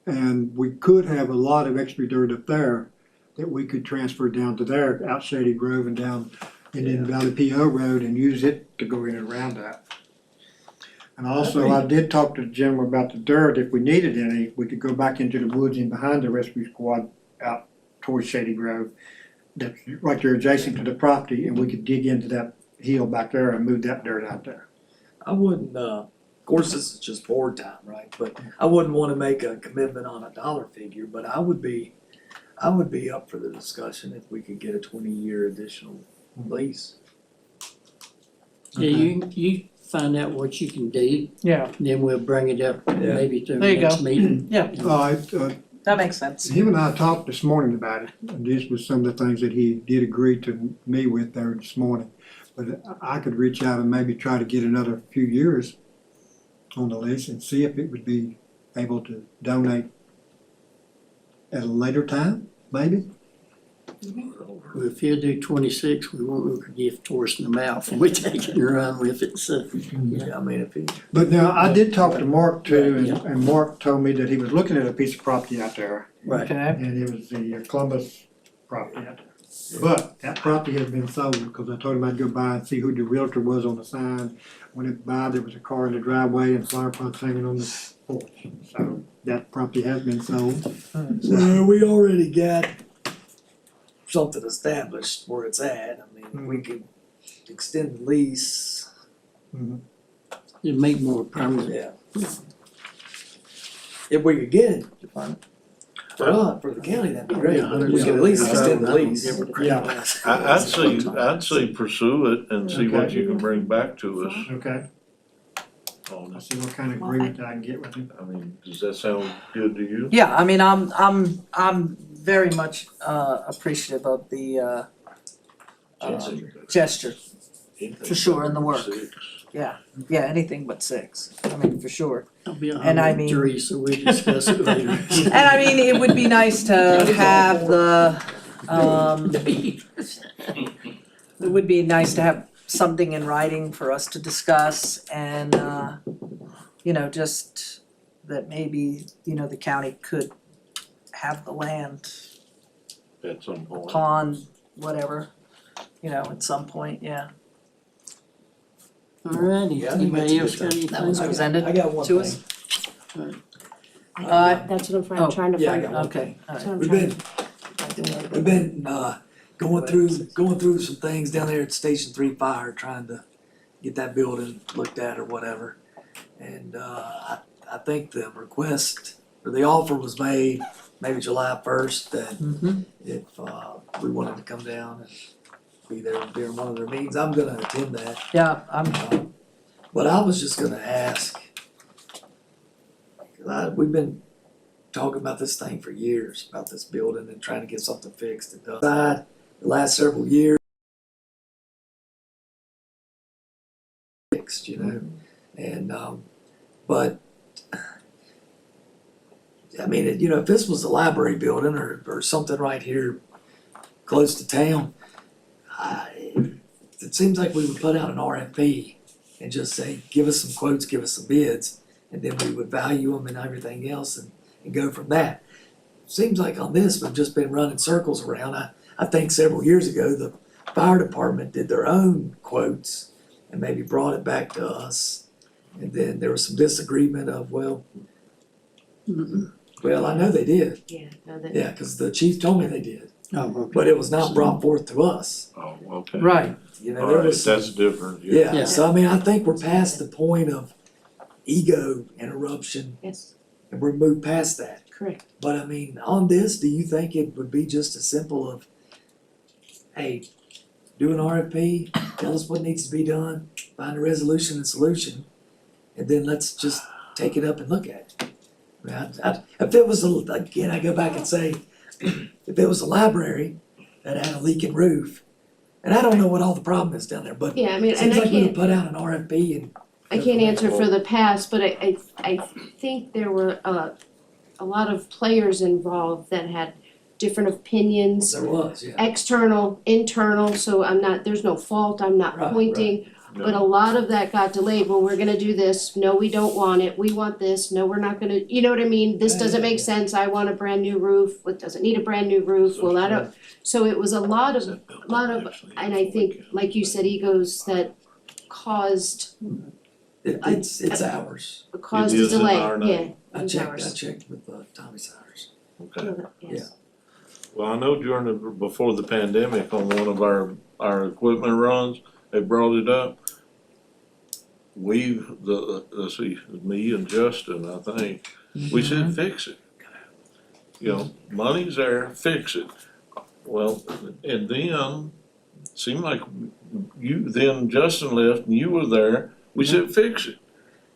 And we could have a lot of extra dirt up there that we could transfer down to there, out Shady Grove and down, and then Valley PO Road and use it to go in and around that. And also, I did talk to the gentleman about the dirt, if we needed any, we could go back into the woods and behind the rescue squad out towards Shady Grove. That's right there adjacent to the property, and we could dig into that hill back there and move that dirt out there. I wouldn't, of course, this is just board time, right? But I wouldn't wanna make a commitment on a dollar figure, but I would be up for the discussion if we could get a 20-year additional lease. Yeah, you find out what you can do, Yeah, then we'll bring it up maybe to the There you next go. meeting. yeah, that makes sense. Him and I talked this morning about it, and this was some of the things that he did agree to me with there this morning. But I could reach out and maybe try to get another few years on the list and see if it would be able to donate at a later time, maybe. If he'll do 26, we won't look a gift horse in the mouth when we take it and run with it, so. Yeah, I mean, if he, But now, I did talk to Mark too, and Mark told me that he was looking at a piece of property out there. Right. Okay, And it was the Columbus property out there. But that property has been sold, because I told him I'd go by and see who the realtor was on the sign. Went by, there was a car in the driveway and flower pots hanging on the porch. So that property has been sold. well, we already got something established where it's at. I mean, we could extend the lease. It make more permanent. Yeah. If we could get it, for the county, that'd be great. We could at least extend the lease. Yeah. I'd say pursue it and see what you can bring back to us Okay, on I'll it. see what kind of agreement I can get with him. I mean, does that sound good to you? yeah, I mean, I'm very much appreciative of the gesture, for sure, and the work. Yeah, anything but 6, I mean, for sure. I'll be And I mean- 103, so we discuss it later. And I mean, it would be nice to have the, it would be nice to have something in writing for us to discuss and, you know, just that maybe, you know, the county could have the land At some point. upon whatever, you know, at some point, yeah. Alrighty, Yeah, I think that's anybody a else good got time. anything? That was presented I got one to thing. us. That's what I'm trying to yeah, I find got out. one Okay, all That's right. what I'm We've trying been, we've been, going through some things down there at Station 3 Fire, trying to get that building looked at or whatever. And, I think the request, or the offer was made maybe July 1st, that if, we wanted to come down and be there during one of their meetings, I'm gonna attend that. Yeah, But I was just gonna ask, 'cause we've been talking about this thing for years, about this building and trying to get something fixed and done. The last several years, fixed, you know, and, but, I mean, you know, if this was a library building or something right here close to town, it seems like we would put out an RFP and just say, give us some quotes, give us some bids, and then we would value them and everything else and go from that. Seems like on this, we've just been running circles around. I think several years ago, the fire department did their own quotes and maybe brought it back to us. And then there was some disagreement of, well, I know they did. Yeah, no, that. Yeah, because the chief told me they did, Oh, okay. but it was not brought forth to us. Oh, okay. right. You know, All there right, was that's different, yeah. So I mean, I think we're past the point of ego interruption, Yes, and we're moved past that. correct. But I mean, on this, do you think it would be just as simple of, hey, do an RFP, tell us what needs to be done, find a resolution and solution, and then let's just take it up and look at it. I mean, if it was, again, I go back and say, if it was a library that had a leaking roof, and I don't know what all the problem is down there, but Yeah, I mean, it and seems I like we would can't, put out an RFP and. I can't answer for the past, but I think there were a lot of players involved that had different opinions. There was, yeah. External, internal, so I'm not, there's no fault, I'm not Right, pointing. But a lot of that got delayed, well, we're gonna do this, no, we don't want it, we want this, no, we're not gonna, you know what I mean? This doesn't make sense, I want a brand new roof, what doesn't need a brand new roof, well, I don't. So it was a lot of, and I think, like you said, egos that caused It's ours. Caused It a is in delay, our yeah, name. I it was checked ours. with Tommy Cyrus. Okay. Yes. Well, I know before the pandemic, on one of our equipment runs, they brought it up. Let's see, me and Justin, I think, we said, fix it. You know, money's there, fix it. Well, and then, seemed like then Justin left and you were there, we said, fix it.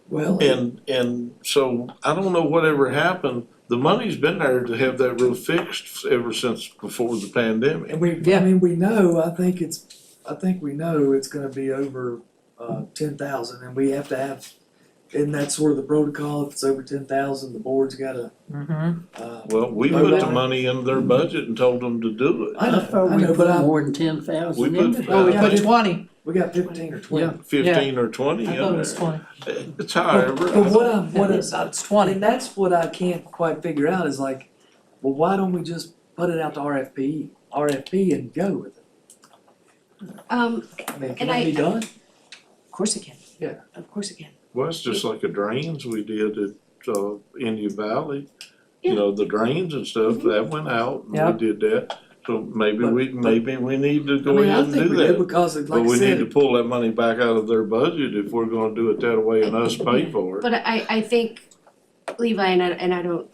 Well, And so, I don't know whatever happened, the money's been there to have that roof fixed ever since before the pandemic. and I mean, we know, I think we know it's gonna be over 10,000, and we have to have, and that's sort of the protocol, if it's over 10,000, the board's gotta, Well, we vote put the on it. money in their budget and told them to do it. I know, thought I we know, put but I, more than 10,000 We in put- there. Oh, we Yeah, put but- 20. we got 15 or 20. Yeah. 15 or 20 in I there. thought it was 20. It's however. But what It's 20. and that's what I can't quite figure out is like, well, why don't we just put it out to RFP and go with it? I mean, can And that be done? Of course it can. Yeah. Of course it can. Well, it's just like the drains we did at Indian Valley. Yeah. You know, the drains and stuff, that went out and Yep. we did that. So maybe we need to I go mean, I ahead and think do we did that. because of, But like I we need to said, pull that money back out of their budget if we're gonna do it that way and us pay for it. But I think, Levi, and I don't,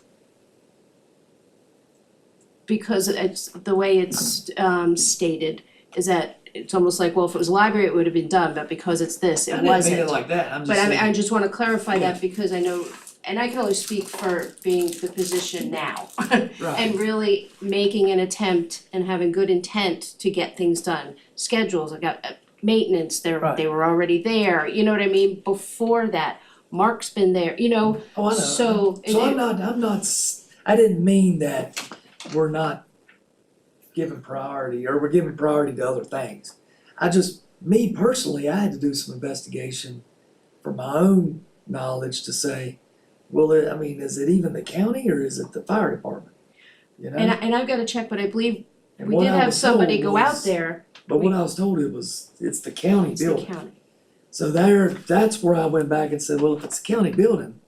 because it's, the way it's stated, is that it's almost like, well, if it was library, it would have been done, but because it's this, I it didn't wasn't. mean it like that, I'm just But I saying. mean, I just wanna clarify that because I know, and I can only speak for being the position now. Right. And really making an attempt and having good intent to get things done. Schedules, I got maintenance, they Right. were already there, you know what I mean? Before that, Mark's been there, you know, Oh, I know. so. So I'm not, I didn't mean that we're not giving priority, or we're giving priority to other things. Me personally, I had to do some investigation for my own knowledge to say, well, is it even the county or is it the fire department? You know? And I've gotta check, but I believe And we what did I have was told somebody go out was- there, But what I was told it's the county it's the building. county. So that's where I went back and said, well, if it's the county building,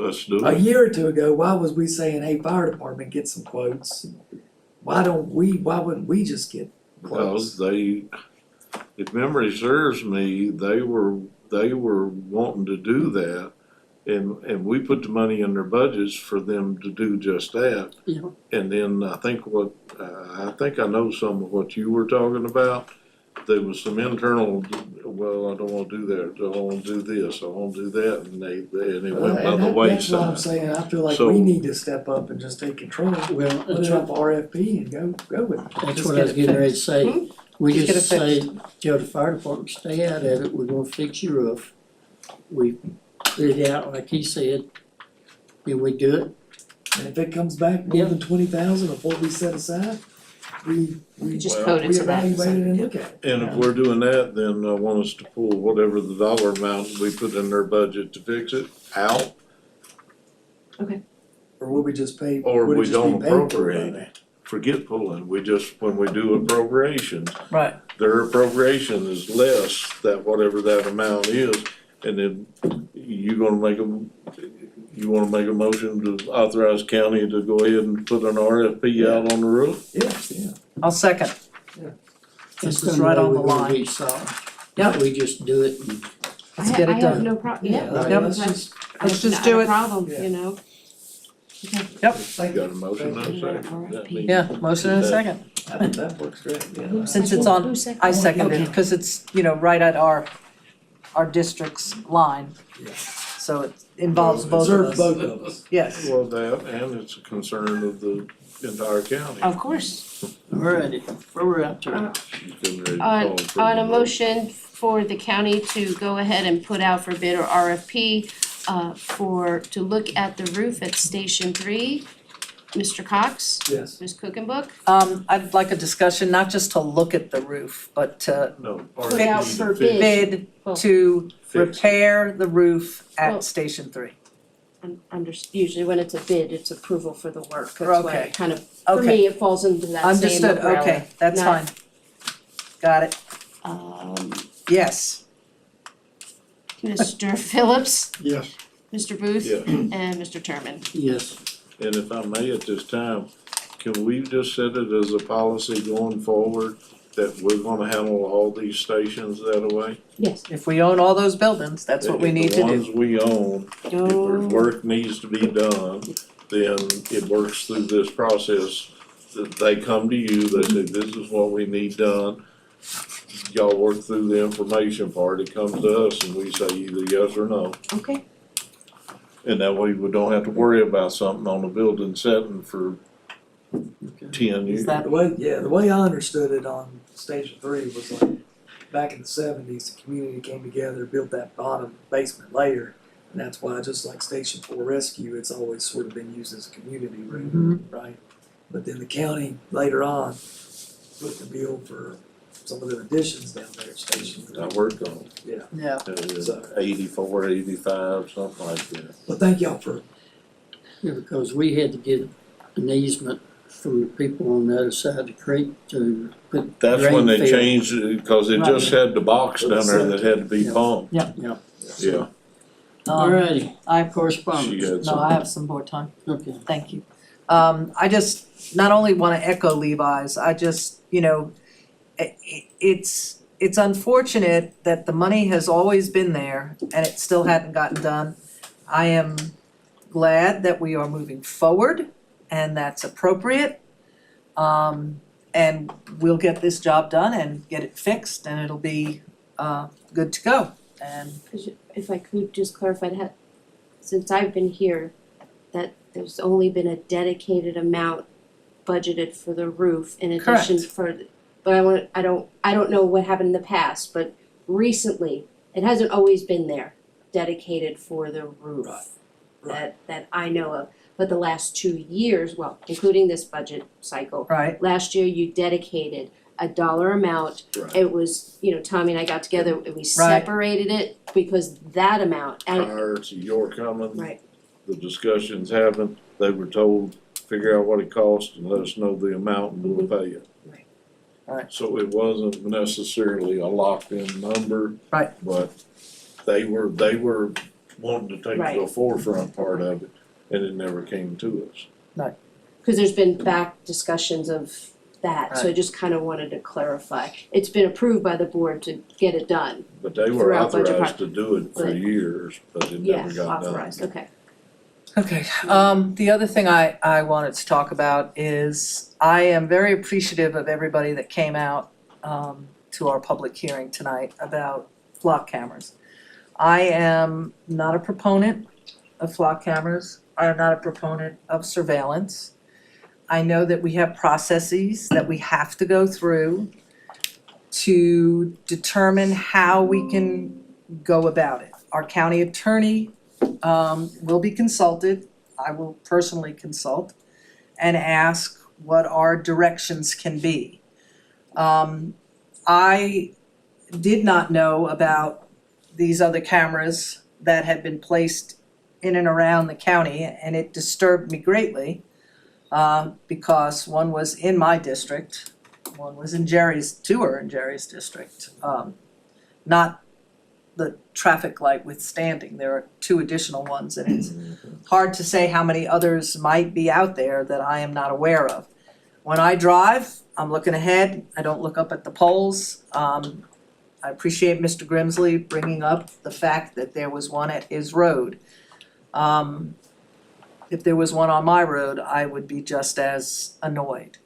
Let's do a it. year or two ago, why was we saying, hey, fire department, get some quotes? Why wouldn't we just get quotes? Because if memory serves me, they were wanting to do that. And we put the money in their budgets for them to do just that. Yeah. And then I think I know some of what you were talking about. There was some internal, well, I don't wanna do that, I don't wanna do this, I wanna do that, and it went by the That's what I'm wayside. saying, I feel like So- we need to step up and just take control, Well, put it up RFP and go with it. that's Just what get I was it getting ready to fixed. say. We Just get just it say, tell the fire department, stay out of it, we're gonna fix your roof. We put it out, like he said, and we do it. And if it comes back more than 20,000 of what we set aside, we Just Well, code it to that. reevaluate it and look at it. And if we're doing that, then I want us to pull whatever the dollar amount we put in their budget to fix it out, Or will we just pay, or would it we just be don't paid for appropriate by it. Forget pulling, we just, when we do appropriations, Right. their appropriation is less than whatever that amount is, and then you wanna make a motion to authorize county to go ahead and put an RFP out on the roof? Yeah. I'll second. This is right on the We're gonna line. reach solid. Yep. We just do it and Let's get it I have done. no problem, yeah, Right, Yep. let's just, Let's just do not it. a problem, Yeah. you know? You got a motion, I'm saying. That means- Yeah, motion and a second. that works great, yeah. Since it's on, Who seconded? I seconded Okay. it, cause it's, right at our district's line. Yeah. So it involves both of Serve us. both of us. Yes. Well, that, and it's a concern of the entire county. Of course. Alrighty, where we're at to. She's getting ready to call for On the a vote. motion for the county to go ahead and put out for bid or RFP to look at the roof at Station 3. Mr. Cox, Yes. Ms. Cookenbook, I'd like a discussion, not just to look at the roof, but to No. Put out RFP for to fix- bid. bid to fix. repair the roof Well- at Station 3. usually when it's a bid, it's approval for the work, that's why Okay. it kind of, for Okay. me, it falls into that same Understood, umbrella. okay, that's Not- fine. Got it, Um, yes. Mr. Phillips, Yes. Mr. Booth, Yeah. and Mr. Terman. Yes. And if I may at this time, can we just set it as a policy going forward that we're gonna handle all these stations that way? Yes. If we own all those buildings, that's what we need to The do. ones we own, if there's work needs to be done, then it works through this process. That they come to you, they say, this is what we need done. Y'all work through the information part, it comes to us and we say either yes or no. Okay. And that way we don't have to worry about something on the building setting for 10 years. Is that The way I understood it on Station 3 was like, back in the 70s, the community came together, built that bottom basement layer. And that's why, just like Station 4 Rescue, it's always sort of been used as a community room, right? But then the county later on put the bill for some of the additions down there at Station 3. I worked on it. Yeah. Yeah. 84, 85, something like that. Well, thank y'all for, Yeah, because we had to get an easement from the people on the other side of the creek to put That's when they drain field. changed it, cause it just had the box down there that had to be pumped. Yep. Yeah. Yeah. Alrighty, I correspondence. She had No, I some. have some more time. Okay. Thank you. I just not only wanna echo Levi's, I just, it's unfortunate that the money has always been there and it still hadn't gotten done. I am glad that we are moving forward and that's appropriate. And we'll get this job done and get it fixed and it'll be, good to go. And If I could just clarify that, since I've been here, that there's only been a dedicated amount budgeted for the roof in addition but I don't know what happened in the past, but recently, it hasn't always been there, dedicated for the roof. That I know of, but the last 2 years, well, including this budget cycle, right, last year you dedicated a dollar amount. Right. It was, Tommy and I got together and we separated it because that amount, and, Prior to your coming, right, the discussions happened, they were told, figure out what it costs and let us know the amount and we'll pay it. Right. So it wasn't necessarily a locked-in number. Right. But they were wanting to take the forefront part of it, and it never came to us. cause there's been back discussions of that, so I just kinda wanted to clarify. It's been approved by the board to get it done, But they were Throughout budget authorized to do it for but- years, but it never got done. authorized, okay. Okay, the other thing I wanted to talk about is I am very appreciative of everybody that came out to our public hearing tonight about flock cameras. I am not a proponent of flock cameras. I am not a proponent of surveillance. I know that we have processes that we have to go through to determine how we can go about it. Our county attorney will be consulted, I will personally consult and ask what our directions can be. I did not know about these other cameras that had been placed in and around the county and it disturbed me greatly because one was in my district, one was in two are in Jerry's district. Not the traffic light withstanding, there are 2 additional ones and it's hard to say how many others might be out there that I am not aware of. When I drive, I'm looking ahead, I don't look up at the poles. I appreciate Mr. Grimsley bringing up the fact that there was one at his road. If there was one on my road, I would be just as annoyed.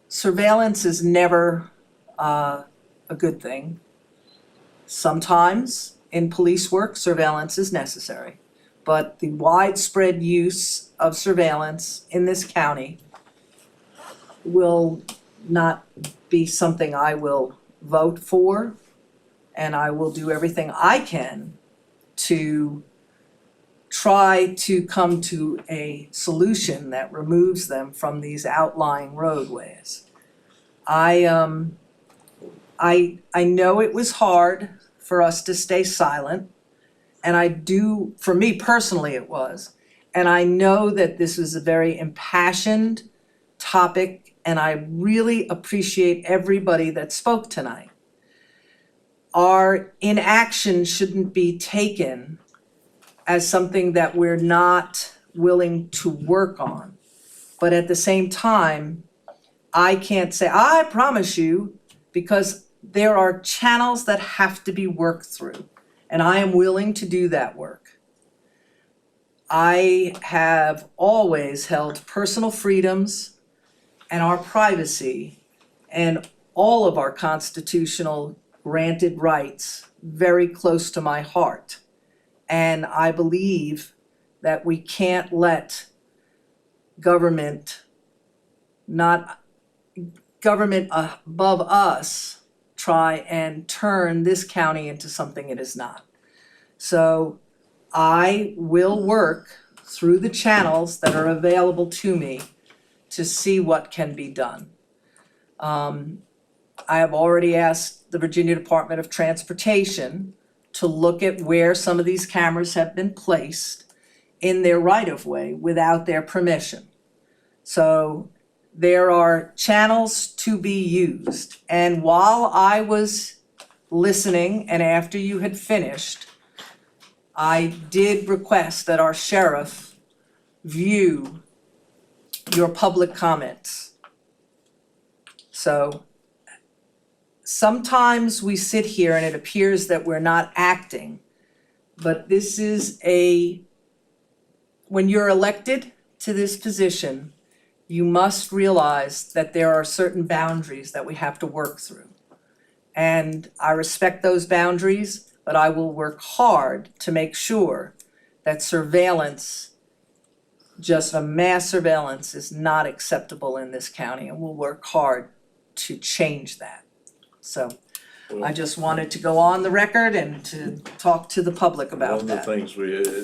Surveillance is never a good thing. Sometimes in police work, surveillance is necessary, but the widespread use of surveillance in this county will not be something I will vote for, and I will do everything I can to try to come to a solution that removes them from these outlying roadways. I know it was hard for us to stay silent, and for me personally it was, and I know that this was a very impassioned topic, and I really appreciate everybody that spoke tonight. our inaction shouldn't be taken as something that we're not willing to work on. But at the same time, I can't say, I promise you, because there are channels that have to be worked through, and I am willing to do that work. I have always held personal freedoms and our privacy and all of our constitutional granted rights very close to my heart. And I believe that we can't let government above us try and turn this county into something it is not. So I will work through the channels that are available to me to see what can be done. I have already asked the Virginia Department of Transportation to look at where some of these cameras have been placed in their right-of-way without their permission. So there are channels to be used. And while I was listening and after you had finished, I did request that our sheriff view your public comments. So sometimes we sit here and it appears that we're not acting, but this is when you're elected to this position, you must realize that there are certain boundaries that we have to work through. And I respect those boundaries, but I will work hard to make sure that surveillance, just a mass surveillance, is not acceptable in this county, and we'll work hard to change that. So I just wanted to go on the record and to talk to the public about One that. of the things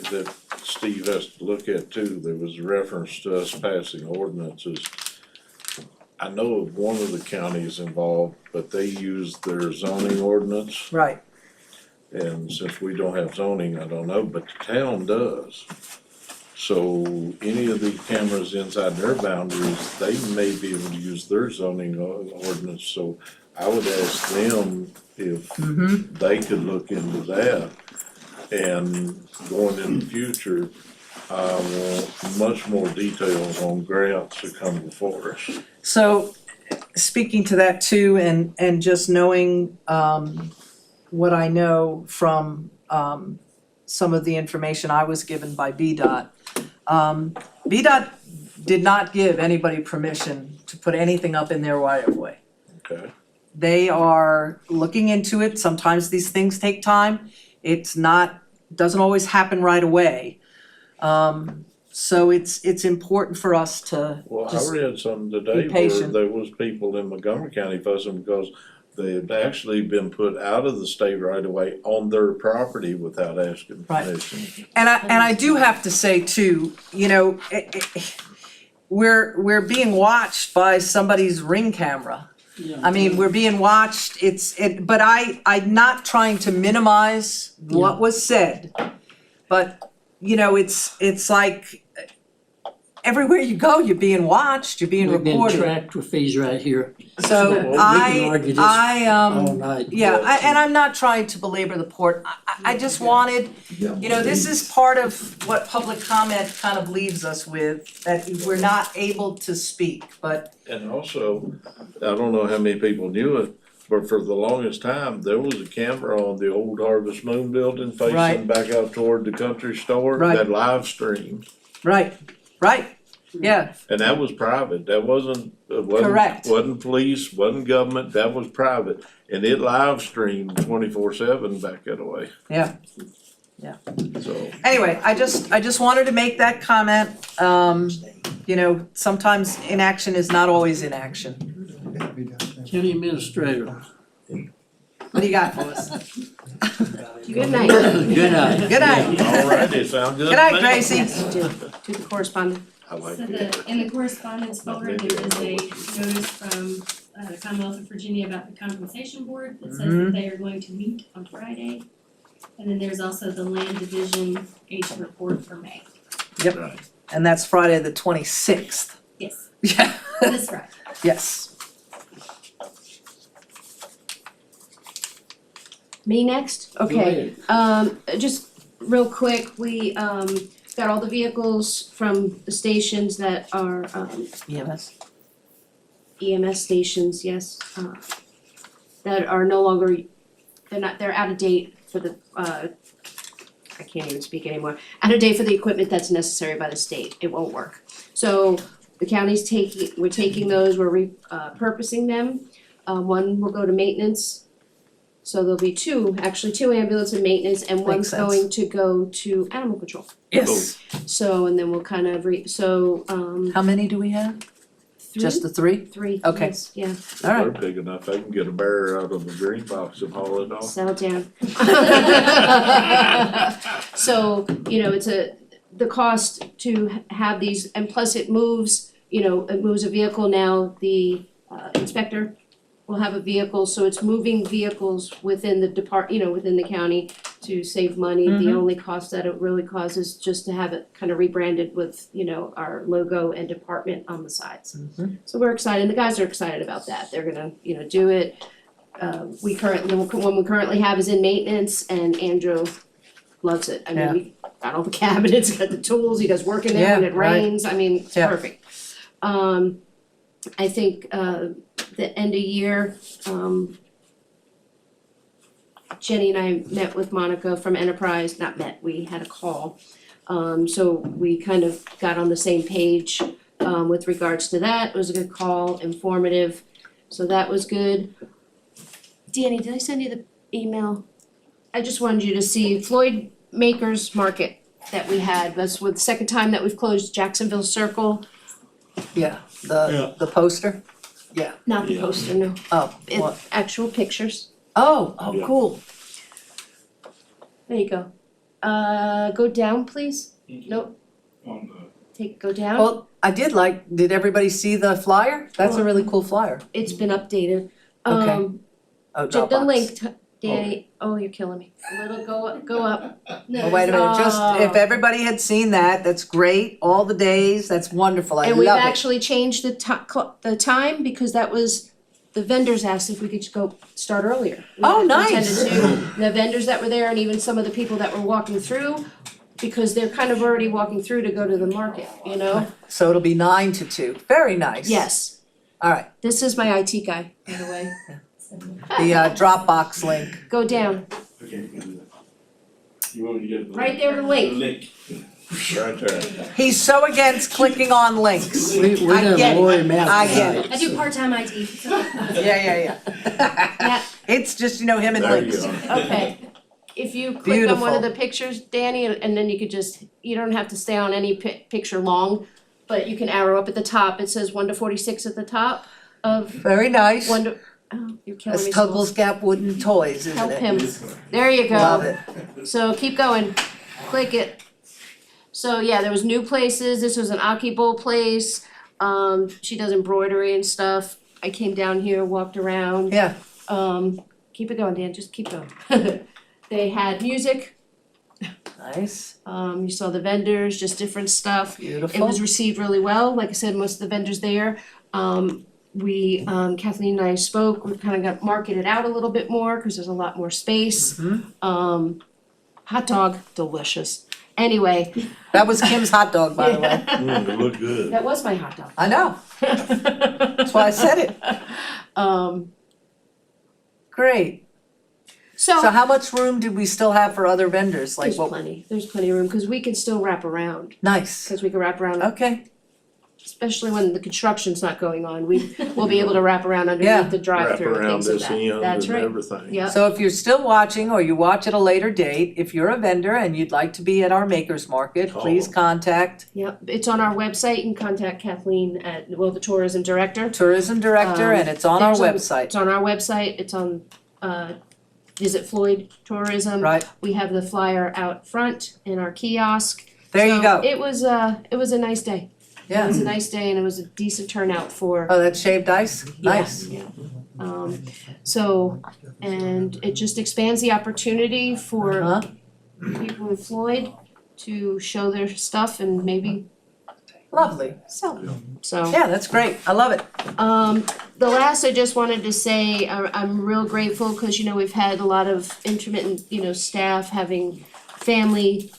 that Steve has to look at too, there was a reference to us passing ordinances. I know of one of the counties involved, but they use their zoning ordinance. Right. And since we don't have zoning, I don't know, but the town does. So any of the cameras inside their boundaries, they may be able to use their zoning ordinance. So I would ask them if they could look into that. And going in the future, I want much more details on grants that come before us. So speaking to that too, and just knowing what I know from some of the information I was given by VDOT. VDOT did not give anybody permission to put anything up in their right of way. Okay. They are looking into it. Sometimes these things take time. Doesn't always happen right away. So it's important for us to Well, just I read something today be where patient. there was people in Montgomery County fussing because they had actually been put out of the state right away on their property without asking Right. permission. And I do have to say too, you know, we're being watched by somebody's Ring camera. I mean, we're being watched, but I'm not trying to minimize what was said. But, you know, it's like everywhere you go, you're being watched, you're being We've been recorded. tracked with these right here. So We can argue this all night. and I'm not trying to belabor the point. I just wanted, you know, this is part of what public comment kind of leaves us with, that we're not able to speak, but And also, I don't know how many people knew it, but for the longest time, there was a camera on the old Harvest Moon building facing Right. back out toward the country store Right. that live streamed. right, yeah, And that was private, that wasn't Correct. wasn't police, wasn't government, that was private. And it live streamed 24/7 back that way, yeah. so. Anyway, I just wanted to make that comment. You know, sometimes inaction is not always inaction. County Administrator. What do you got for us? Good night. Good night. Good night. All right, it sounds good. Good night, to me. Tracy. To the correspondent. I like So it. in the correspondence folder, there is a notice from the Commonwealth of Virginia about the compensation board that says that they are going to meet on Friday. And then there's also the land division agent report for May. Yep, and that's Friday the 26th. Yes, Yeah, this Friday. yes. Me next? Go Okay. ahead. Just real quick, we got all the vehicles from the stations that are EMS stations, yes, that are no longer, they're out of date for the I can't even speak anymore, out of date for the equipment that's necessary by the state, it won't work. So the county's we're taking those, we're repurposing them, one will go to maintenance. So there'll be two ambulance and maintenance, and one's Makes sense. going to go to animal control. Yes. So, and then we'll kind of How many do we have? Just the three? Three, Okay. yes, yeah, Alright. They're big enough, they can get a bear out of the green box and haul it off. settle down. So, it's the cost to have these, and plus it moves, it moves a vehicle now, the inspector will have a vehicle, so it's moving vehicles within the within the county to save money. The only cost that it really causes just to have it kind of rebranded with, our logo and department on the sides. So we're excited, and the guys are excited about that, they're gonna, do it. One we currently have is in maintenance, and Andrew loves it. I mean, we got all the cabinets, got the tools, he does work in there when it rains, I mean, it's perfect. I think the end of year, Jenny and I met with Monica from Enterprise, we had a call. So we kind of got on the same page with regards to that, it was a good call, informative, so that was good. Danny, did I send you the email? I just wanted you to see Floyd Makers Market that we had, that's the second time that we've closed Jacksonville Circle. Yeah, the poster? Not the poster, no. Oh, what? Actual pictures. Oh, Yeah. cool. There you go. Go down, please. Nope. Go down. Well, did everybody see the flyer? That's a really cool flyer. It's been updated. Okay. Oh, Check the Dropbox. link, Danny. Oh, you're killing me. A little, go up. Oh, wait a minute, just, if everybody had seen that, that's great, all the days, that's wonderful, I And we've love it. actually changed the time because that was, the vendors asked if we could just go start earlier. Oh, We nice. intended to. The vendors that were there and even some of the people that were walking through, because they're kind of already walking through to go to the market, So it'll be 9 to 2, very nice. Yes, All right, this is my IT guy, by the way. the Dropbox link. Go down, Okay, you want me to get the right there, the link. link? Right there. He's so against clicking on links. We're gonna bore him out. I get it. I do part-time IT. Yeah. Yeah. It's just, him and There you links. go. Okay, if you click on one of Beautiful. the pictures, Danny, and then you could just, you don't have to stay on any picture long, but you can arrow up at the top, it says 1 to 46 at the top of Very nice. 1 to, oh, you're killing me. That's Schools. Tuggles Gap Wooden Toys, isn't it? Help him, there you go. Love it. So keep going, click it. So yeah, there was new places, this was an Aki Bowl place, she does embroidery and stuff. I came down here, walked around. Yeah. Keep it going, Dan, just keep going. They had music, Nice, you saw the vendors, just different stuff. It beautiful. was received really well, like I said, most of the vendors there. Kathleen and I spoke, we kind of got marketed out a little bit more, cause there's a lot more space. Hot dog, delicious. Anyway. That was Kim's hot dog, by the way. They look good. That was my hot dog. I know, that's why I said it. Great. So So how much room do we still have for other vendors? Like there's plenty of room, cause we can still wrap around, Nice, cause we can wrap around, okay, especially when the construction's not going on, we'll be able to wrap around Yeah. underneath the drive-through and things like that. Wrap around this end That's and right. everything. Yep. so if you're still watching or you watch at a later date, if you're a vendor and you'd like to be at our Makers Market, Call please them. contact Yep, it's on our website, you can contact Kathleen the tourism director. Tourism Director and it's on our website. It's on our website, it's on, Visit Floyd Tourism. Right, We have the flyer out front in our kiosk. there you So go. it was a nice day. It Yeah. was a nice day and it was a decent turnout for. Oh, that's shaved ice? Nice. Yeah. So, and it just expands the opportunity for Uh-huh. people in Floyd to show their stuff and maybe Lovely. So, Yeah, that's great. I love it. the last I just wanted to say, I'm real grateful because, we've had a lot of intermittent, staff having family,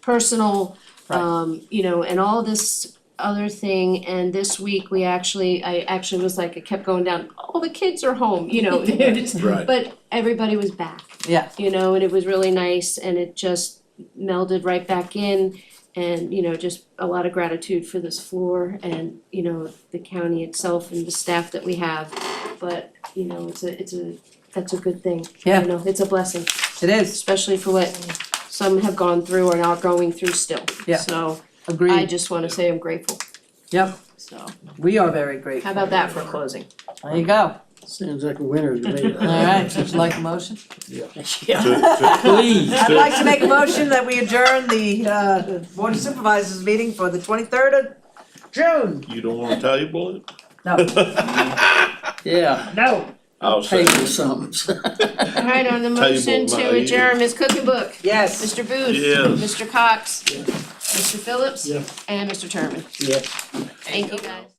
personal, and all this other thing. And this week I actually was like, it kept going down, all the kids are home, Right. but everybody was back. Yeah. And it was really nice and it just melded right back in. And, just a lot of gratitude for this floor and, the county itself and the staff that we have. But, that's a good thing. Yeah. It's a blessing, It is. especially for what some have gone through or are going through still. Yeah. So I Agreed. just wanna say I'm grateful, Yep. so We are very grateful. how about that for closing? There you go. Sounds like a winner to me. All right. Would you like a motion? Yeah. Please. I'd like to make a motion that we adjourn the Board of Supervisors meeting for the 23rd of June. You don't wanna table it? No. Yeah, No. I'll say. table something. Alright, on the motion Table to my adjourn, Ms. Cooking Book, Yes. Mr. Booth, Yes. Mr. Cox, Mr. Phillips, Yeah. and Mr. Terman. Yeah. Thank you guys.